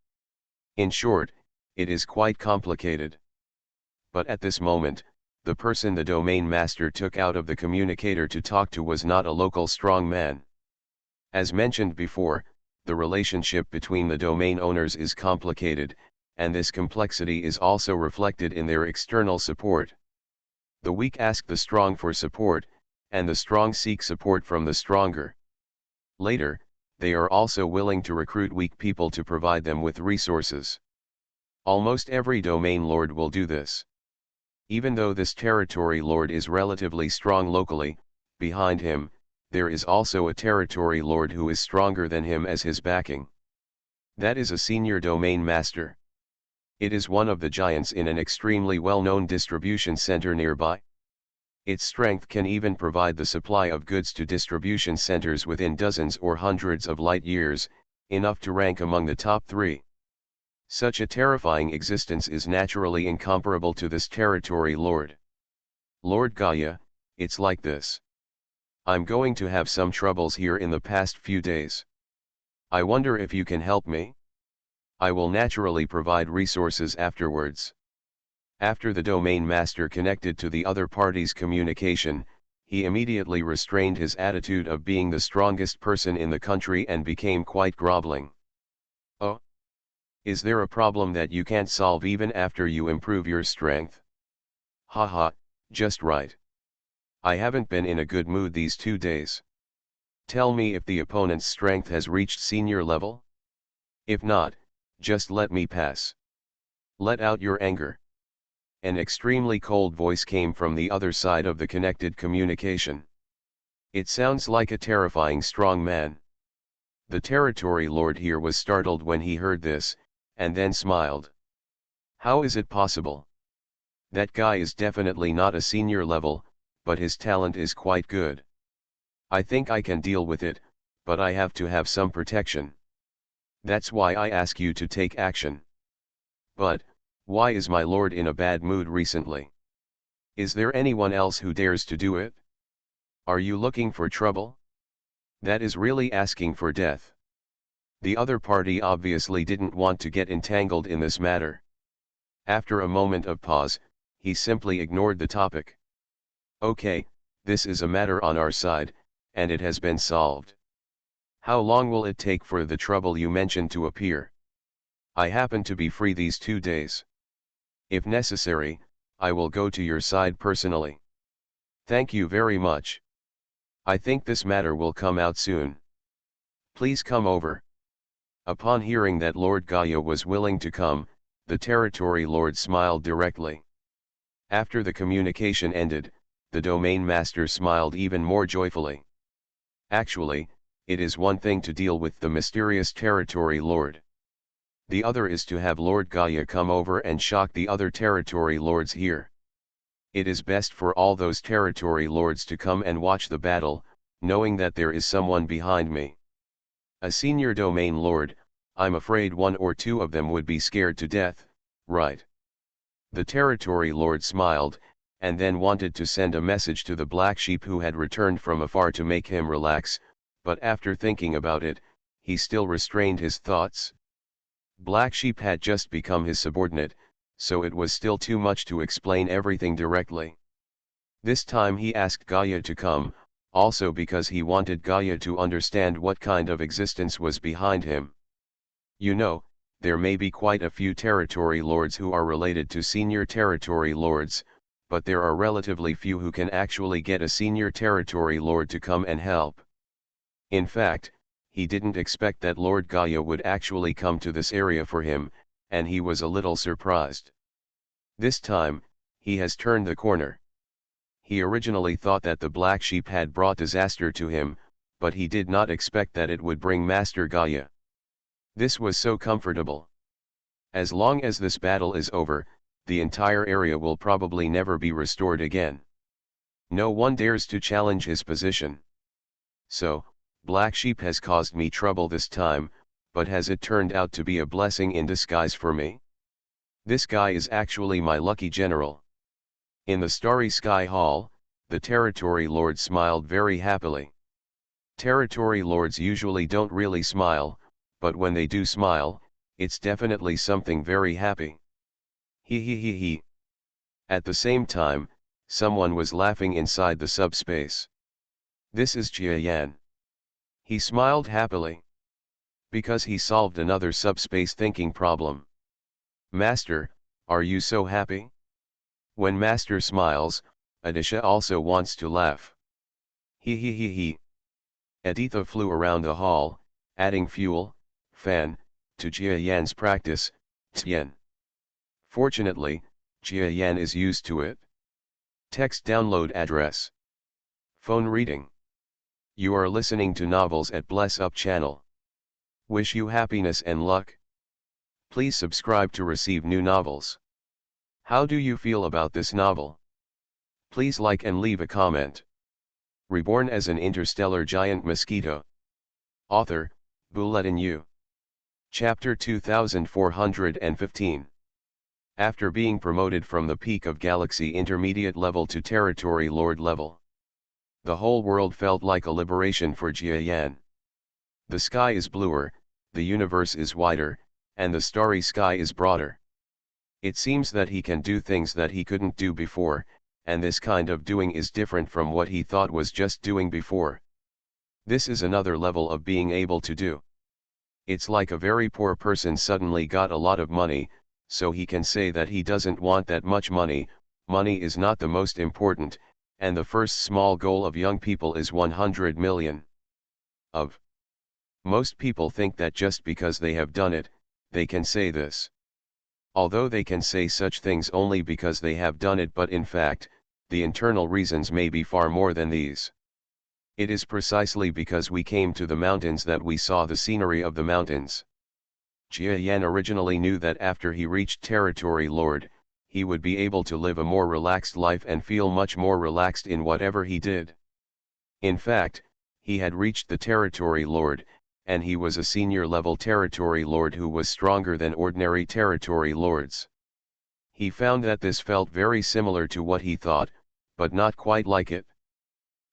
In short, it is quite complicated. But at this moment, the person the domain master took out of the communicator to talk to was not a local strong man. As mentioned before, the relationship between the domain owners is complicated, and this complexity is also reflected in their external support. The weak ask the strong for support, and the strong seek support from the stronger. Later, they are also willing to recruit weak people to provide them with resources. Almost every domain lord will do this. Even though this territory lord is relatively strong locally, behind him, there is also a territory lord who is stronger than him as his backing. That is a senior domain master. It is one of the giants in an extremely well-known distribution center nearby. Its strength can even provide the supply of goods to distribution centers within dozens or hundreds of light years, enough to rank among the top 3. Such a terrifying existence is naturally incomparable to this territory lord. Lord Gaia, it's like this. I'm going to have some troubles here in the past few days. I wonder if you can help me? I will naturally provide resources afterwards. After the domain master connected to the other party's communication, he immediately restrained his attitude of being the strongest person in the country and became quite groveling. Oh? Is there a problem that you can't solve even after you improve your strength? Haha, just right. I haven't been in a good mood these 2 days. Tell me if the opponent's strength has reached senior level? If not, just let me pass. Let out your anger. An extremely cold voice came from the other side of the connected communication. It sounds like a terrifying strong man. The territory lord here was startled when he heard this, and then smiled. How is it possible? That guy is definitely not a senior level, but his talent is quite good. I think I can deal with it, but I have to have some protection. That's why I ask you to take action. But, why is my lord in a bad mood recently? Is there anyone else who dares to do it? Are you looking for trouble? That is really asking for death. The other party obviously didn't want to get entangled in this matter. After a moment of pause, he simply ignored the topic. Okay, this is a matter on our side, and it has been solved. How long will it take for the trouble you mentioned to appear? I happen to be free these 2 days. If necessary, I will go to your side personally. Thank you very much. I think this matter will come out soon. Please come over. Upon hearing that Lord Gaia was willing to come, the territory lord smiled directly. After the communication ended, the domain master smiled even more joyfully. Actually, it is one thing to deal with the mysterious territory lord. The other is to have Lord Gaia come over and shock the other territory lords here. It is best for all those territory lords to come and watch the battle, knowing that there is someone behind me. A senior domain lord, I'm afraid 1 or 2 of them would be scared to death, right? The territory lord smiled, and then wanted to send a message to the black sheep who had returned from afar to make him relax, but after thinking about it, he still restrained his thoughts. Black sheep had just become his subordinate, so it was still too much to explain everything directly. This time he asked Gaia to come, also because he wanted Gaia to understand what kind of existence was behind him. You know, there may be quite a few territory lords who are related to senior territory lords, but there are relatively few who can actually get a senior territory lord to come and help. In fact, he didn't expect that Lord Gaia would actually come to this area for him, and he was a little surprised. This time, he has turned the corner. He originally thought that the black sheep had brought disaster to him, but he did not expect that it would bring Master Gaia. This was so comfortable. As long as this battle is over, the entire area will probably never be restored again. No one dares to challenge his position. So, Black Sheep has caused me trouble this time, but has it turned out to be a blessing in disguise for me? This guy is actually my lucky general. In the Starry Sky Hall, the Territory Lord smiled very happily. Territory Lords usually don't really smile, but when they do smile, it's definitely something very happy. He. At the same time, someone was laughing inside the subspace. This is Jia Yan. He smiled happily. Because he solved another subspace thinking problem. Master, are you so happy? When Master smiles, Adisha also wants to laugh. He. Aditha flew around the hall, adding fuel, fan, to Jia Yan's practice, Tian. Fortunately, Jia Yan is used to it. Text download address. Phone reading. You are listening to novels at Bless Up channel. Wish you happiness and luck. Please subscribe to receive new novels. How do you feel about this novel? Please like and leave a comment. Reborn as an interstellar giant mosquito. Author, Bulletin U. Chapter 2415. After being promoted from the peak of galaxy intermediate level to territory lord level, the whole world felt like a liberation for Jia Yan. The sky is bluer, the universe is wider, and the starry sky is broader. It seems that he can do things that he couldn't do before, and this kind of doing is different from what he thought was just doing before. This is another level of being able to do. It's like a very poor person suddenly got a lot of money, so he can say that he doesn't want that much money. Money is not the most important, and the first small goal of young people is 100 million. Most people think that just because they have done it, they can say this. Although they can say such things only because they have done it, but in fact, the internal reasons may be far more than these. It is precisely because we came to the mountains that we saw the scenery of the mountains. Jia Yan originally knew that after he reached Territory Lord, he would be able to live a more relaxed life and feel much more relaxed in whatever he did. In fact, he had reached the Territory Lord, and he was a senior level Territory Lord who was stronger than ordinary Territory Lords. He found that this felt very similar to what he thought, but not quite like it.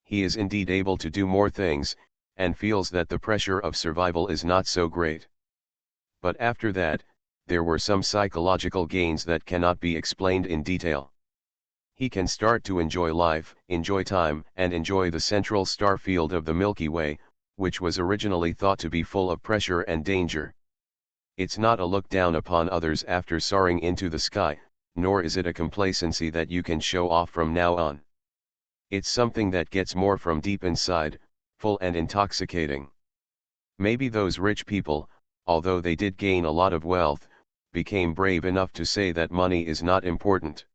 He is indeed able to do more things, and feels that the pressure of survival is not so great. But after that, there were some psychological gains that cannot be explained in detail. He can start to enjoy life, enjoy time, and enjoy the central star field of the Milky Way, which was originally thought to be full of pressure and danger. It's not a look down upon others after soaring into the sky, nor is it a complacency that you can show off from now on. It's something that gets more from deep inside, full and intoxicating. Maybe those rich people, although they did gain a lot of wealth, became brave enough to say that money is not important.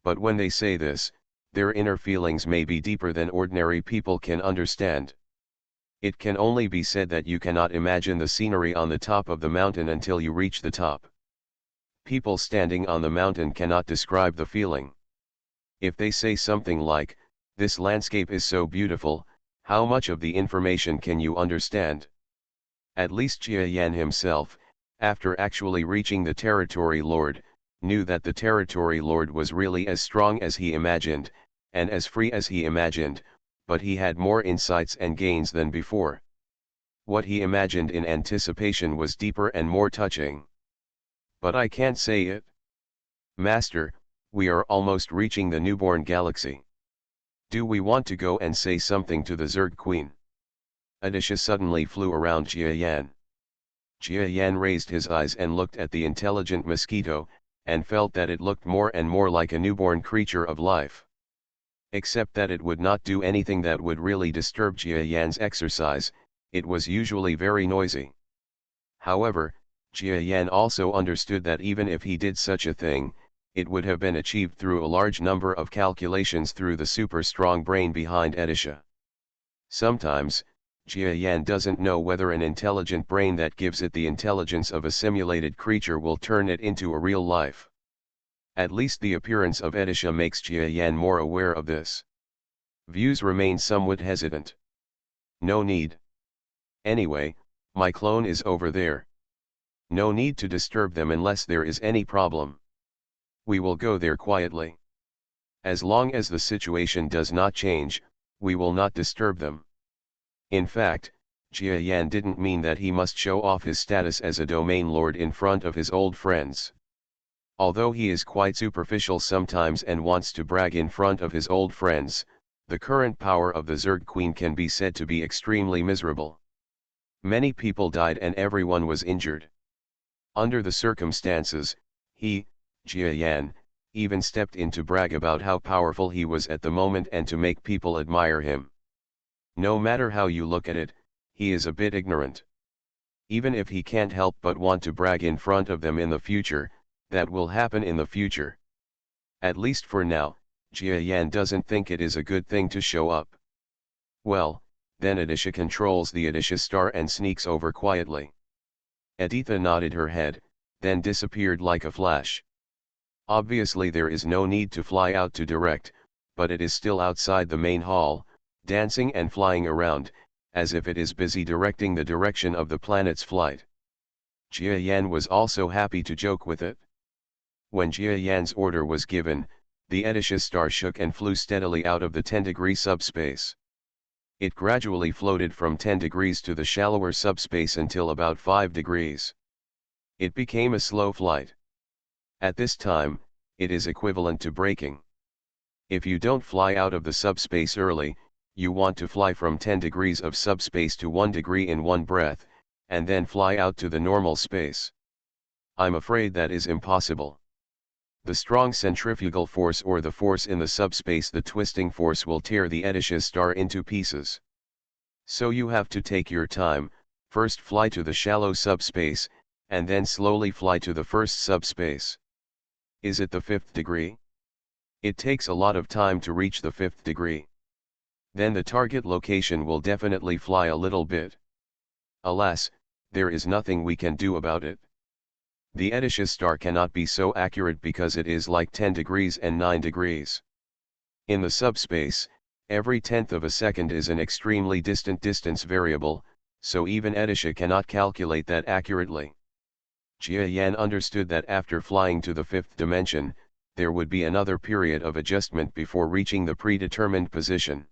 But when they say this, their inner feelings may be deeper than ordinary people can understand. It can only be said that you cannot imagine the scenery on the top of the mountain until you reach the top. People standing on the mountain cannot describe the feeling. If they say something like, "This landscape is so beautiful," how much of the information can you understand? At least Jia Yan himself, after actually reaching the Territory Lord, knew that the Territory Lord was really as strong as he imagined, and as free as he imagined, but he had more insights and gains than before. What he imagined in anticipation was deeper and more touching. But I can't say it. Master, we are almost reaching the newborn galaxy. Do we want to go and say something to the Zerg Queen? Adisha suddenly flew around Jia Yan. Jia Yan raised his eyes and looked at the intelligent mosquito, and felt that it looked more and more like a newborn creature of life. Except that it would not do anything that would really disturb Jia Yan's exercise, it was usually very noisy. However, Jia Yan also understood that even if he did such a thing, it would have been achieved through a large number of calculations through the super strong brain behind Adisha. Sometimes, Jia Yan doesn't know whether an intelligent brain that gives it the intelligence of a simulated creature will turn it into a real life. At least the appearance of Adisha makes Jia Yan more aware of this. Views remain somewhat hesitant. No need. Anyway, my clone is over there. No need to disturb them unless there is any problem. We will go there quietly. As long as the situation does not change, we will not disturb them. In fact, Jia Yan didn't mean that he must show off his status as a domain lord in front of his old friends. Although he is quite superficial sometimes and wants to brag in front of his old friends, the current power of the Zerg Queen can be said to be extremely miserable. Many people died and everyone was injured. Under the circumstances, he, Jia Yan, even stepped in to brag about how powerful he was at the moment and to make people admire him. No matter how you look at it, he is a bit ignorant. Even if he can't help but want to brag in front of them in the future, that will happen in the future. At least for now, Jia Yan doesn't think it is a good thing to show up. Well, then Adisha controls the Adisha star and sneaks over quietly. Aditha nodded her head, then disappeared like a flash. Obviously there is no need to fly out to direct, but it is still outside the main hall, dancing and flying around, as if it is busy directing the direction of the planet's flight. Jia Yan was also happy to joke with it. When Jia Yan's order was given, the Edisha star shook and flew steadily out of the 10-degree subspace. It gradually floated from 10 degrees to the shallower subspace until about 5 degrees. It became a slow flight. At this time, it is equivalent to braking. If you don't fly out of the subspace early, you want to fly from 10 degrees of subspace to 1 degree in one breath, and then fly out to the normal space. I'm afraid that is impossible. The strong centrifugal force or the force in the subspace, the twisting force, will tear the Edisha star into pieces. So you have to take your time, first fly to the shallow subspace, and then slowly fly to the first subspace. Is it the 5th degree? It takes a lot of time to reach the 5th degree. Then the target location will definitely fly a little bit. Alas, there is nothing we can do about it. The Edisha star cannot be so accurate because it is like 10 degrees and 9 degrees. In the subspace, every tenth of a second is an extremely distant distance variable, so even Edisha cannot calculate that accurately. Jia Yan understood that after flying to the 5th dimension, there would be another period of adjustment before reaching the predetermined position.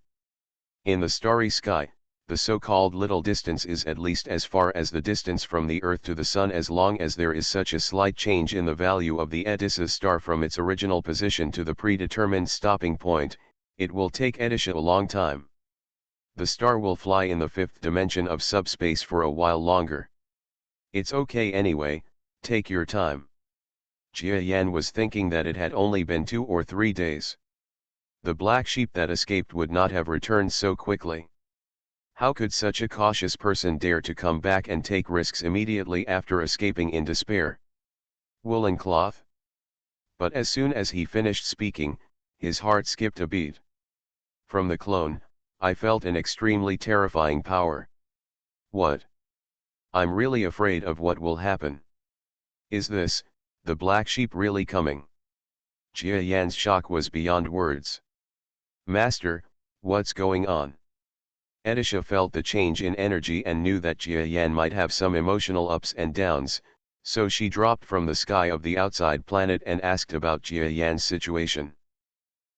In the starry sky, the so-called little distance is at least as far as the distance from the Earth to the Sun. As long as there is such a slight change in the value of the Edisha star from its original position to the predetermined stopping point, it will take Edisha a long time. The star will fly in the 5th dimension of subspace for a while longer. It's okay anyway, take your time. Jia Yan was thinking that it had only been 2 or 3 days. The black sheep that escaped would not have returned so quickly. How could such a cautious person dare to come back and take risks immediately after escaping in despair? Woolen cloth? But as soon as he finished speaking, his heart skipped a beat. From the clone, I felt an extremely terrifying power. What? I'm really afraid of what will happen. Is this, the black sheep, really coming? Jia Yan's shock was beyond words. Master, what's going on? Edisha felt the change in energy and knew that Jia Yan might have some emotional ups and downs, so she dropped from the sky of the outside planet and asked about Jia Yan's situation.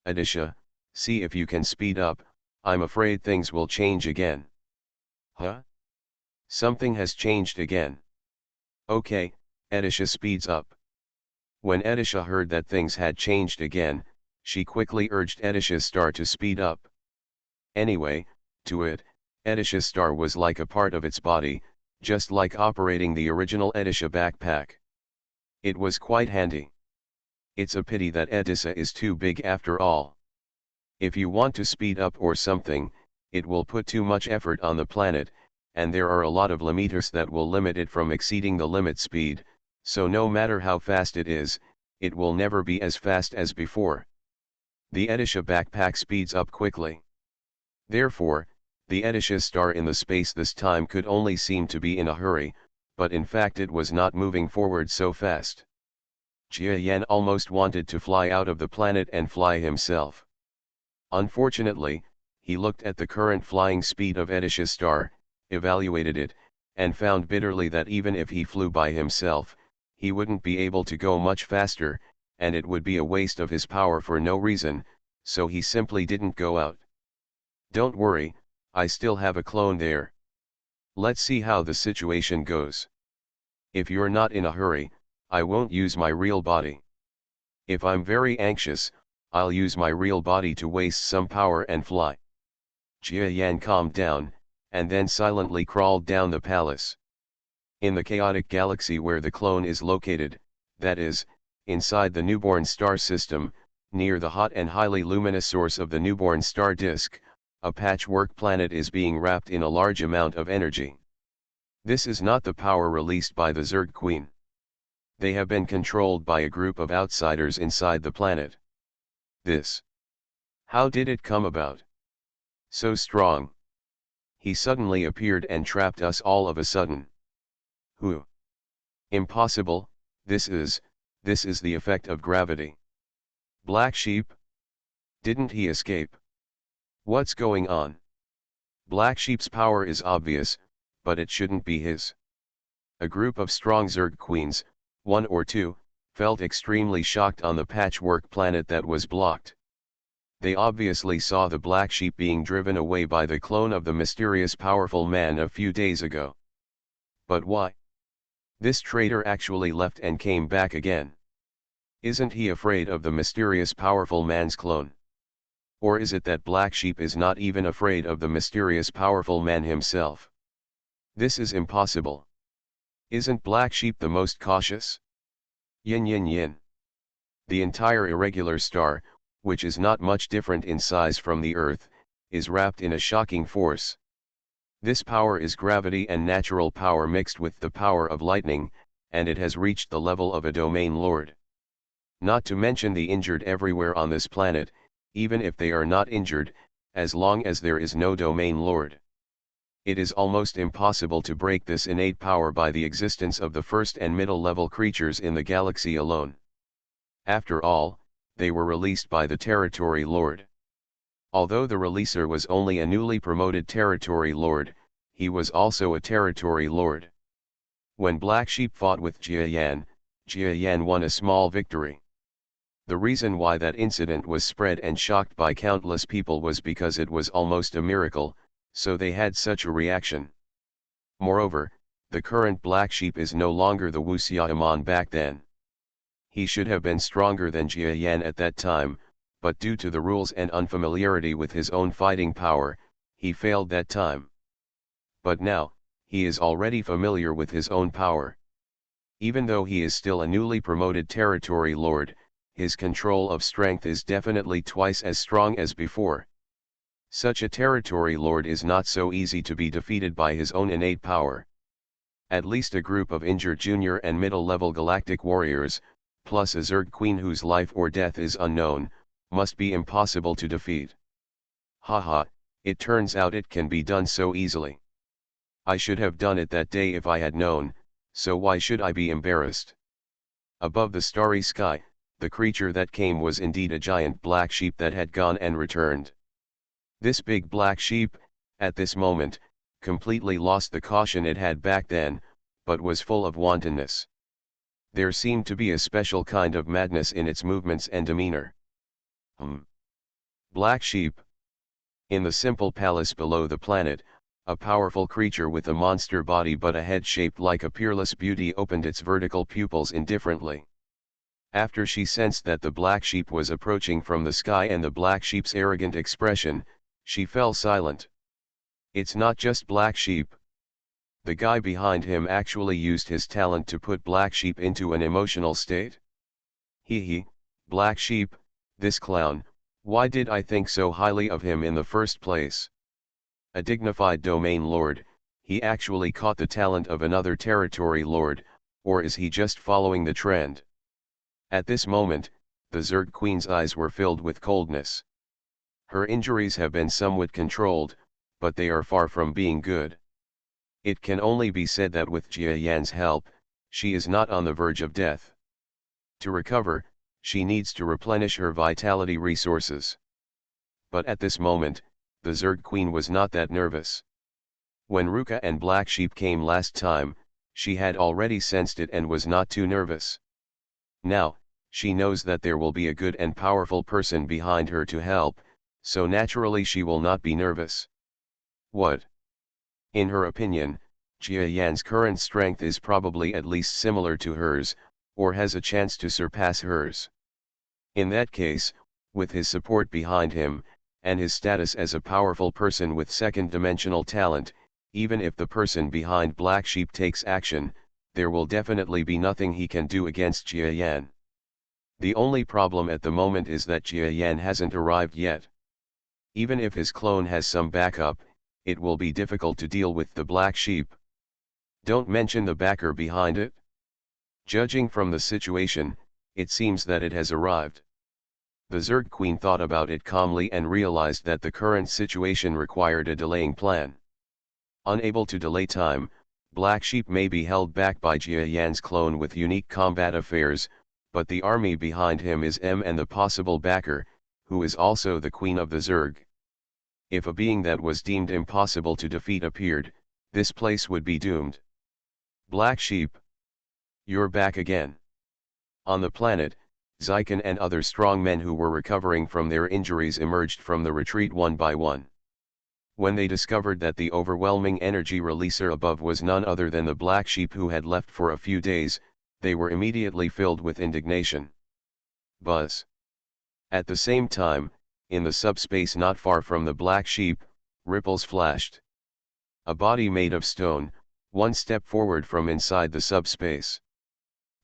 Edisha, see if you can speed up, I'm afraid things will change again. Huh? Something has changed again. Okay, Edisha speeds up. When Edisha heard that things had changed again, she quickly urged Edisha's star to speed up. Anyway, to it, Edisha's star was like a part of its body, just like operating the original Edisha backpack. It was quite handy. It's a pity that Edisha is too big after all. If you want to speed up or something, it will put too much effort on the planet, and there are a lot of limiters that will limit it from exceeding the limit speed, so no matter how fast it is, it will never be as fast as before. The Edisha backpack speeds up quickly. Therefore, the Edisha star in the space this time could only seem to be in a hurry, but in fact it was not moving forward so fast. Jia Yan almost wanted to fly out of the planet and fly himself. Unfortunately, he looked at the current flying speed of Edisha star, evaluated it, and found bitterly that even if he flew by himself, he wouldn't be able to go much faster, and it would be a waste of his power for no reason, so he simply didn't go out. Don't worry, I still have a clone there. Let's see how the situation goes. If you're not in a hurry, I won't use my real body. If I'm very anxious, I'll use my real body to waste some power and fly. Jia Yan calmed down, and then silently crawled down the palace. In the chaotic galaxy where the clone is located, that is, inside the newborn star system, near the hot and highly luminous source of the newborn star disk, a patchwork planet is being wrapped in a large amount of energy. This is not the power released by the Zerg Queen. They have been controlled by a group of outsiders inside the planet. How did it come about? So strong. He suddenly appeared and trapped us all of a sudden. Who? Impossible. This is the effect of gravity. Black Sheep? Didn't he escape? What's going on? Black Sheep's power is obvious, but it shouldn't be his. A group of strong Zerg queens, one or two, felt extremely shocked on the patchwork planet that was blocked. They obviously saw the Black Sheep being driven away by the clone of the mysterious powerful man a few days ago. But why? This traitor actually left and came back again. Isn't he afraid of the mysterious powerful man's clone? Or is it that Black Sheep is not even afraid of the mysterious powerful man himself? This is impossible. Isn't Black Sheep the most cautious? Yin yin yin. The entire irregular star, which is not much different in size from the Earth, is wrapped in a shocking force. This power is gravity and natural power mixed with the power of lightning, and it has reached the level of a domain lord. Not to mention the injured everywhere on this planet, even if they are not injured, as long as there is no domain lord. It is almost impossible to break this innate power by the existence of the first and middle level creatures in the galaxy alone. After all, they were released by the Territory Lord. Although the releaser was only a newly promoted Territory Lord, he was also a Territory Lord. When Black Sheep fought with Jia Yan won a small victory. The reason why that incident was spread and shocked by countless people was because it was almost a miracle, so they had such a reaction. Moreover, the current Black Sheep is no longer the Wu Xiaoman back then. He should have been stronger than Jia Yan at that time, but due to the rules and unfamiliarity with his own fighting power, he failed that time. But now, he is already familiar with his own power. Even though he is still a newly promoted Territory Lord, his control of strength is definitely twice as strong as before. Such a Territory Lord is not so easy to be defeated by his own innate power. At least a group of injured junior and middle-level galactic warriors, plus a Zerg Queen whose life or death is unknown, must be impossible to defeat. Haha, it turns out it can be done so easily. I should have done it that day if I had known, so why should I be embarrassed? Above the starry sky, the creature that came was indeed a giant black sheep that had gone and returned. This big black sheep, at this moment, completely lost the caution it had back then, but was full of wantonness. There seemed to be a special kind of madness in its movements and demeanor. Black sheep. In the simple palace below the planet, a powerful creature with a monster body but a head shaped like a peerless beauty opened its vertical pupils indifferently. After she sensed that the black sheep was approaching from the sky and the black sheep's arrogant expression, she fell silent. It's not just Black Sheep. The guy behind him actually used his talent to put Black Sheep into an emotional state. Black Sheep, this clown, why did I think so highly of him in the first place? A dignified domain lord, he actually caught the talent of another territory lord, or is he just following the trend? At this moment, the Zerg Queen's eyes were filled with coldness. Her injuries have been somewhat controlled, but they are far from being good. It can only be said that with Jia Yan's help, she is not on the verge of death. To recover, she needs to replenish her vitality resources. But at this moment, the Zerg Queen was not that nervous. When Ruka and Black Sheep came last time, she had already sensed it and was not too nervous. Now, she knows that there will be a good and powerful person behind her to help, so naturally she will not be nervous. What? In her opinion, Jia Yan's current strength is probably at least similar to hers, or has a chance to surpass hers. In that case, with his support behind him, and his status as a powerful person with second-dimensional talent, even if the person behind Black Sheep takes action, there will definitely be nothing he can do against Jia Yan. The only problem at the moment is that Jia Yan hasn't arrived yet. Even if his clone has some backup, it will be difficult to deal with the Black Sheep. Don't mention the backer behind it. Judging from the situation, it seems that it has arrived. The Zerg Queen thought about it calmly and realized that the current situation required a delaying plan. Unable to delay time, Black Sheep may be held back by Jia Yan's clone with unique combat affairs, but the army behind him is M and the possible backer, who is also the Queen of the Zerg. If a being that was deemed impossible to defeat appeared, this place would be doomed. Black Sheep, you're back again. On the planet, Zykan and other strong men who were recovering from their injuries emerged from the retreat one by one. When they discovered that the overwhelming energy releaser above was none other than the Black Sheep who had left for a few days, they were immediately filled with indignation. Buzz. At the same time, in the subspace not far from the Black Sheep, ripples flashed. A body made of stone, one step forward from inside the subspace.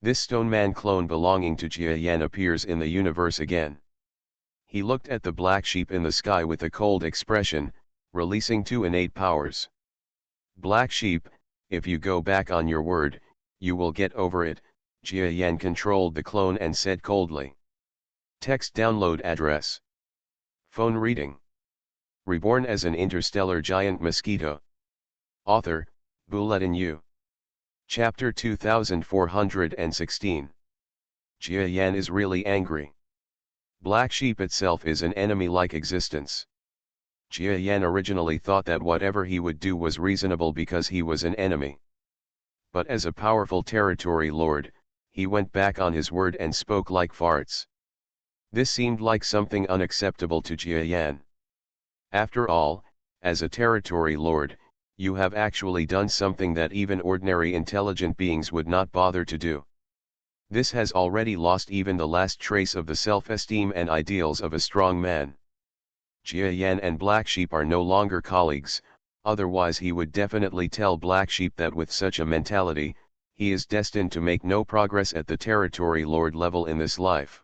This stone man clone belonging to Jia Yan appears in the universe again. He looked at the Black Sheep in the sky with a cold expression, releasing 2 innate powers. Black Sheep, if you go back on your word, you will get over it, Jia Yan controlled the clone and said coldly. Text download address. Phone reading. Reborn as an interstellar giant mosquito. Author, Bulletin U. Chapter 2416. Jia Yan is really angry. Black Sheep itself is an enemy-like existence. Jia Yan originally thought that whatever he would do was reasonable because he was an enemy. But as a powerful territory lord, he went back on his word and spoke like farts. This seemed like something unacceptable to Jia Yan. After all, as a territory lord, you have actually done something that even ordinary intelligent beings would not bother to do. This has already lost even the last trace of the self-esteem and ideals of a strong man. Jia Yan and Black Sheep are no longer colleagues, otherwise he would definitely tell Black Sheep that with such a mentality, he is destined to make no progress at the territory lord level in this life.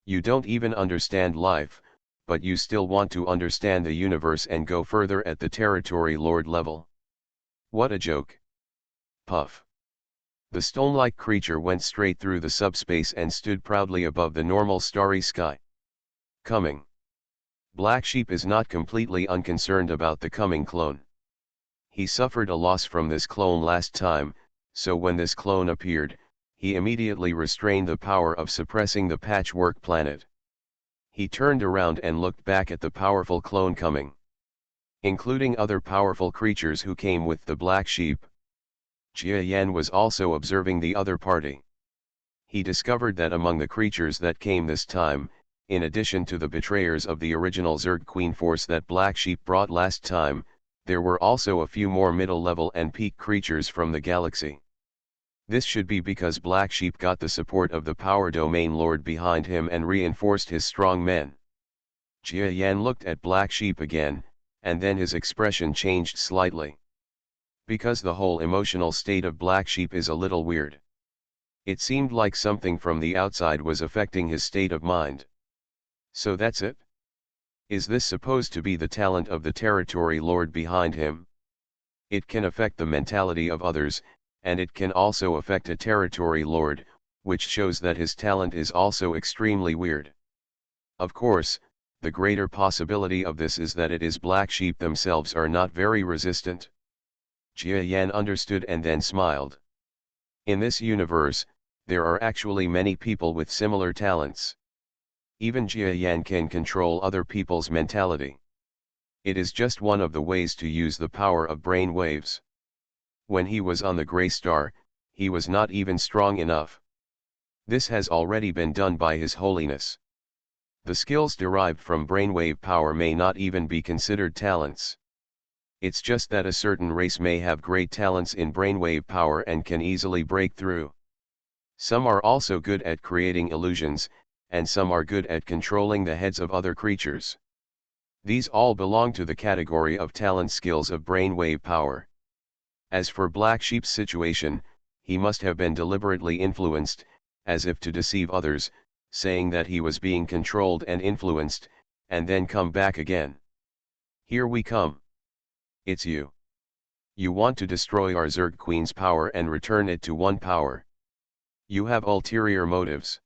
You don't even understand life, but you still want to understand the universe and go further at the territory lord level. What a joke. Puff. The stone-like creature went straight through the subspace and stood proudly above the normal starry sky. Coming. Black Sheep is not completely unconcerned about the coming clone. He suffered a loss from this clone last time, so when this clone appeared, he immediately restrained the power of suppressing the patchwork planet. He turned around and looked back at the powerful clone coming, including other powerful creatures who came with the Black Sheep. Jia Yan was also observing the other party. He discovered that among the creatures that came this time, in addition to the betrayers of the original Zerg Queen force that Black Sheep brought last time, there were also a few more middle-level and peak creatures from the galaxy. This should be because Black Sheep got the support of the Power Domain Lord behind him and reinforced his strong men. Jia Yan looked at Black Sheep again, and then his expression changed slightly. Because the whole emotional state of Black Sheep is a little weird. It seemed like something from the outside was affecting his state of mind. So that's it? Is this supposed to be the talent of the territory lord behind him? It can affect the mentality of others, and it can also affect a territory lord, which shows that his talent is also extremely weird. Of course, the greater possibility of this is that it is Black Sheep themselves are not very resistant. Jia Yan understood and then smiled. In this universe, there are actually many people with similar talents. Even Jia Yan can control other people's mentality. It is just one of the ways to use the power of brain waves. When he was on the Grey Star, he was not even strong enough. This has already been done by His Holiness. The skills derived from brainwave power may not even be considered talents. It's just that a certain race may have great talents in brainwave power and can easily break through. Some are also good at creating illusions, and some are good at controlling the heads of other creatures. These all belong to the category of talent skills of brainwave power. As for Black Sheep's situation, he must have been deliberately influenced, as if to deceive others, saying that he was being controlled and influenced, and then come back again. Here we come. It's you. You want to destroy our Zerg Queen's power and return it to one power. You have ulterior motives.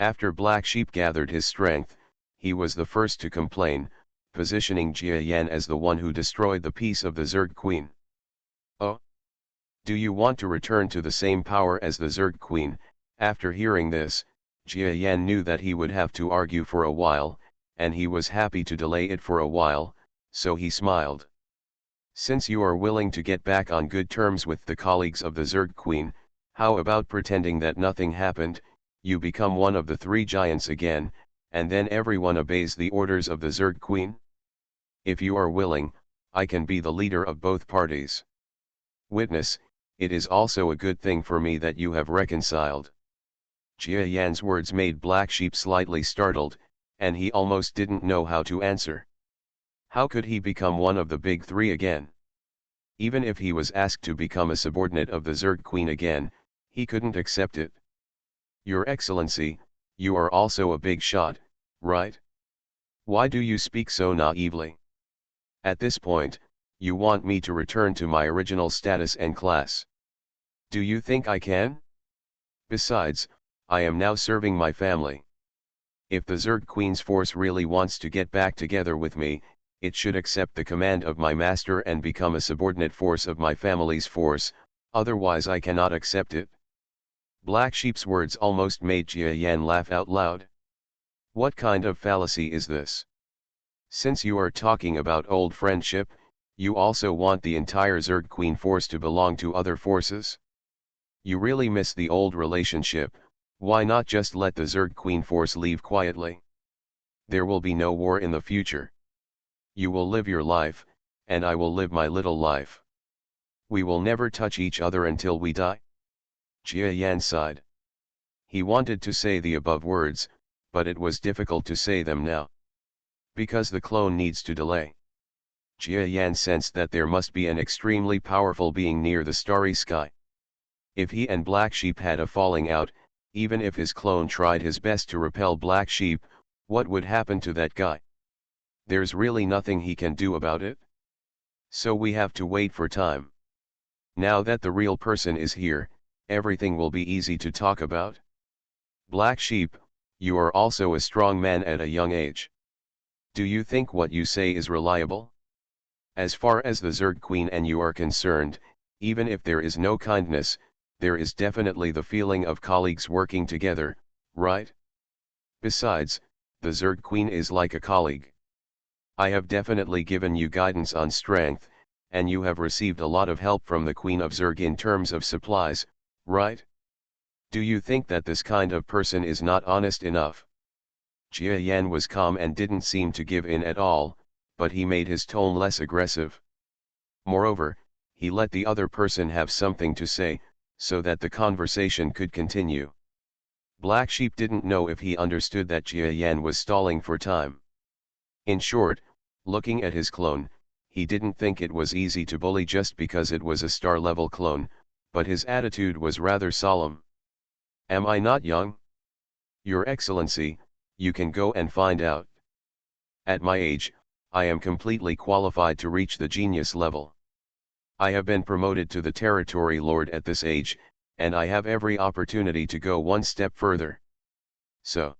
After Black Sheep gathered his strength, he was the first to complain, positioning Jia Yan as the one who destroyed the peace of the Zerg Queen. Oh? Do you want to return to the same power as the Zerg Queen? After hearing this, Jia Yan knew that he would have to argue for a while, and he was happy to delay it for a while, so he smiled. Since you are willing to get back on good terms with the colleagues of the Zerg Queen, how about pretending that nothing happened? You become one of the three giants again, and then everyone obeys the orders of the Zerg Queen? If you are willing, I can be the leader of both parties. Witness, it is also a good thing for me that you have reconciled. Jia Yan's words made Black Sheep slightly startled, and he almost didn't know how to answer. How could he become one of the big three again? Even if he was asked to become a subordinate of the Zerg Queen again, he couldn't accept it. Your Excellency, you are also a big shot, right? Why do you speak so naively? At this point, you want me to return to my original status and class. Do you think I can? Besides, I am now serving my family. If the Zerg Queen's force really wants to get back together with me, it should accept the command of my master and become a subordinate force of my family's force, otherwise I cannot accept it. Black Sheep's words almost made Jia Yan laugh out loud. What kind of fallacy is this? Since you are talking about old friendship, you also want the entire Zerg Queen force to belong to other forces? You really miss the old relationship. Why not just let the Zerg Queen force leave quietly? There will be no war in the future. You will live your life, and I will live my little life. We will never touch each other until we die. Jia Yan sighed. He wanted to say the above words, but it was difficult to say them now. Because the clone needs to delay. Jia Yan sensed that there must be an extremely powerful being near the starry sky. If he and Black Sheep had a falling out, even if his clone tried his best to repel Black Sheep, what would happen to that guy? There's really nothing he can do about it. So we have to wait for time. Now that the real person is here, everything will be easy to talk about. Black Sheep, you are also a strong man at a young age. Do you think what you say is reliable? As far as the Zerg Queen and you are concerned, even if there is no kindness, there is definitely the feeling of colleagues working together, right? Besides, the Zerg Queen is like a colleague. I have definitely given you guidance on strength, and you have received a lot of help from the Queen of Zerg in terms of supplies, right? Do you think that this kind of person is not honest enough? Jia Yan was calm and didn't seem to give in at all, but he made his tone less aggressive. Moreover, he let the other person have something to say, so that the conversation could continue. Black Sheep didn't know if he understood that Jia Yan was stalling for time. In short, looking at his clone, he didn't think it was easy to bully just because it was a star-level clone, but his attitude was rather solemn. Am I not young? Your Excellency, you can go and find out. At my age, I am completely qualified to reach the genius level. I have been promoted to the Territory Lord at this age, and I have every opportunity to go one step further. So,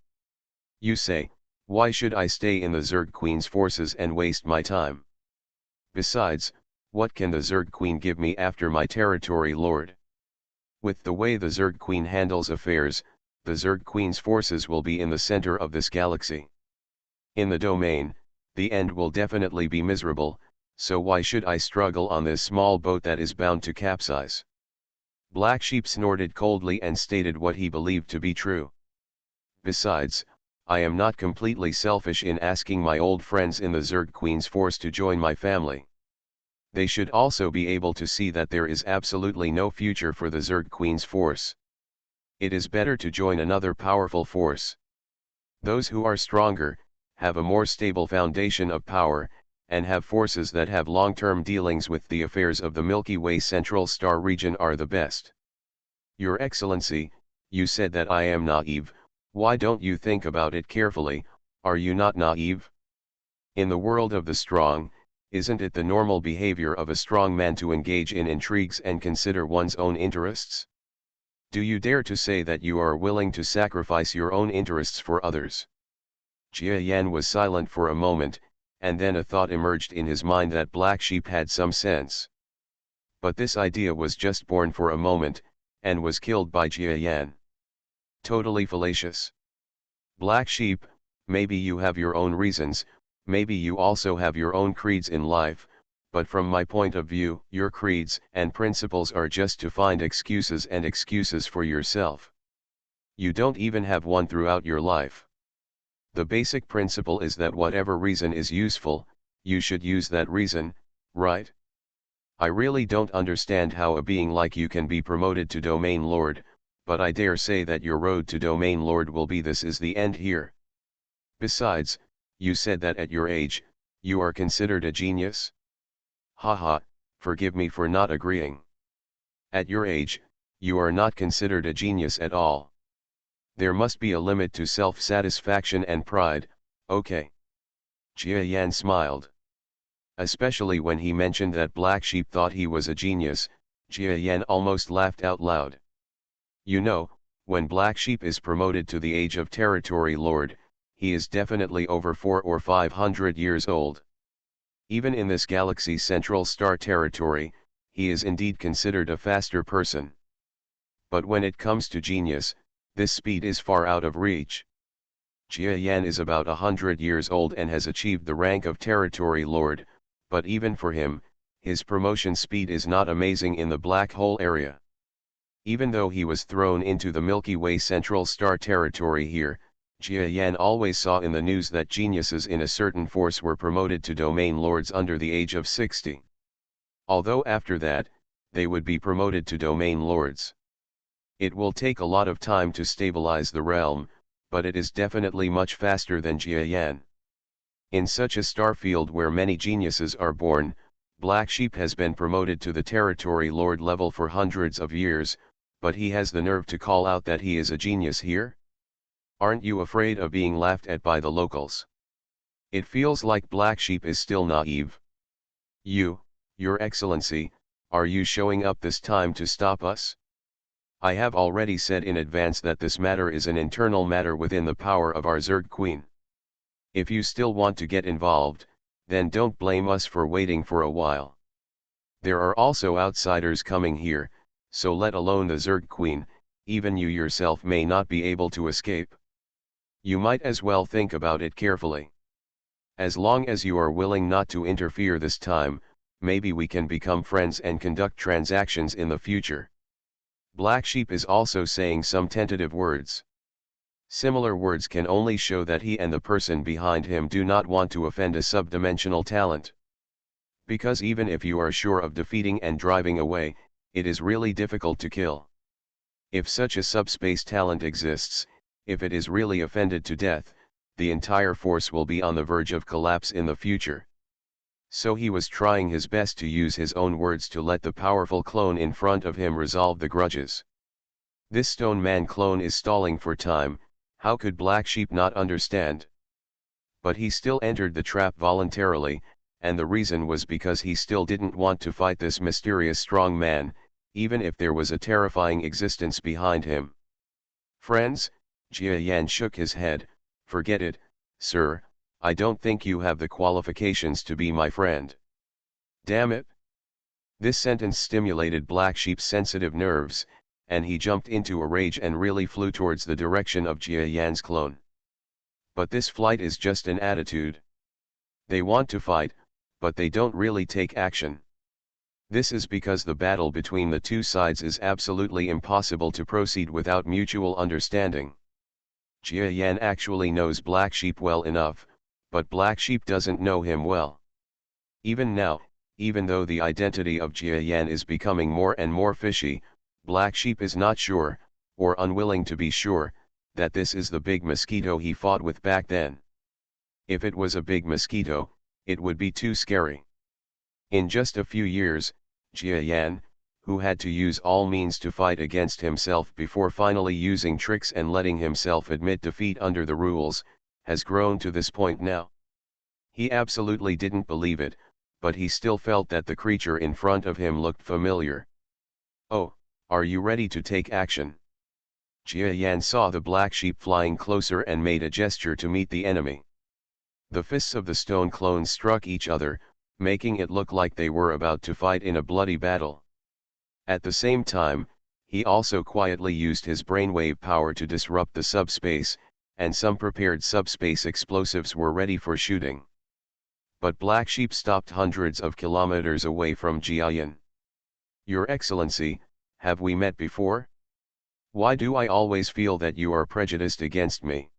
you say, why should I stay in the Zerg Queen's forces and waste my time? Besides, what can the Zerg Queen give me after my Territory Lord? With the way the Zerg Queen handles affairs, the Zerg Queen's forces will be in the center of this galaxy. In the domain, the end will definitely be miserable, so why should I struggle on this small boat that is bound to capsize? Black Sheep snorted coldly and stated what he believed to be true. Besides, I am not completely selfish in asking my old friends in the Zerg Queen's force to join my family. They should also be able to see that there is absolutely no future for the Zerg Queen's force. It is better to join another powerful force. Those who are stronger, have a more stable foundation of power, and have forces that have long-term dealings with the affairs of the Milky Way Central Star region are the best. Your Excellency, you said that I am naive. Why don't you think about it carefully? Are you not naive? In the world of the strong, isn't it the normal behavior of a strong man to engage in intrigues and consider one's own interests? Do you dare to say that you are willing to sacrifice your own interests for others? Jia Yan was silent for a moment, and then a thought emerged in his mind that Black Sheep had some sense. But this idea was just born for a moment, and was killed by Jia Yan. Totally fallacious. Black Sheep, maybe you have your own reasons, maybe you also have your own creeds in life, but from my point of view, your creeds and principles are just to find excuses and excuses for yourself. You don't even have one throughout your life. The basic principle is that whatever reason is useful, you should use that reason, right? I really don't understand how a being like you can be promoted to Domain Lord, but I dare say that your road to Domain Lord will be this is the end here. Besides, you said that at your age, you are considered a genius? Haha, forgive me for not agreeing. At your age, you are not considered a genius at all. There must be a limit to self-satisfaction and pride, okay? Jia Yan smiled. Especially when he mentioned that Black Sheep thought he was a genius, Jia Yan almost laughed out loud. You know, when Black Sheep is promoted to the age of Territory Lord, he is definitely over 400 or 500 years old. Even in this galaxy's central star territory, he is indeed considered a faster person. But when it comes to genius, this speed is far out of reach. Jia Yan is about 100 years old and has achieved the rank of Territory Lord, but even for him, his promotion speed is not amazing in the black hole area. Even though he was thrown into the Milky Way Central Star territory here, Jia Yan always saw in the news that geniuses in a certain force were promoted to Domain Lords under the age of 60. Although after that, they would be promoted to Domain Lords. It will take a lot of time to stabilize the realm, but it is definitely much faster than Jia Yan. In such a star field where many geniuses are born, Black Sheep has been promoted to the Territory Lord level for hundreds of years, but he has the nerve to call out that he is a genius here? Aren't you afraid of being laughed at by the locals? It feels like Black Sheep is still naive. Your Excellency, are you showing up this time to stop us? I have already said in advance that this matter is an internal matter within the power of our Zerg Queen. If you still want to get involved, then don't blame us for waiting for a while. There are also outsiders coming here, so let alone the Zerg Queen, even you yourself may not be able to escape. You might as well think about it carefully. As long as you are willing not to interfere this time, maybe we can become friends and conduct transactions in the future. Black Sheep is also saying some tentative words. Similar words can only show that he and the person behind him do not want to offend a subdimensional talent. Because even if you are sure of defeating and driving away, it is really difficult to kill. If such a subspace talent exists, if it is really offended to death, the entire force will be on the verge of collapse in the future. So he was trying his best to use his own words to let the powerful clone in front of him resolve the grudges. This Stone Man clone is stalling for time, how could Black Sheep not understand? But he still entered the trap voluntarily, and the reason was because he still didn't want to fight this mysterious strong man, even if there was a terrifying existence behind him. Friends, Jia Yan shook his head, forget it, sir, I don't think you have the qualifications to be my friend. Damn it! This sentence stimulated Black Sheep's sensitive nerves, and he jumped into a rage and really flew towards the direction of Jia Yan's clone. But this flight is just an attitude. They want to fight, but they don't really take action. This is because the battle between the two sides is absolutely impossible to proceed without mutual understanding. Jia Yan actually knows Black Sheep well enough, but Black Sheep doesn't know him well. Even now, even though the identity of Jia Yan is becoming more and more fishy, Black Sheep is not sure, or unwilling to be sure, that this is the big Mosquito he fought with back then. If it was a big mosquito, it would be too scary. In just a few years, Jia Yan, who had to use all means to fight against himself before finally using tricks and letting himself admit defeat under the rules, has grown to this point now. He absolutely didn't believe it, but he still felt that the creature in front of him looked familiar. "Oh, are you ready to take action?" Jia Yan saw the black sheep flying closer and made a gesture to meet the enemy. The fists of the stone clones struck each other, making it look like they were about to fight in a bloody battle. At the same time, he also quietly used his brainwave power to disrupt the subspace, and some prepared subspace explosives were ready for shooting. But Black Sheep stopped hundreds of kilometers away from Jiayan. "Your Excellency, have we met before? Why do I always feel that you are prejudiced against me?"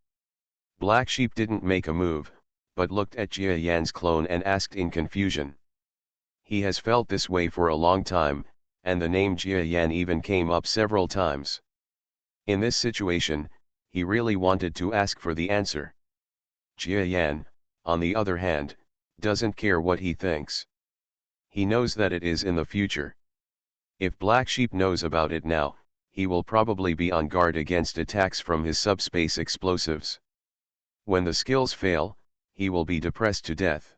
Black Sheep didn't make a move, but looked at Jiayan's clone and asked in confusion. He has felt this way for a long time, and the name Jiayan even came up several times. In this situation, he really wanted to ask for the answer. Jiayan, on the other hand, doesn't care what he thinks. He knows that it is in the future. If Black Sheep knows about it now, he will probably be on guard against attacks from his subspace explosives. When the skills fail, he will be depressed to death.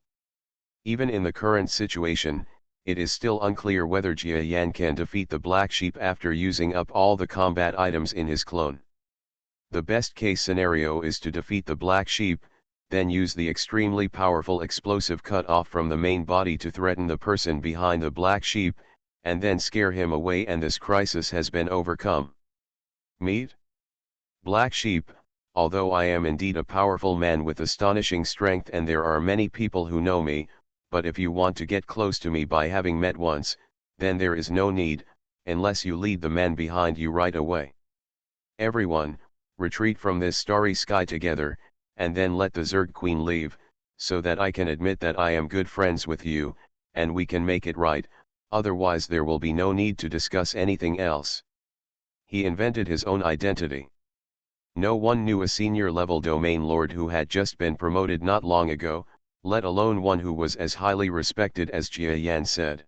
Even in the current situation, it is still unclear whether Jia Yan can defeat the Black Sheep after using up all the combat items in his clone. The best case scenario is to defeat the Black Sheep, then use the extremely powerful explosive cut off from the main body to threaten the person behind the Black Sheep, and then scare him away, and this crisis has been overcome. Meet Black Sheep. Although I am indeed a powerful man with astonishing strength and there are many people who know me, but if you want to get close to me by having met once, then there is no need, unless you lead the man behind you right away. Everyone, retreat from this starry sky together, and then let the Zerg Queen leave, so that I can admit that I am good friends with you, and we can make it right, otherwise there will be no need to discuss anything else. He invented his own identity. No one knew a senior-level domain lord who had just been promoted not long ago, let alone one who was as highly respected as Jia Yan said.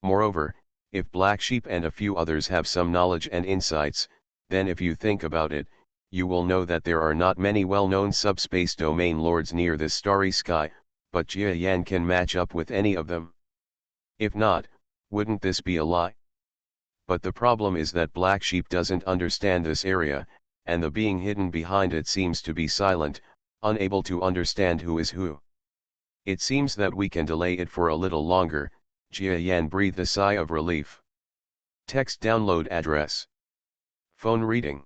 Moreover, if Black Sheep and a few others have some knowledge and insights, then if you think about it, you will know that there are not many well-known subspace domain lords near this starry sky, but Jia Yan can match up with any of them. If not, wouldn't this be a lie? But the problem is that Black Sheep doesn't understand this area, and the being hidden behind it seems to be silent, unable to understand who is who. It seems that we can delay it for a little longer. Jia Yan breathed a sigh of relief. Text download address. Phone reading.